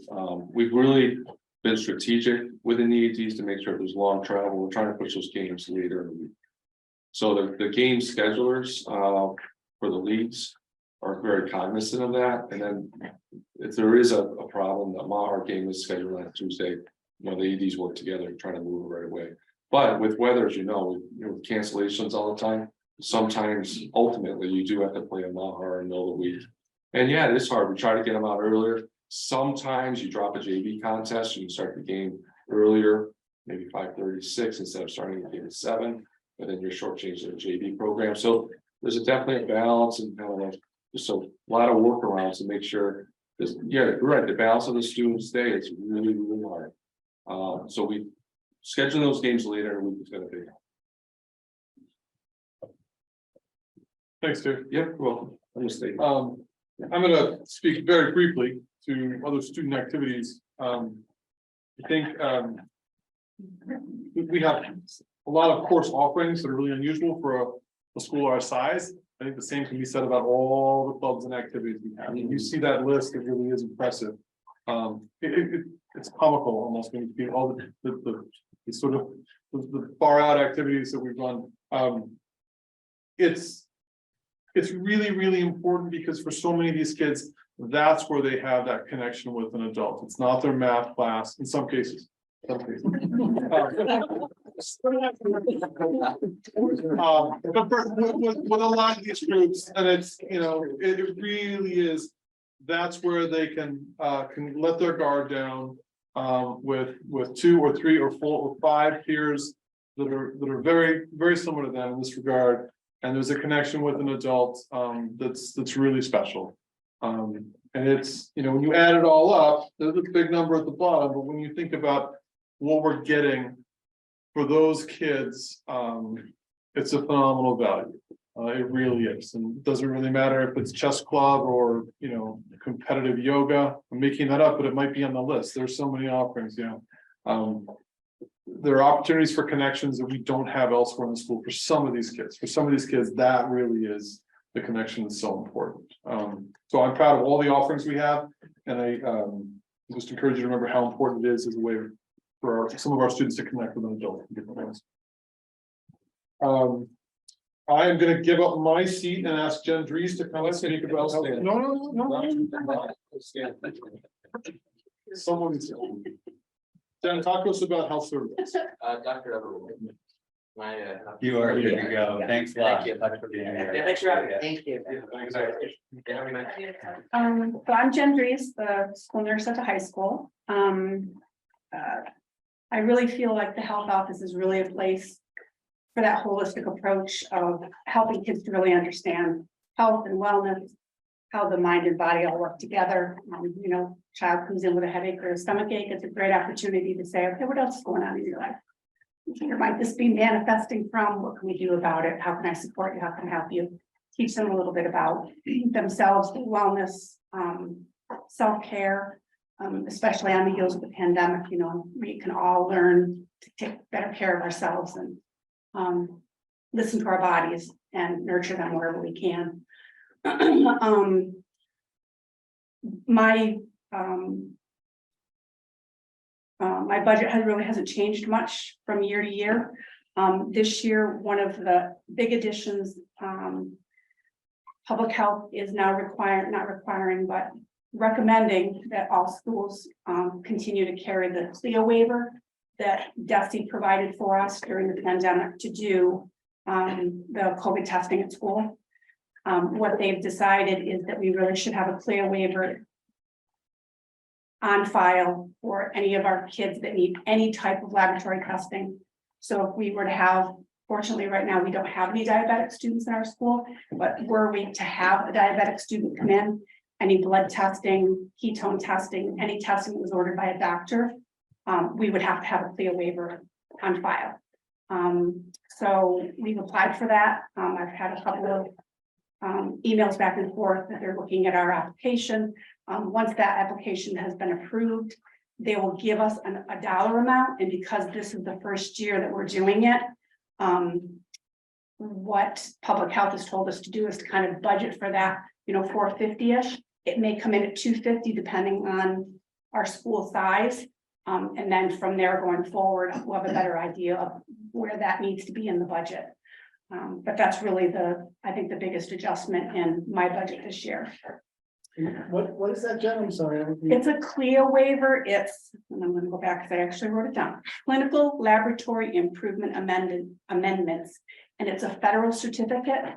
we've really been strategic within the ATs to make sure there's long travel. We're trying to push those games later in the week. So the game schedulers for the leagues are very cognizant of that. And then if there is a problem, the Mahar game is scheduled on Tuesday, you know, the ADs work together and try to move it right away. But with weather, as you know, with cancellations all the time, sometimes ultimately you do have to play a Mahar in the middle of the week. And yeah, it is hard. We try to get them out earlier. Sometimes you drop a JV contest, you can start the game earlier, maybe 5:36 instead of starting the game at 7, but then you're shortchanging the JV program. So there's definitely a balance and kind of just a lot of workarounds to make sure. Yeah, you're right. The balance of the students' day is really hard. So we schedule those games later in the week is going to be. Thanks, Dave. Yep, you're welcome. I'm gonna stay. I'm going to speak very briefly to other student activities. I think, we have a lot of course offerings that are really unusual for a school our size. I think the same can be said about all the clubs and activities we have. You see that list, it really is impressive. It's comical almost when you see all the sort of the far out activities that we've run. It's really, really important because for so many of these kids, that's where they have that connection with an adult. It's not their math class in some cases. But for with a lot of these groups, and it's, you know, it really is, that's where they can let their guard down with 2 or 3 or 4 or 5 peers that are very, very similar to them in this regard. And there's a connection with an adult that's really special. And it's, you know, when you add it all up, there's a big number at the bottom, but when you think about what we're getting for those kids, it's a phenomenal value. It really is. And it doesn't really matter if it's chess club or, you know, competitive yoga. I'm making that up, but it might be on the list. There's so many offerings, you know. There are opportunities for connections that we don't have elsewhere in the school for some of these kids. For some of these kids, that really is the connection that's so important. So I'm proud of all the offerings we have, and I just encourage you to remember how important it is as a way for some of our students to connect with an adult in different ways. I am going to give up my seat and ask Jen Dries to come and speak about. No. Someone's. Jen, talk to us about health services. Dr. Everett. You are good to go. Thanks a lot. Thank you. Thanks for being here. Yeah, thanks for having me. Thank you. So I'm Jen Dries, the school nurse at the high school. I really feel like the health office is really a place for that holistic approach of helping kids to really understand health and wellness, how the mind and body all work together. You know, child comes in with a headache or a stomach ache, it's a great opportunity to say, okay, what else is going on in your life? Or might this be manifesting from? What can we do about it? How can I support you? How can I help you? Teach them a little bit about themselves, wellness, self-care, especially on the heels of the pandemic. You know, we can all learn to take better care of ourselves and listen to our bodies and nurture them wherever we can. My budget hasn't changed much from year to year. This year, one of the big additions, public health is now not requiring, but recommending that all schools continue to carry the CLIA waiver that DESE provided for us during the pandemic to do the COVID testing at school. What they've decided is that we really should have a CLIA waiver on file for any of our kids that need any type of laboratory testing. So if we were to have, fortunately right now, we don't have any diabetic students in our school, but were we to have a diabetic student come in, any blood testing, ketone testing, any testing that was ordered by a doctor, we would have to have a CLIA waiver on file. So we've applied for that. I've had a couple of emails back and forth that they're looking at our application. Once that application has been approved, they will give us a dollar amount. And because this is the first year that we're doing it, what public health has told us to do is to kind of budget for that, you know, $450-ish. It may come in at $250 depending on our school size. And then from there going forward, we'll have a better idea of where that needs to be in the budget. But that's really I think the biggest adjustment in my budget this year. What is that, Jen? I'm sorry. It's a CLIA waiver. It's, and I'm going to go back because I actually wrote it down. Clinical Laboratory Improvement Amendments, and it's a federal certificate.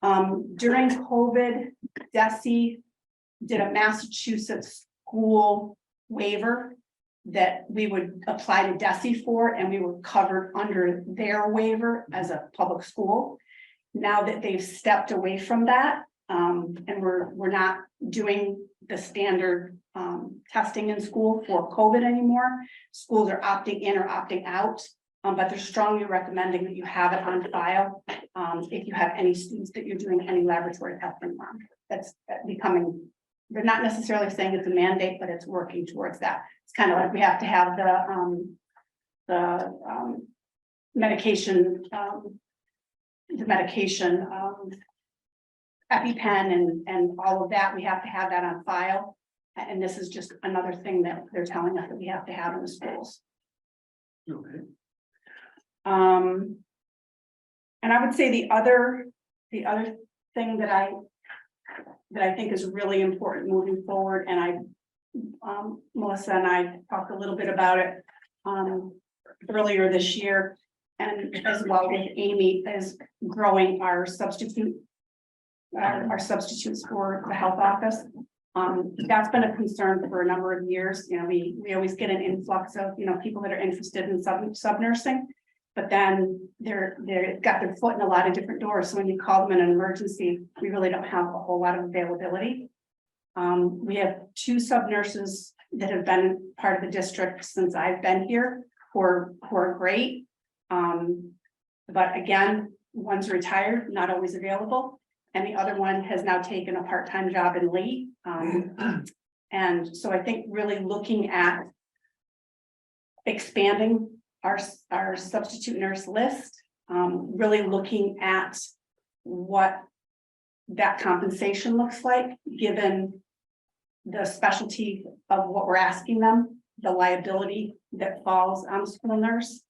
During COVID, DESE did a Massachusetts school waiver that we would apply to DESE for, and we were covered under their waiver as a public school. Now that they've stepped away from that, and we're not doing the standard testing in school for COVID anymore, schools are opting in or opting out, but they're strongly recommending that you have it on file if you have any students that you're doing any laboratory testing on. That's becoming, they're not necessarily saying it's a mandate, but it's working towards that. It's kind of like we have to have medication, EpiPen and all of that, we have to have that on file. And this is just another thing that they're telling us that we have to have in the schools. Okay. And I would say the other thing that I think is really important moving forward, and Melissa and I talked a little bit about it earlier this year, and as well with Amy, is growing our substitutes for the health office. That's been a concern for a number of years. You know, we always get an influx of, you know, people that are interested in sub nursing, but then they've got their foot in a lot of different doors. So when you call them in an emergency, we really don't have a whole lot of availability. We have 2 sub nurses that have been part of the district since I've been here, who are great. But again, one's retired, not always available. And the other one has now taken a part-time job in Lee. And so I think really looking at expanding our substitute nurse list, really looking at what that compensation looks like, given the specialty of what we're asking them, the liability that falls on the school nurse,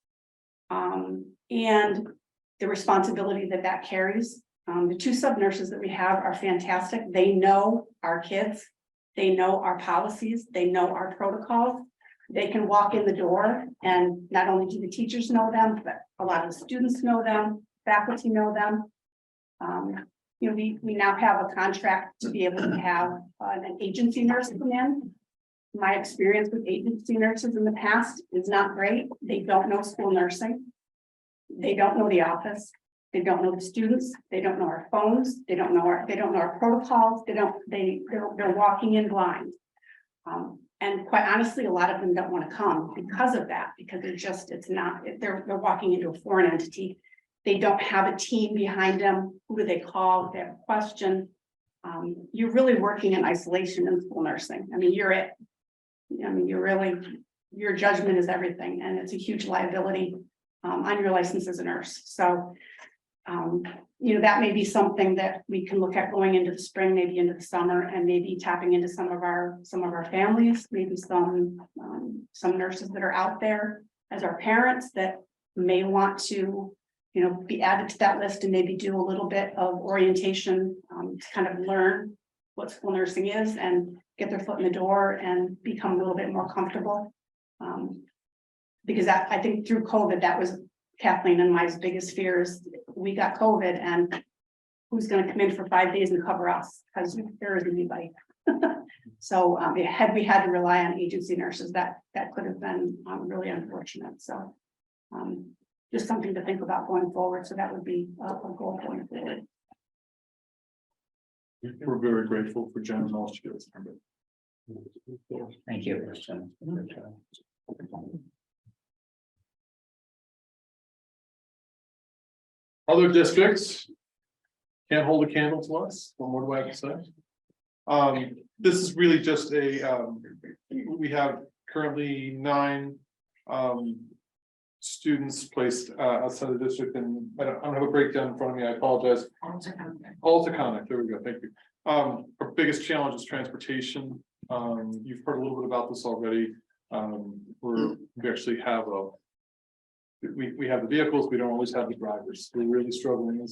and the responsibility that carries. The 2 sub nurses that we have are fantastic. They know our kids, they know our policies, they know our protocols. They can walk in the door, and not only do the teachers know them, but a lot of the students know them, faculty know them. You know, we now have a contract to be able to have an agency nurse come in. My experience with agency nurses in the past is not great. They don't know school nursing. They don't know the office. They don't know the students. They don't know our phones. They don't know our protocols. They're walking in blind. And quite honestly, a lot of them don't want to come because of that, because they're walking into a foreign entity. They don't have a team behind them. Who do they call if they have a question? You're really working in isolation in school nursing. I mean, your judgment is everything, and it's a huge liability on your license as a nurse. So, you know, that may be something that we can look at going into the spring, maybe into the summer, and maybe tapping into some of our families, maybe some nurses that are out there as our parents that may want to, you know, be added to that list and maybe do a little bit of orientation to kind of learn what school nursing is and get their foot in the door and become a little bit more comfortable. Because I think through COVID, that was Kathleen and my biggest fears. We got COVID, and who's going to come in for 5 days and cover us, because there isn't anybody. So had we had to rely on agency nurses, that could have been really unfortunate. So just something to think about going forward. So that would be a goal going forward. We're very grateful for Jen's knowledge skills. Thank you. Other districts can't hold a candle to us. What more do I have to say? This is really just we have currently 9 students placed outside the district, and I don't have a breakdown in front of me. I apologize. Altaconic, there we go. Thank you. Our biggest challenge is transportation. You've heard a little bit about this already. We actually have we have the vehicles, we don't always have the drivers. We're really struggling.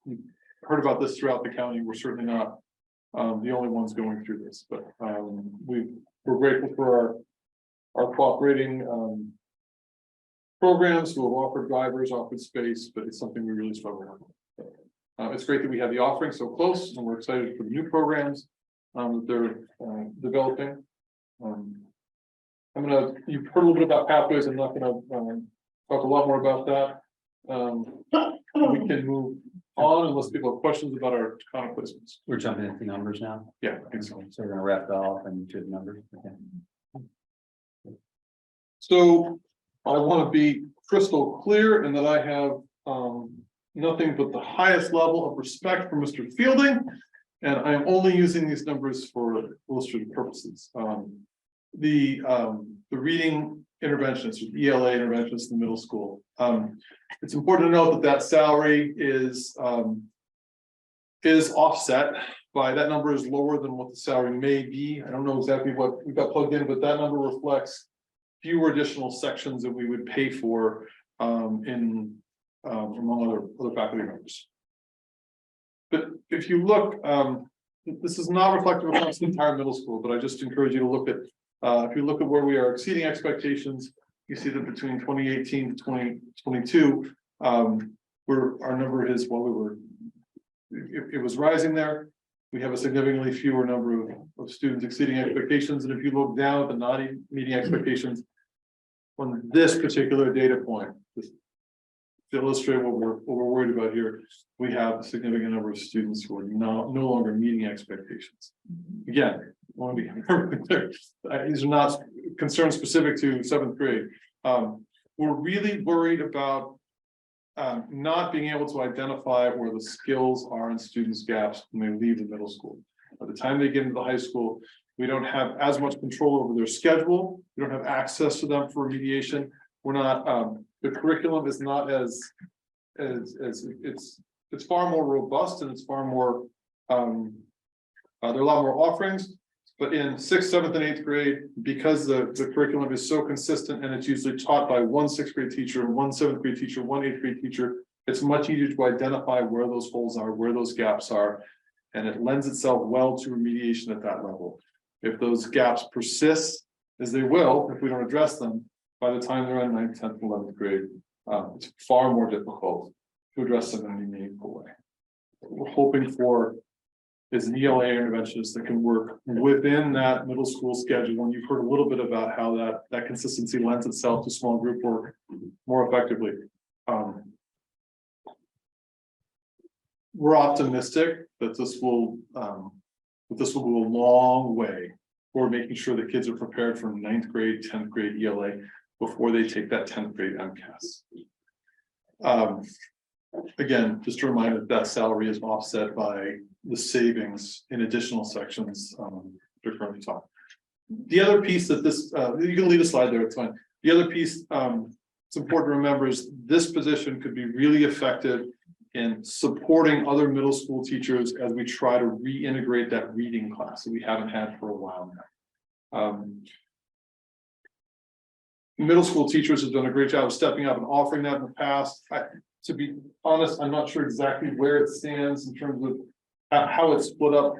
You've heard about this throughout the county. We're certainly not the only ones going through this, but we're grateful for our cooperating programs who have offered drivers, offered space, but it's something we really struggle with. It's great that we have the offering so close, and we're excited for the new programs that they're developing. You've heard a little bit about pathways. I'm not gonna talk a lot more about that. We can move on unless people have questions about our Takana placements. We're jumping into numbers now. Yeah, I think so. So we're gonna wrap it off and do the numbers. Okay. So I want to be crystal clear in that I have nothing but the highest level of respect for Mr. Fielding, and I am only using these numbers for illustrative purposes. the reading interventionists, or ELA interventionists in the middle school. It's important to note that that salary is offset by, that number is lower than what the salary may be. I don't know exactly what we got plugged in, but that number reflects fewer additional sections that we would pay for among other faculty members. But if you look, this is not reflective across the entire middle school, but I just encourage you to look at, if you look at where we are exceeding expectations, you see that between 2018 to 2022, our number is, well, it was rising there. We have a significantly fewer number of students exceeding expectations. And if you look down at the not meeting expectations on this particular data point, just to illustrate what we're worried about here, we have a significant number of students who are no longer meeting expectations. Again, I want to be very clear. These are not concerns specific to 7th grade. We're really worried about not being able to identify where the skills are in students' gaps when they leave the middle school. By the time they get into the high school, we don't have as much control over their schedule. We don't have access to them for remediation. We're not, the curriculum is not as it's far more robust, and it's far more, there are a lot more offerings. But in 6th, 7th, and 8th grade, because the curriculum is so consistent, and it's usually taught by one 6th grade teacher, one 7th grade teacher, one 8th grade teacher, it's much easier to identify where those holes are, where those gaps are, and it lends itself well to remediation at that level. If those gaps persist, as they will, if we don't address them, by the time they're in 9th, 10th, 11th grade, it's far more difficult to address them in any meaningful way. What we're hoping for is an ELA interventionist that can work within that middle school schedule. And you've heard a little bit about how that consistency lends itself to small group work more effectively. We're optimistic that this will go a long way for making sure that kids are prepared for 9th grade, 10th grade ELA before they take that 10th grade MCAS. Again, just a reminder that salary is offset by the savings in additional sections they're currently taught. The other piece that this, you can leave a slide there, it's fine. The other piece it's important to remember is this position could be really effective in supporting other middle school teachers as we try to reintegrate that reading class that we haven't had for a while now. Middle school teachers have done a great job of stepping up and offering that in the past. To be honest, I'm not sure exactly where it stands in terms of how it's split up.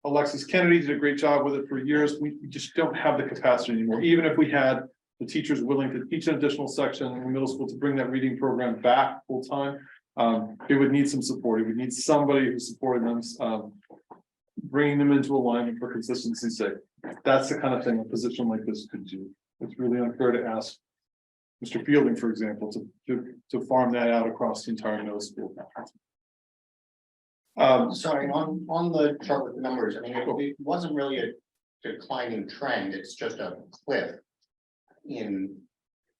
Alexis Kennedy did a great job with it for years. We just don't have the capacity anymore. Even if we had the teachers willing to teach an additional section in middle school to bring that reading program back full time, it would need some support. It would need somebody who's supporting them, bringing them into alignment for consistency's sake. That's the kind of thing a position like this could do. It's really unfair to ask Mr. Fielding, for example, to farm that out across the entire middle school. Sorry, on the chart with the numbers, I mean, it wasn't really a declining trend, it's just a cliff in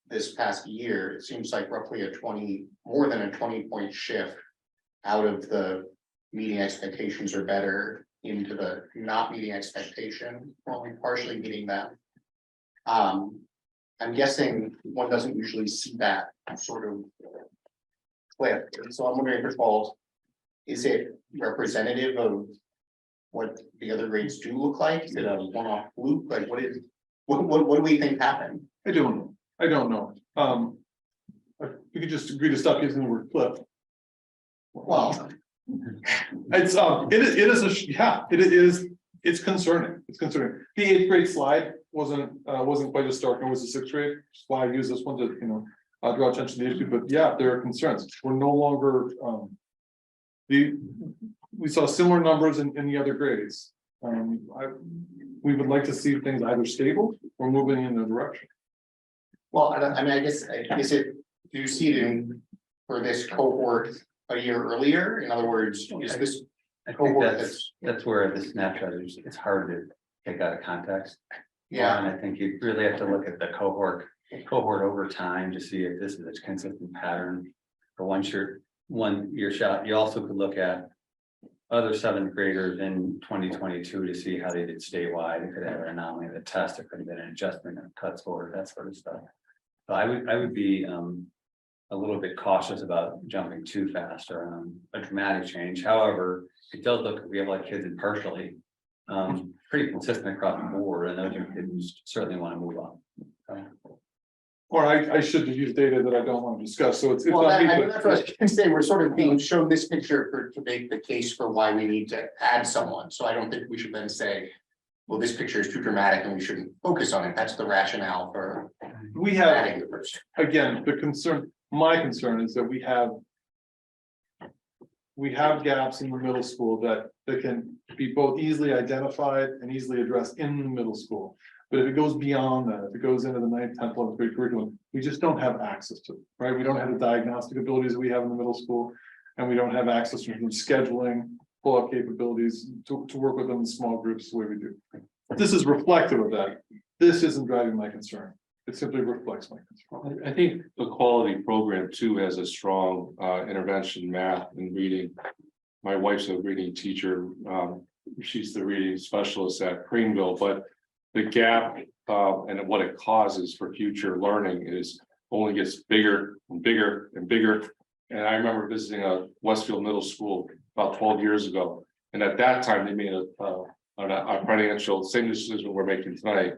this past year. It seems like roughly more than a 20-point shift out of the meeting expectations or better into the not meeting expectation, only partially meeting them. I'm guessing one doesn't usually see that sort of cliff. So I'm wondering, first of all, is it representative of what the other grades do look like? Is it a one-off fluke? Like what do we think happened? I don't know. We could just agree to stop using the word cliff. Well, it's concerning. It's concerning. The 8th grade slide wasn't quite as stark, nor was the 6th grade. That's why I use this one to draw attention to the issue. But yeah, there are concerns. We're no longer we saw similar numbers in the other grades. We would like to see things either stable or moving in a direction. Well, I mean, I guess do you see it for this cohort a year earlier? In other words, is this I think that's where the snapshot is. It's hard to take out of context. Yeah, and I think you really have to look at the cohort over time to see if this is a consistent pattern. For one year shot, you also could look at other seventh graders in 2022 to see how they did statewide. It could have an anomaly of the test, it could have been an adjustment of cut score, that sort of stuff. So I would be a little bit cautious about jumping too fast or a dramatic change. However, it does look, we have like kids impartially, pretty consistent across the board, and those are kids who certainly want to move on. Okay. Or I should have used data that I don't want to discuss, so it's. Well, not me, that's but- what I was gonna say, we're sort of being shown this picture to make the case for why we need to add someone, so I don't think we should then say. Well, this picture is too dramatic and we shouldn't focus on it, that's the rationale for We have, adding the person. again, my concern is that we have gaps in the middle school that can be both easily identified and easily addressed in the middle school. But if it goes beyond that, if it goes into the 9th, 10th, 11th grade curriculum, we just don't have access to it, right? We don't have the diagnostic abilities that we have in the middle school. And we don't have access to scheduling, pull-up capabilities to work with them in small groups the way we do. This is reflective of that. This isn't driving my concern. It simply reflects my concern. I think the quality program too has a strong intervention math and reading. My wife's a reading teacher. She's the reading specialist at Greenville, but the gap and what it causes for future learning is only gets bigger and bigger and bigger. And I remember visiting a Westfield Middle School about 12 years ago. And at that time, they made a financial, same decision we're making tonight.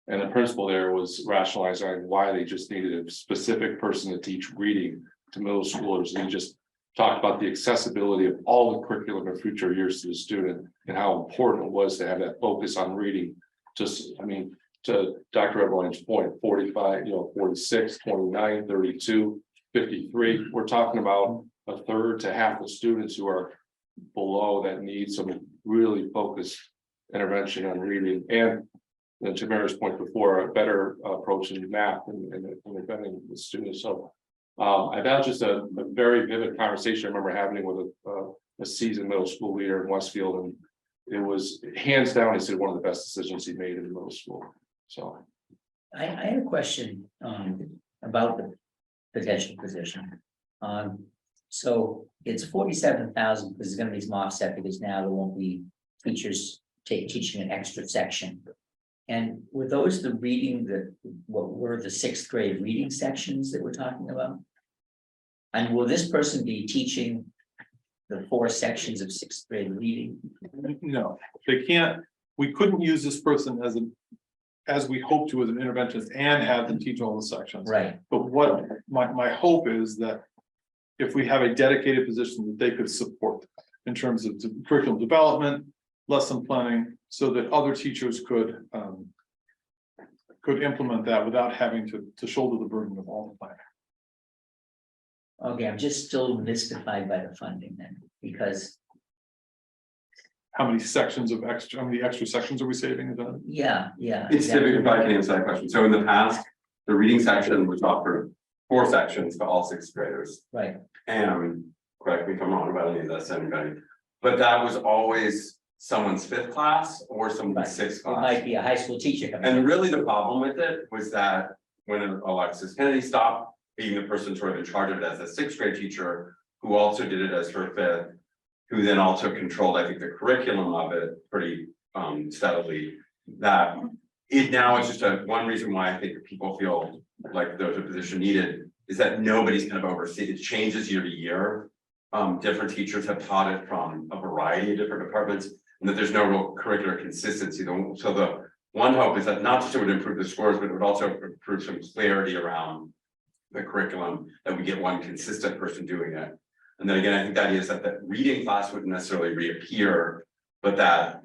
And the principal there was rationalizing why they just needed a specific person to teach reading to middle schoolers. And he just talked about the accessibility of all the curriculum in future years to the student and how important it was to have that focus on reading. Just, I mean, to Dr. Everline's point, 45, 46, 29, 32, 53, we're talking about a third to half the students who are below that need some really focused intervention on reading. And then to Mary's point before, a better approach in math and defending the students. So I thought just a very vivid conversation I remember having with a seasoned middle school leader in Westfield, and it was hands down, he said, one of the best decisions he made in the middle school. So I had a question about the potential position. So it's 47,000 because it's going to be some offset because now there won't be teachers teaching an extra section. And were those the reading what were the 6th grade reading sections that we're talking about? And will this person be teaching the 4 sections of 6th grade reading? No, they can't, we couldn't use this person as we hope to as an interventionist and have them teach all the sections. Right. But what my hope is that if we have a dedicated position that they could support in terms of curriculum development, lesson planning, so that other teachers could implement that without having to shoulder the burden of all the planning. Okay, I'm just still mystified by the funding then, because how many sections of extra, how many extra sections are we saving? yeah. It's typically, if I can answer that question. So in the past, the reading section was offered 4 sections to all 6th graders. Right. And correct me if I'm wrong about any of this, anybody, but that was always someone's 5th class or someone's 6th It class. might be a high school teacher coming in. And really the problem with it was that when Alexis Kennedy stopped being the person sort of in charge of it as a 6th grade teacher, who also did it as her 5th, who then also controlled, I think, the curriculum of it pretty steadily, that it now is just one reason why I think people feel like there's a position needed is that nobody's kind of overseen. It changes year to year. Different teachers have taught it from a variety of different departments, and that there's no real curricular consistency. So the one hope is that not just it would improve the scores, but it would also improve some clarity around the curriculum, that we get one consistent person doing it. And then again, I think that is that the reading class wouldn't necessarily reappear, but that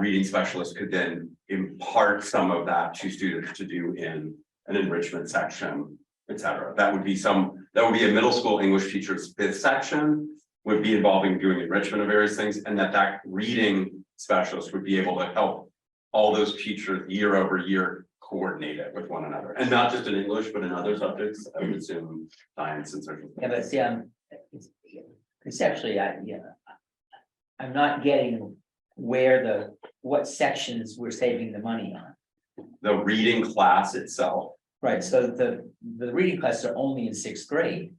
reading specialist could then impart some of that to students to do in an enrichment section, etc. That would be a middle school English teacher's 5th section, would be involving doing enrichment of various things, and that reading specialist would be able to help all those teachers year over year coordinate it with one another, and not just in English, but in other subjects. I would assume science and social. Yeah, but see, conceptually, I'm not getting what sections we're saving the money on. The reading class itself. Right, so the reading classes are only in 6th grade.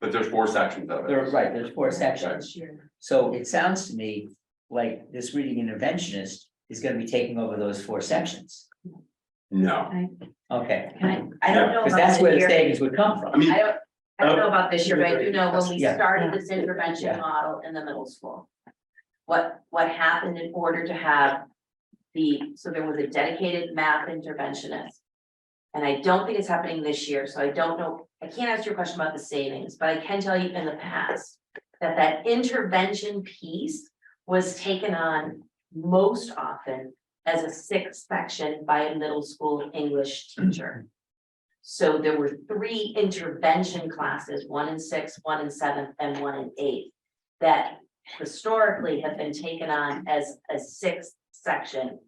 But there's 4 sections of it. Right, there's 4 sections. So it sounds to me like this reading interventionist is gonna be taking over those 4 sections. No, Okay, I don't know because about that's this where the year. savings would come from. I mean, I don't know about this year, but I do know when we Yeah. started this intervention Yeah. model in the middle school. What happened in order to have so there was a dedicated math interventionist. And I don't think it's happening this year, so I don't know, I can't answer your question about the savings, but I can tell you in the past. That intervention piece was taken on most often as a 6th section by a middle school English teacher. So there were 3 intervention classes, 1 in 6th, 1 in 7th, and 1 in 8th. That historically have been taken on as a 6th section.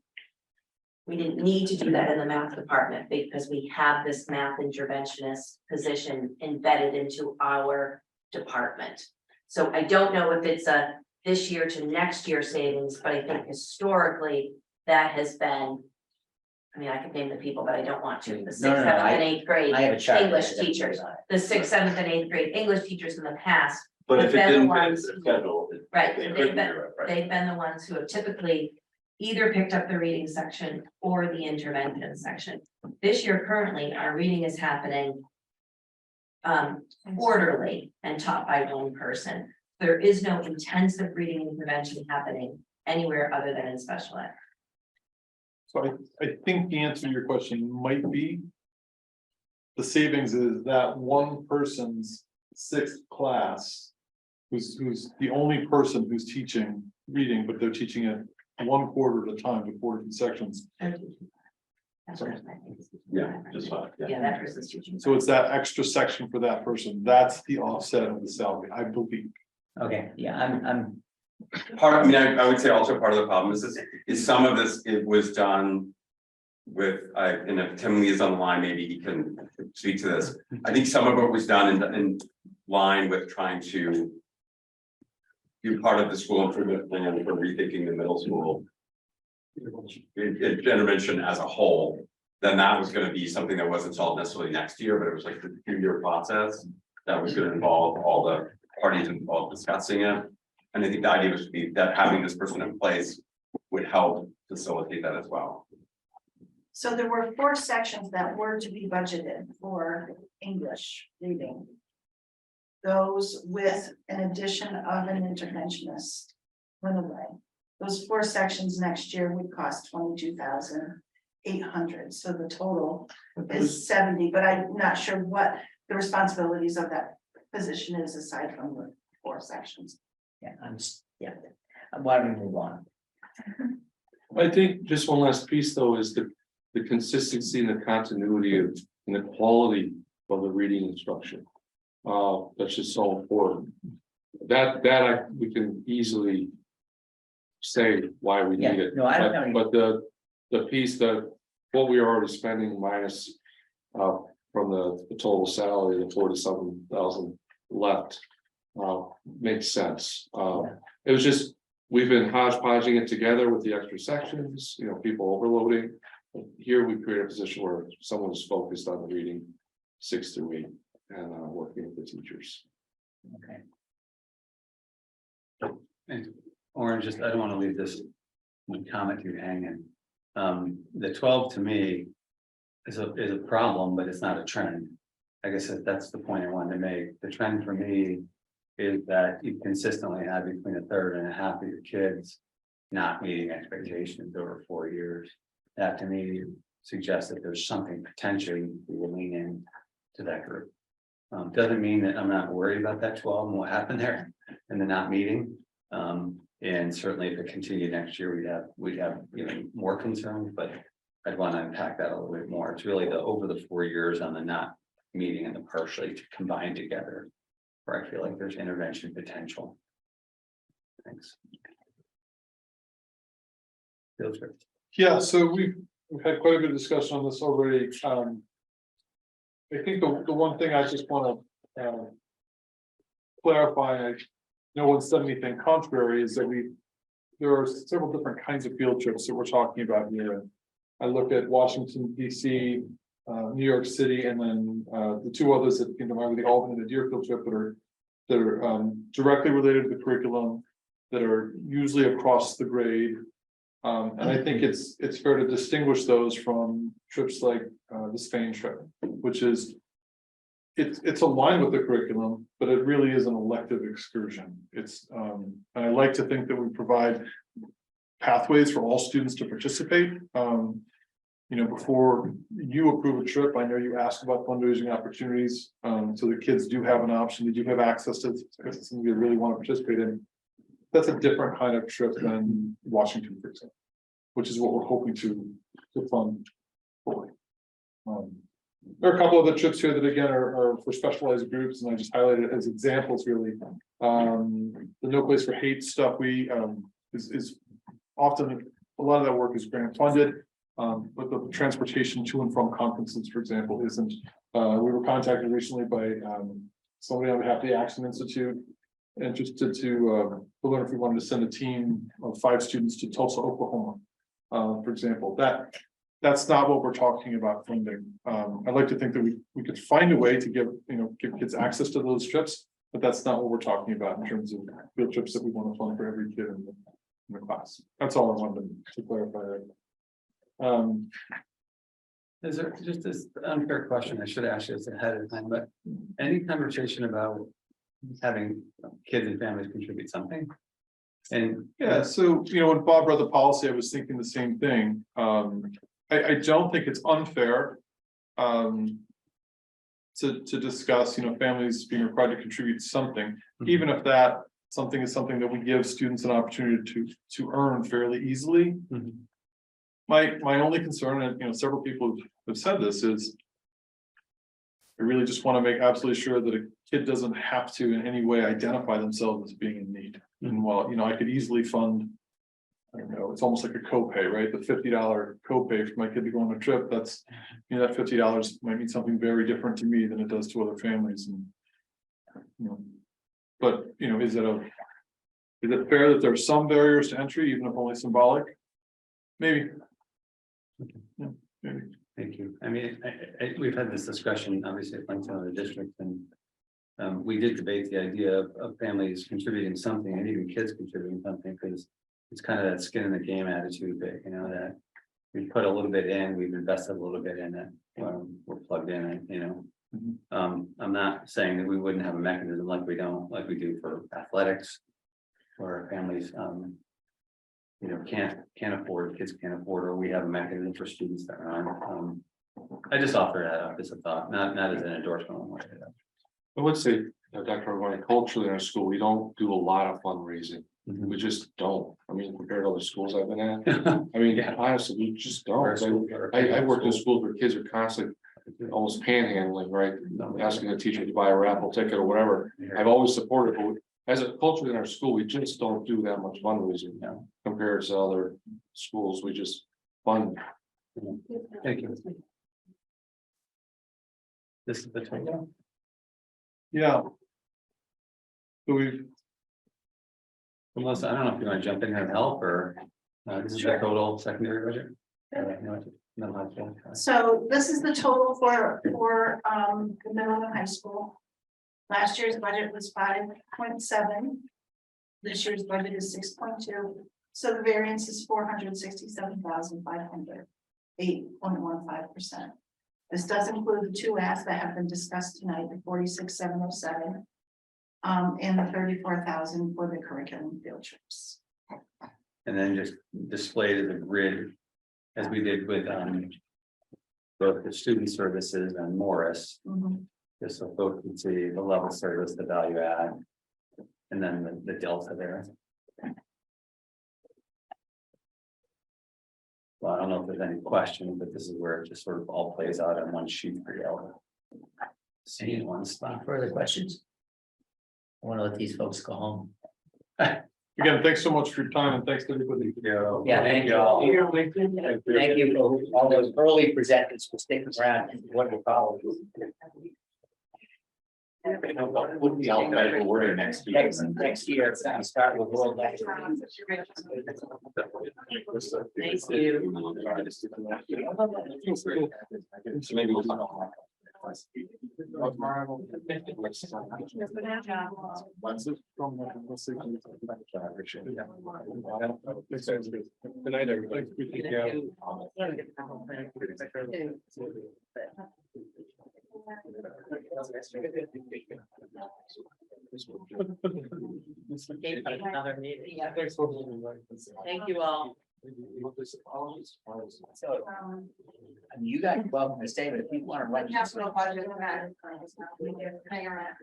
We didn't need to do that in the math department because we have this math interventionist position embedded into our department. So I don't know if it's a this year to next year savings, but I think historically that has been. I mean, I could name the people, but I don't want to. The 6th, 7th, and 8th grade I have a chart. English teachers, the 6th, 7th, and 8th grade English teachers in the past. but have if it been the didn't fit ones into the who- schedule. Right, They so couldn't do it, right? they've been the ones who have typically either picked up the reading section or the intervention section. This year, currently, our reading is happening quarterly and taught by 1 person. There is no intensive reading intervention happening anywhere other than in special ed. So I think the answer to your question might be. The savings is that one person's 6th class. Who's the only person who's teaching reading, but they're teaching it 1 quarter at a time to 4 different sections. That's what I think. Yeah, just fine, yeah. Yeah, that person's teaching. So it's that extra section for that person. That's the offset of the salary, I believe. Okay, yeah, I'm, Part, I mean, I would say also part of the problem is some of this, it was done. With, and if Tim Lee is on the line, maybe he can speak to this. I think some of it was done in line with trying to. Do part of the school improvement plan for rethinking the middle school. Intervention as a whole, then that was gonna be something that wasn't solved necessarily next year, but it was like the 2-year process. That was gonna involve all the parties involved discussing it. And I think the idea was to be that having this person in place would help facilitate that as well. So there were 4 sections that were to be budgeted for English reading. Those with an addition of an interventionist went away. Those 4 sections next year would cost 22,800. So the total is 70, but I'm not sure what the responsibilities of that position is aside from the 4 sections. yeah, why don't we move on? I think just one last piece though is the consistency and the continuity of and the quality of the reading instruction. That's just so important. We can easily say why we need it. No, I don't know. But the piece that what we are already spending minus from the total salary, the 47,000 left makes sense. It was just, we've been hodgepodging it together with the extra sections, people overloading. Here we create a position where someone is focused on reading 6 through 8 and working with the teachers. Okay. And Orange, I don't want to leave this one comment here hanging. The 12 to me is a problem, but it's not a trend. I guess that's the point I wanted to make. The trend for me is that you consistently have between 1/3 and 1/2 of your kids not meeting expectations over 4 years. That to me suggests that there's something potentially we will lean in to that group. Doesn't mean that I'm not worried about that 12 and what happened there and the not meeting. And certainly if it continued next year, we'd have more concerns, but I'd want to unpack that a little bit more. It's really over the 4 years on the not meeting and the partially combined together, where I feel like there's intervention potential. Thanks. Feels good. Yeah, so we've had quite a bit of discussion on this already. I think the one thing I just want to clarify, no one said anything contrary, is that there are several different kinds of field trips that we're talking about here. I look at Washington, DC, New York City, and then the two others that came to mind were the Albany and the Deerfield trip that are directly related to the curriculum, that are usually across the grade. And I think it's fair to distinguish those from trips like the Spain trip, which is it's aligned with the curriculum, but it really is an elective excursion. It's and I like to think that we provide pathways for all students to participate. You know, before you approve a trip, I know you ask about fundraising opportunities, so the kids do have an option, they do have access to something they really want to participate in. That's a different kind of trip than Washington, for example, which is what we're hoping to fund fully. There are a couple of the trips here that again are for specialized groups, and I just highlighted it as examples really. The No Place for Hate stuff is often a lot of that work is grant funded. But the transportation to and from conferences, for example, isn't. We were contacted recently by somebody on behalf of the Action Institute, interested to learn if we wanted to send a team of 5 students to Tulsa, Oklahoma, for example. That's not what we're talking about funding. I'd like to think that we could find a way to give kids access to those trips, but that's not what we're talking about in terms of field trips that we want to fund for every kid in the class. That's all I wanted to clarify there. Is there just this unfair question? I should ask you this ahead of time, but any conversation about having kids and families contribute something? And yeah, so when Bob read the policy, I was thinking the same thing. I don't think it's unfair to discuss, families being required to contribute something, even if that something is something that we give students an opportunity to earn fairly easily. My only concern, and several people have said this, is I really just want to make absolutely sure that a kid doesn't have to in any way identify themselves as being in need. And while I could easily fund, I don't know, it's almost like a copay, right? The $50 copay for my kid to go on a trip, that's that $50 might mean something very different to me than it does to other families. And but is it fair that there are some barriers to entry, even if only symbolic? Maybe. Yeah, maybe. thank you. I mean, we've had this discussion, obviously, at Plainfield in the district, and we did debate the idea of families contributing something, and even kids contributing something, because it's kind of that skin in the game attitude that, that we put a little bit in, we've invested a little bit in it, we're plugged in it, I'm not saying that we wouldn't have a mechanism like we do for athletics, where families, can't afford, kids can't afford, or we have a mechanism for students that are I just offer that up as a thought, not as an endorsement. I would say, Dr. Armani, culturally in our school, we don't do a lot of fundraising. We just don't. I mean, compared to other schools I've been at, I mean, honestly, we just don't. I worked in schools where kids are constantly almost panhandling, right? Asking the teacher to buy a raffle ticket or whatever. I've always supported, but as a culture in our school, we just don't do that much fundraising now compared to other schools. We just fund. Thank you. This is the total. Yeah. So we've. Melissa, I don't know if you want to jump in here and help, or this is the total secondary budget. So this is the total for the middle and high school. Last year's budget was 5.7. This year's budget is 6.2. So the variance is 467,500, 8.15%. This does include the 2 asks that have been discussed tonight, the 46,707. And the 34,000 for the curriculum field trips. And then just displayed as a grid, as we did with both the student services and Morris. Just so folks can see the level of service, the value add, and then the delta there. Well, I don't know if there's any question, but this is where it just sort of all plays out on one sheet for you. See in one spot. Further questions? I want to let these folks go home. Again, thanks so much for your time, and thanks to everybody. Yeah, thank you all. Thank you for all those early presenters for sticking around. Wonderful. Wouldn't be alphabetical order next year. Next year, it's gonna start with world language. Thank you. So maybe we'll talk. Good night, everybody. Another meeting. Thank you all. So, I mean, you guys are welcome to stay, but if you want to run. Capital budget, hang around.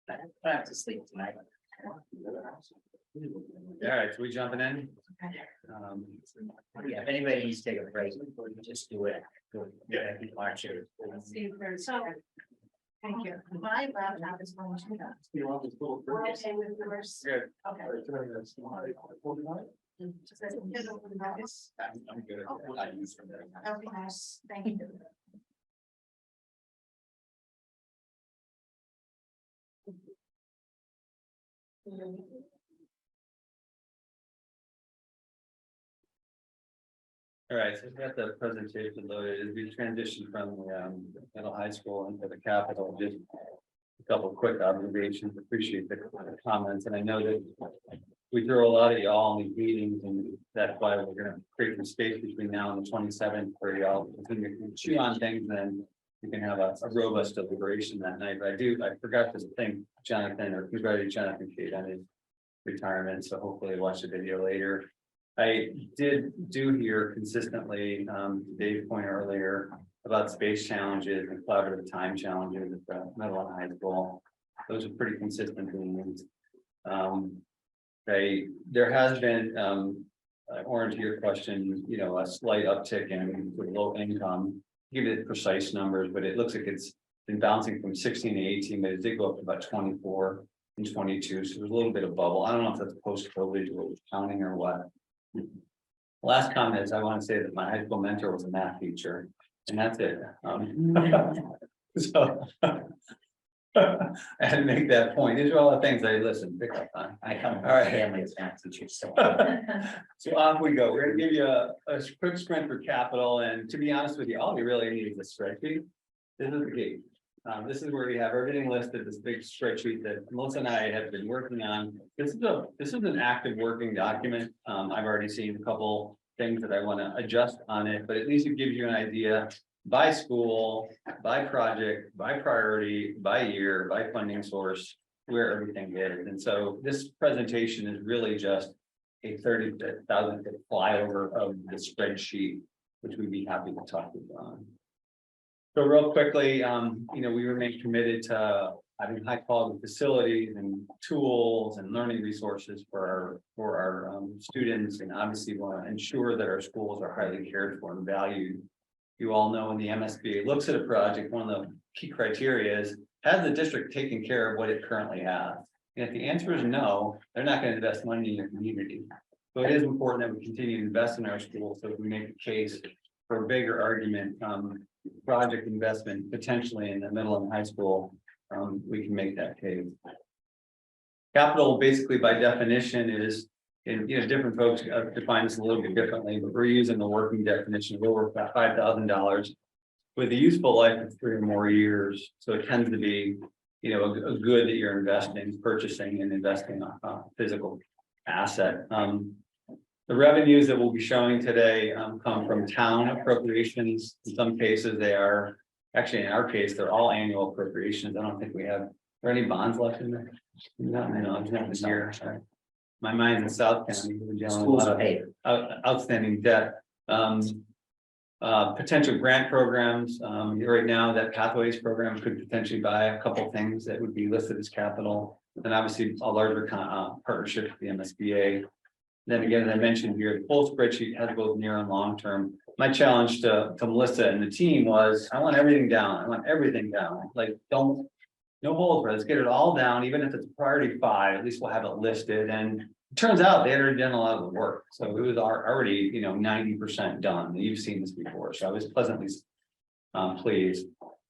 I have to sleep tonight. All right, so we jumping in? Yeah, if anybody needs to take a break, just do it. Yeah. March here. So, thank you. My laptop is going to that. We're okay with yours? Good. Okay. Just as a kid over the notice. I'm good. Okay, nice. Thank you. All right, so we've got the presentation loaded as we transition from the middle high school into the Capitol, just a couple of quick observations. Appreciate the comments, and I know that we throw a lot of y'all in these meetings, and that's why we're gonna create some space between now and the 27th for y'all to chew on things, and then you can have a robust deliberation that night. But I forgot to thank Jonathan, or congratulate Jonathan Cade on his retirement, so hopefully watch the video later. I did hear consistently, Dave's point earlier about space challenges and collaborative time challenges at the middle and high school. Those are pretty consistent themes. There has been, Orange, to your question, you know, a slight uptick in with low income. Give it precise numbers, but it looks like it's been bouncing from 16 to 18, but it did go up to about 24 and 22. So there's a little bit of bubble. I don't know if that's post-COVID or counting or what. Last comment is I want to say that my high school mentor was a math teacher, and that's it. So I had to make that point. These are all the things I listen, pick up on. I come from All a right. family of math teachers, so. So off we go. We're gonna give you a quick sprint for capital, and to be honest with you, all you really need is a spreadsheet. This is the key. This is where we have everything listed, this big spreadsheet that Melissa and I have been working on. This is an active working document. I've already seen a couple things that I want to adjust on it, but at least it gives you an idea by school, by project, by priority, by year, by funding source, where everything is. And so this presentation is really just a 30,000 foot flyover of the spreadsheet, which we'd be happy to talk with you on. So real quickly, you know, we remain committed to having high quality facilities and tools and learning resources for our students, and obviously want to ensure that our schools are highly cared for and valued. You all know when the MSBA looks at a project, one of the key criteria is, has the district taken care of what it currently has? And if the answer is no, they're not going to invest money in your community. So it is important that we continue to invest in our schools so we make a case for a bigger argument, project investment potentially in the middle and high school. We can make that case. Capital basically by definition is, and you know, different folks define this a little bit differently, but we're using the working definition of over $5,000 with a useful life of 3 or more years. So it tends to be, you know, a good that you're investing, purchasing and investing on a physical asset. The revenues that we'll be showing today come from town appropriations. In some cases, they are, actually in our case, they're all annual appropriations. I don't think we have, are there any bonds left in there? No, there's nothing here. Sorry. My mind's in South County. We're dealing with a lot of outstanding debt. Potential grant programs. Right now, that Pathways program could potentially buy a couple things that would be listed as capital. And obviously a larger partnership with the MSBA. Then again, as I mentioned here, the full spreadsheet has both near and long term. My challenge to Melissa and the team was, I want everything down. I want everything down. Like, no holds, let's get it all down. Even if it's priority 5, at least we'll have it listed. And it turns out they had already done a lot of the work. So it was already, you know, 90% done. You've seen this before. So I was pleasantly pleased.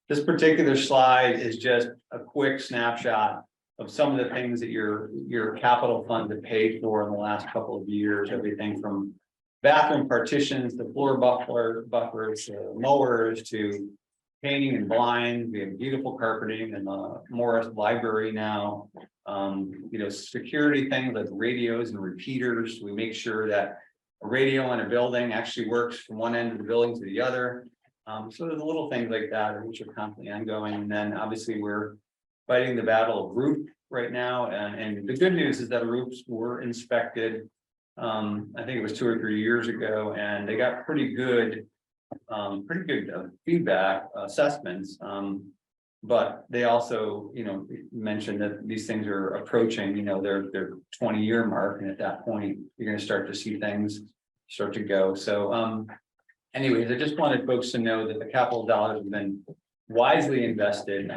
This particular slide is just a quick snapshot of some of the things that your capital fund have paid for in the last couple of years, everything from bathroom partitions, to floor buffers, to mowers, to painting and blinds. We have beautiful carpeting in the Morris Library now. Security things like radios and repeaters. We make sure that a radio in a building actually works from one end of the building to the other. So there's little things like that which are constantly ongoing. And then obviously we're fighting the battle of roof right now. And the good news is that roofs were inspected. I think it was 2 or 3 years ago, and they got pretty good feedback assessments. But they also, mentioned that these things are approaching, their 20-year mark. And at that point, you're going to start to see things start to go. So, anyways, I just wanted folks to know that the capital dollars have been wisely invested.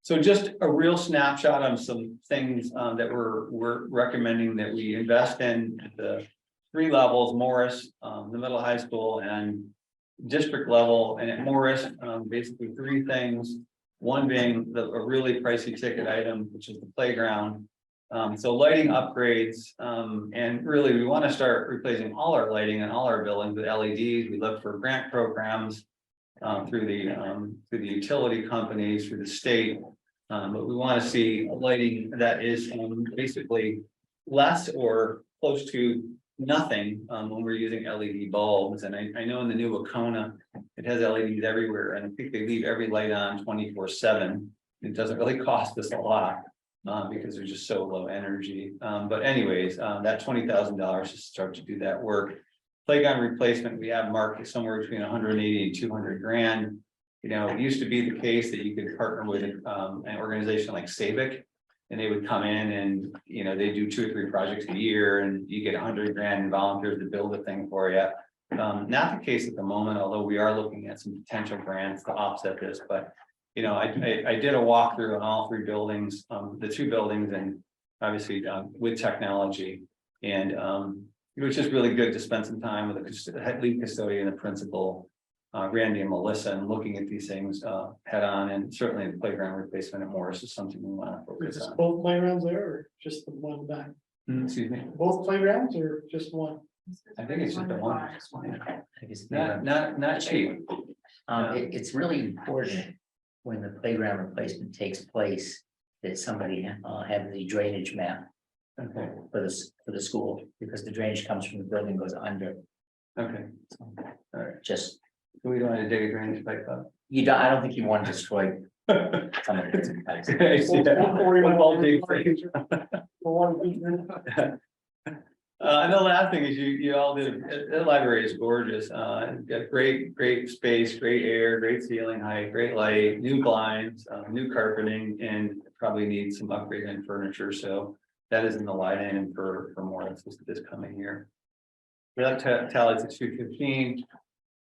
So just a real snapshot on some things that we're recommending that we invest in at the 3 levels: Morris, the middle high school, and district level. And at Morris, basically 3 things. One being a really pricey ticket item, which is the playground. So lighting upgrades, and really we want to start replacing all our lighting in all our buildings with LEDs. We look for grant programs through the utility companies, through the state. But we want to see lighting that is basically less or close to nothing when we're using LED bulbs. And I know in the new Wacona, it has LEDs everywhere, and I think they leave every light on 24/7. It doesn't really cost us a lot because they're just so low energy. But anyways, that $20,000 to start to do that work. Playground replacement, we have marked somewhere between 180 and 200 grand. It used to be the case that you could partner with an organization like Savic, and they would come in and, they do 2 or 3 projects a year, and you get 100 grand in volunteers to build a thing for you. Not the case at the moment, although we are looking at some potential grants to offset this. But, I did a walkthrough on all 3 buildings, the 2 buildings, and obviously with technology. And it was just really good to spend some time with the lead custodian and the principal, Randy and Melissa, and looking at these things head on. And certainly the playground replacement at Morris is something we want to focus Is on. both playgrounds there or just the one back? Excuse me. Both playgrounds or just one? I think it's just the one. I think it's Not cheap. It's really important when the playground replacement takes place that somebody have the drainage map Okay. for the school, because the drainage comes from the building, goes under. Okay. So, All right. just, So we don't want to dig a drainage pipe up. I don't think you want to destroy some of the pipes. I see that. Well, dig for you. And the last thing is you all did, the library is gorgeous. Got great space, great air, great ceiling height, great light, new blinds, new carpeting, and probably need some upgrade in furniture. So that is in the line item for more this coming year. That tallies at 215.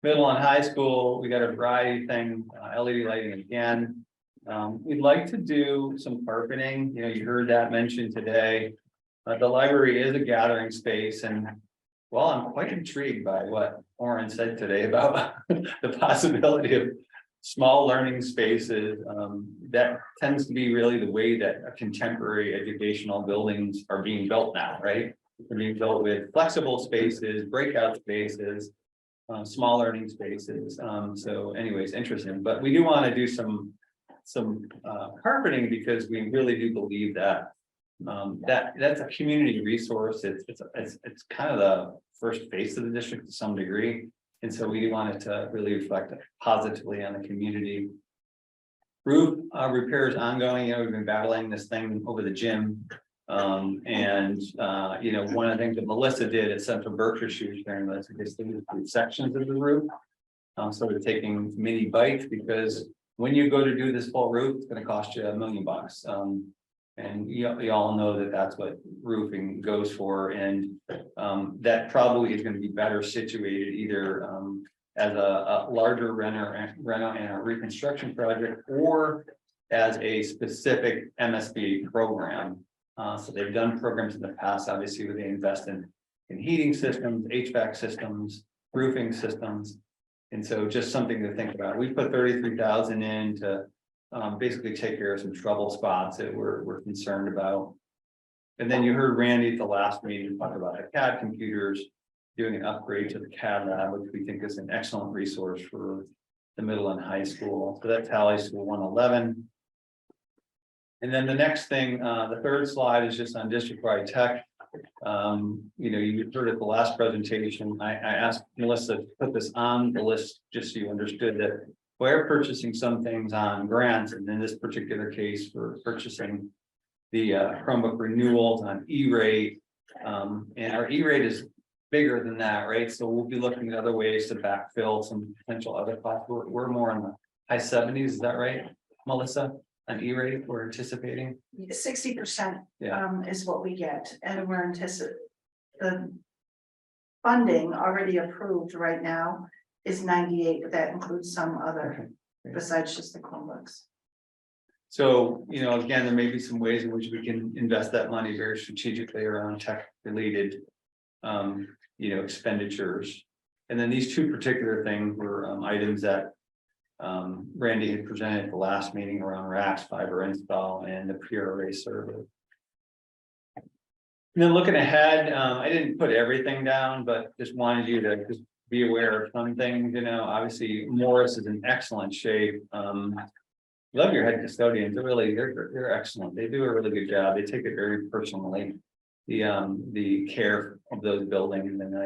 Middle and high school, we got a variety thing, LED lighting again. We'd like to do some carpeting. You heard that mentioned today. The library is a gathering space, and well, I'm quite intrigued by what Oren said today about the possibility of small learning spaces. That tends to be really the way that contemporary educational buildings are being built now, right? They're being built with flexible spaces, breakout spaces, small learning spaces. So anyways, interesting. But we do want to do some carpeting, because we really do believe that that's a community resource. It's kind of the first face of the district to some degree. And so we want it to really reflect positively on the community. Roof repairs ongoing. We've been battling this thing over the gym. One of the things that Melissa did at Central Berkshire, she was sharing this, they did 3 sections of the roof. So they're taking mini bites, because when you go to do this full roof, it's going to cost you $1 million. And you all know that that's what roofing goes for. And that probably is going to be better situated either as a larger reno and a reconstruction project, or as a specific MSBA program. So they've done programs in the past, obviously, where they invest in heating systems, HVAC systems, roofing systems. And so just something to think about. We put 33,000 in to basically take care of some trouble spots that we're concerned about. And then you heard Randy at the last meeting talk about the CAD computers, doing an upgrade to the CAD lab, which we think is an excellent resource for the middle and high school. So that's High School 111. And then the next thing, the third slide is just on district-wide tech. You heard at the last presentation, I asked Melissa to put this on the list, just so you understood that we're purchasing some things on grants, and in this particular case, we're purchasing the Chromebook renewals on E-rate. And our E-rate is bigger than that, right? So we'll be looking at other ways to backfill some potential other costs. We're more in the high 70s, is that right, Melissa? An E-rate we're anticipating? 60% Yeah. is what we get, and we're anticipating the funding already approved right now is 98, but that includes some other besides just the Chromebooks. So, again, there may be some ways in which we can invest that money very strategically around tech related expenditures. And then these two particular things were items that Randy had presented at the last meeting around racks, fiber install, and the pre-array survey. And then looking ahead, I didn't put everything down, but just wanted you to just be aware of some things. Obviously Morris is in excellent shape. Love your head custodians. They're excellent. They do a really good job. They take it very personally. The care of those buildings, and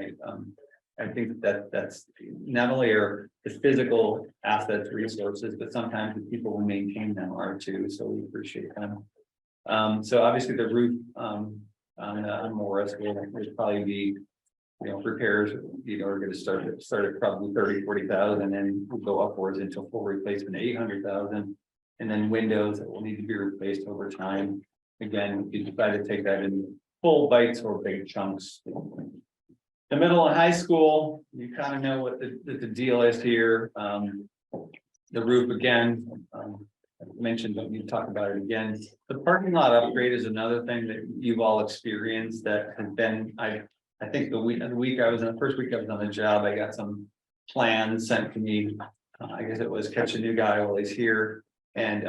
I think that's not only are the physical assets, resources, but sometimes the people who maintain them are too. So we appreciate them. So obviously the roof on Morris will probably be, repairs, are going to start at probably 30,000-40,000, and we'll go upwards until full replacement 800,000, and then windows that will need to be replaced over time. Again, you decide to take that in full bites or big chunks. The middle and high school, you kind of know what the deal is here. The roof again, I mentioned, don't need to talk about it again. The parking lot upgrade is another thing that you've all experienced that has been, I think the first week I was on the job, I got some plans sent to me. I guess it was catch a new guy while he's here. And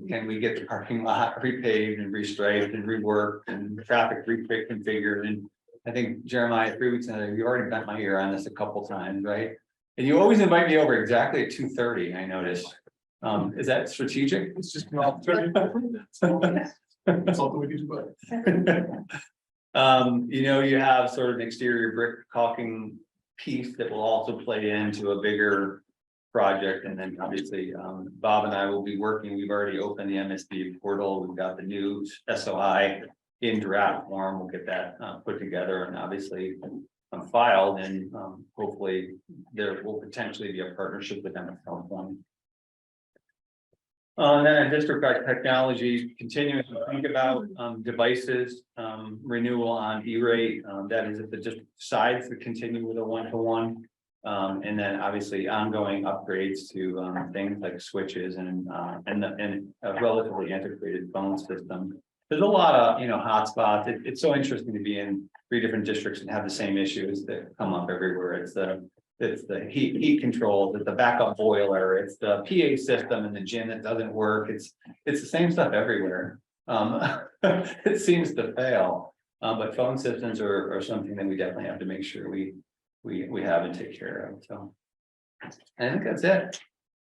can we get the parking lot repaved and restriped and reworked and traffic reconfigured? And I think Jeremiah, 3 weeks ago, you already bent my ear on this a couple times, right? And you always invite me over exactly at 2:30, I noticed. Is that strategic? It's just an opportunity. That's all we do, but. You have sort of an exterior brick caulking piece that will also play into a bigger project. And then obviously, Bob and I will be working. We've already opened the MSD portal. We've got the new SOI in draft form. We'll get that put together and obviously filed, and hopefully there will potentially be a partnership with them at some point. Then in district technology, continuing to think about devices, renewal on E-rate, that is if the district decides to continue with a 1-to-1. And then obviously ongoing upgrades to things like switches and a relatively integrated phone system. There's a lot of hotspots. It's so interesting to be in 3 different districts and have the same issues that come up everywhere. It's the heat controls, it's the backup boiler, it's the PA system in the gym that doesn't work. It's the same stuff everywhere. It seems to fail. But phone systems are something that we definitely have to make sure we have and take care of. So I think that's it.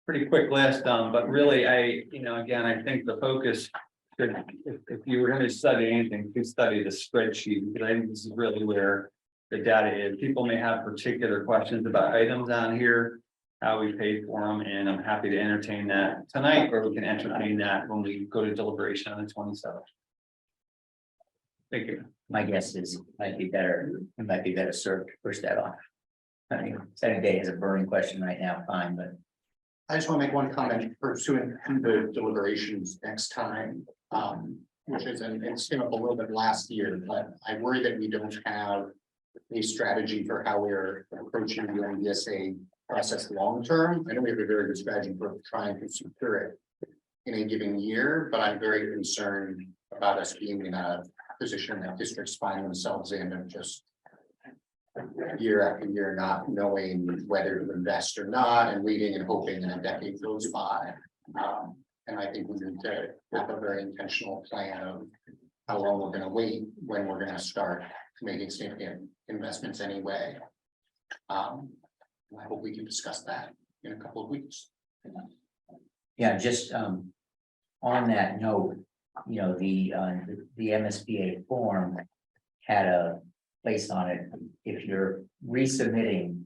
Pretty quick list, but really again, I think the focus, if you were going to study anything, please study the spreadsheet, because I think this is really where the data is. People may have particular questions about items on here, how we paid for them, and I'm happy to entertain that tonight, or we can entertain that when we go to deliberation on the 27th. Thank you. My guess is it might be better served to push that off. I mean, Senate Day has a burning question right now, fine, but I just want to make one comment pursuant to the deliberations next time, which is, and it's came up a little bit last year, but I worry that we don't have a strategy for how we're approaching the NDSA process long-term. I know we have a very good strategy for trying to secure it in a given year, but I'm very concerned about us being in a position that districts find themselves in and just year after year, not knowing whether to invest or not, and waiting and hoping, and a decade goes by. And I think we need to have a very intentional plan of how long we're gonna wait, when we're gonna start making significant investments anyway. I hope we can discuss that in a couple of weeks. Yeah, just on that note, you know, the MSBA form had a place on it. If you're resubmitting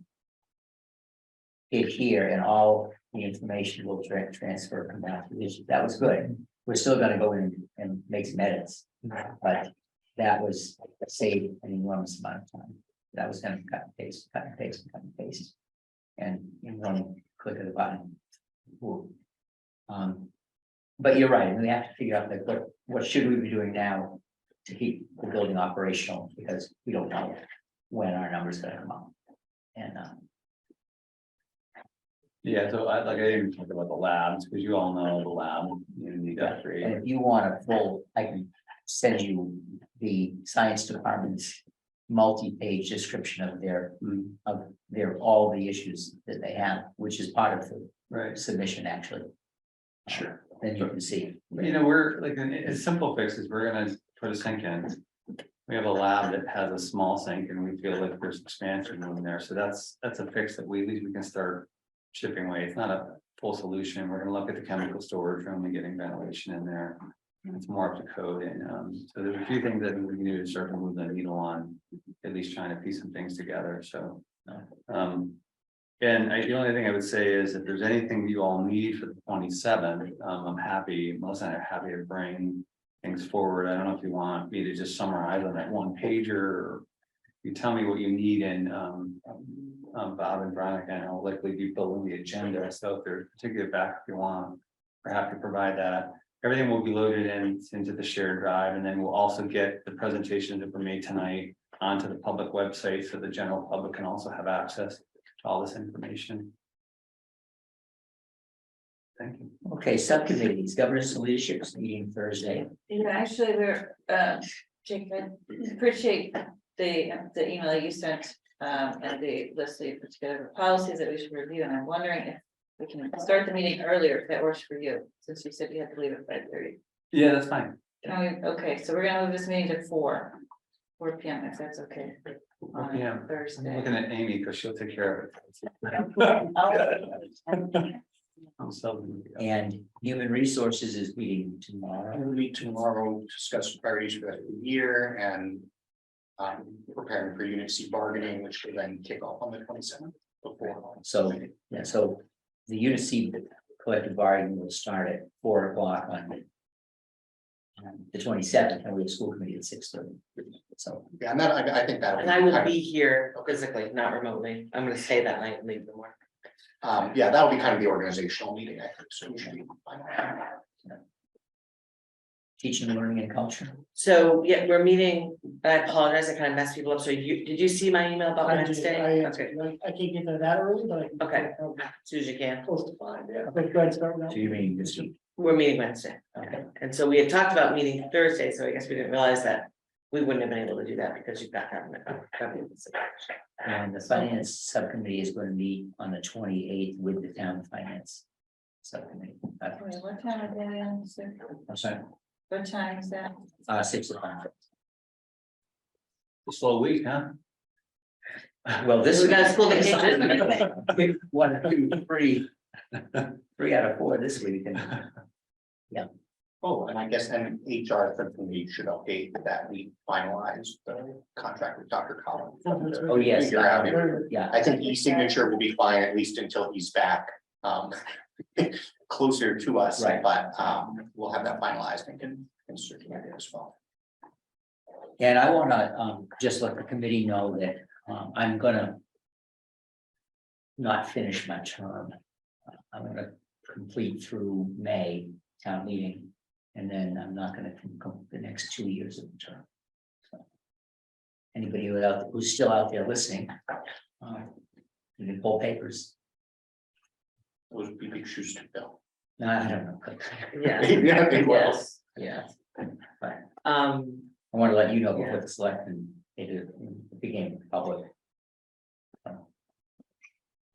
it here and all the information will transfer from that position, that was good. We're still gonna go in and make some edits, but that was saved an enormous amount of time. That was kind of cut and paste, cut and paste, cut and paste. And in one click of the button. Whoa. But you're right, we have to figure out like what should we be doing now to keep the building operational, because we don't know when our numbers gonna come up. And Yeah, so I didn't talk about the labs, because you all know the lab, you need that three. and if you want a full, I can send you the science department's multi-page description of their all the issues that they have, which is part of the Right. submission, actually. Sure. Then you can see. You know, we're like, a simple fix is we're gonna put a sink in. We have a lab that has a small sink and we feel like there's expansion room there, so that's a fix that we, at least we can start chipping away. It's not a full solution. We're gonna look at the chemical storage room and getting ventilation in there. It's more up to code, and so there's a few things that we can do to start to move the needle on, at least trying to piece some things together, so. And the only thing I would say is if there's anything you all need for the 27th, I'm happy, Melissa and I are happy to bring things forward. I don't know if you want me to just summarize on that one pager, or you tell me what you need, and Bob and Veronica, and I'll likely be building the agenda, so if there's particular back if you want, we're happy to provide that. Everything will be loaded into the shared drive, and then we'll also get the presentations that were made tonight onto the public website, so the general public can also have access to all this information. Thank you. Okay, subcommittees, governance and leadership is meeting Thursday. Yeah, actually, we're, Jake, I appreciate the email that you sent, and the list that you put together, policies that we should review, and I'm wondering if we can start the meeting earlier, if that works for you, since you said you had to leave at 5:30. Yeah, that's fine. Okay, so we're gonna move this meeting to 4 p.m. if that's okay. On Yeah, I'm Thursday. looking at Amy because she'll take care of it. I'm so. And human resources is meeting tomorrow. We'll meet tomorrow, discuss priorities for the year, and preparing for Unit C bargaining, which will then kick off on the 27th before. So, yeah, so the Unit C collective bargaining will start at 4 o'clock on the 27th, and we have school committee at 6:30. So. Yeah, and that, I think that. And I would be here physically, not remotely. I'm gonna stay that night and leave the morning. Yeah, that'll be kind of the organizational meeting, I think, so we should be fine. Teaching, learning, and culture. So, yeah, we're meeting, I apologize, I kind of messed people up. So did you see my email about I did, Wednesday? I can't get there that early, but I can. Okay. As soon as you can. Close to 5, yeah, but go ahead and start now. So you mean this week? We're meeting Wednesday. Okay. And so we had talked about meeting Thursday, so I guess we didn't realize that we wouldn't have been able to do that because you've got government. And the finance subcommittee is going to meet on the 28th with the town finance subcommittee. What time is that? I'm sorry, What time is that? 6 o'clock. A slow week, huh? Well, this. We got a school vacation. 1, 2, 3. 3 out of 4 this week. And Oh, and I guess, and HR subcommittee should update that we finalized the contract with Dr. Collins. Oh, yes. Figure out if- Yeah. I think e-signature will be fine, at least until he's back, closer to us, Right. but, we'll have that finalized and can circulate it as well. And I want to just let the committee know that I'm gonna not finish my term. I'm gonna complete through May town meeting, and then I'm not gonna complete the next 2 years of the term. So, anybody who's still out there listening, you can pull papers. Those would be big shoes to fill. No, I don't know. Yeah. Yeah, they will. Yes. Yeah, but Um, I want to let you know before the selectmen, it became public.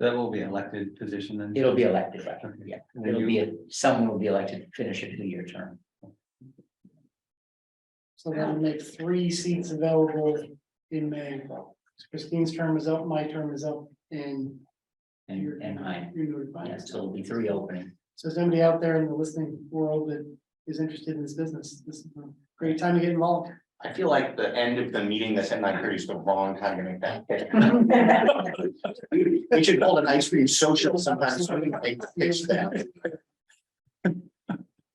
That will be an elected position then? It'll be elected, right? Okay. Yeah, And then it'll you- be, someone will be elected to finish a 2-year term. So that'll make 3 seats available in May. Christine's term is up, my term is up, and And I, you're notified. yeah, so it'll be 3 opening. So is anybody out there in the listening world that is interested in this business? This is a great time to get involved. I feel like the end of the meeting that's at 9:30 is the wrong time to make that. We should hold an ice cream social sometimes, so we can make the pitch that.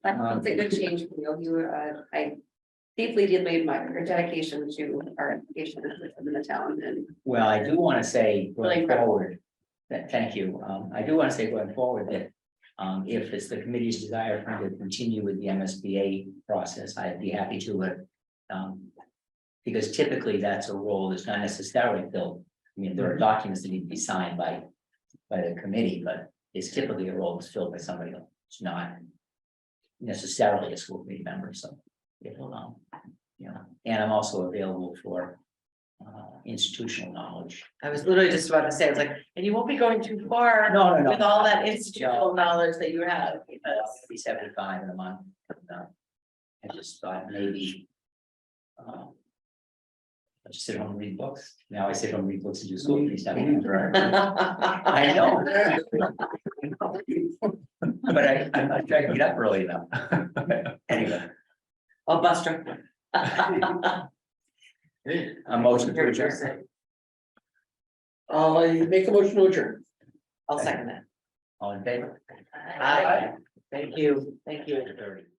That's a good change for you. I deeply did leave my dedication to our education in the town and Well, I do want to say Really going incredible. forward, thank you. I do want to say going forward that if it's the committee's desire for me to continue with the MSBA process, I'd be happy to, because typically that's a role that's not necessarily filled. I mean, there are documents that need to be signed by the committee, but it's typically a role that's filled by somebody else. It's not necessarily a school committee member, so. And I'm also available for institutional knowledge. I was literally just about to say, I was like, and you won't be going too far No, no, no. with all that institutional knowledge that you have. Be 75 in a month. I just thought maybe. I just sit home and read books. Now I sit home and read books and do school. Fees. I know. But I'm not trying to get up early enough. Anyway, Oh, Buster. a motion to adjourn. I make a motion to adjourn. I'll second that. All in favor? Aye. Thank you, thank you. 30.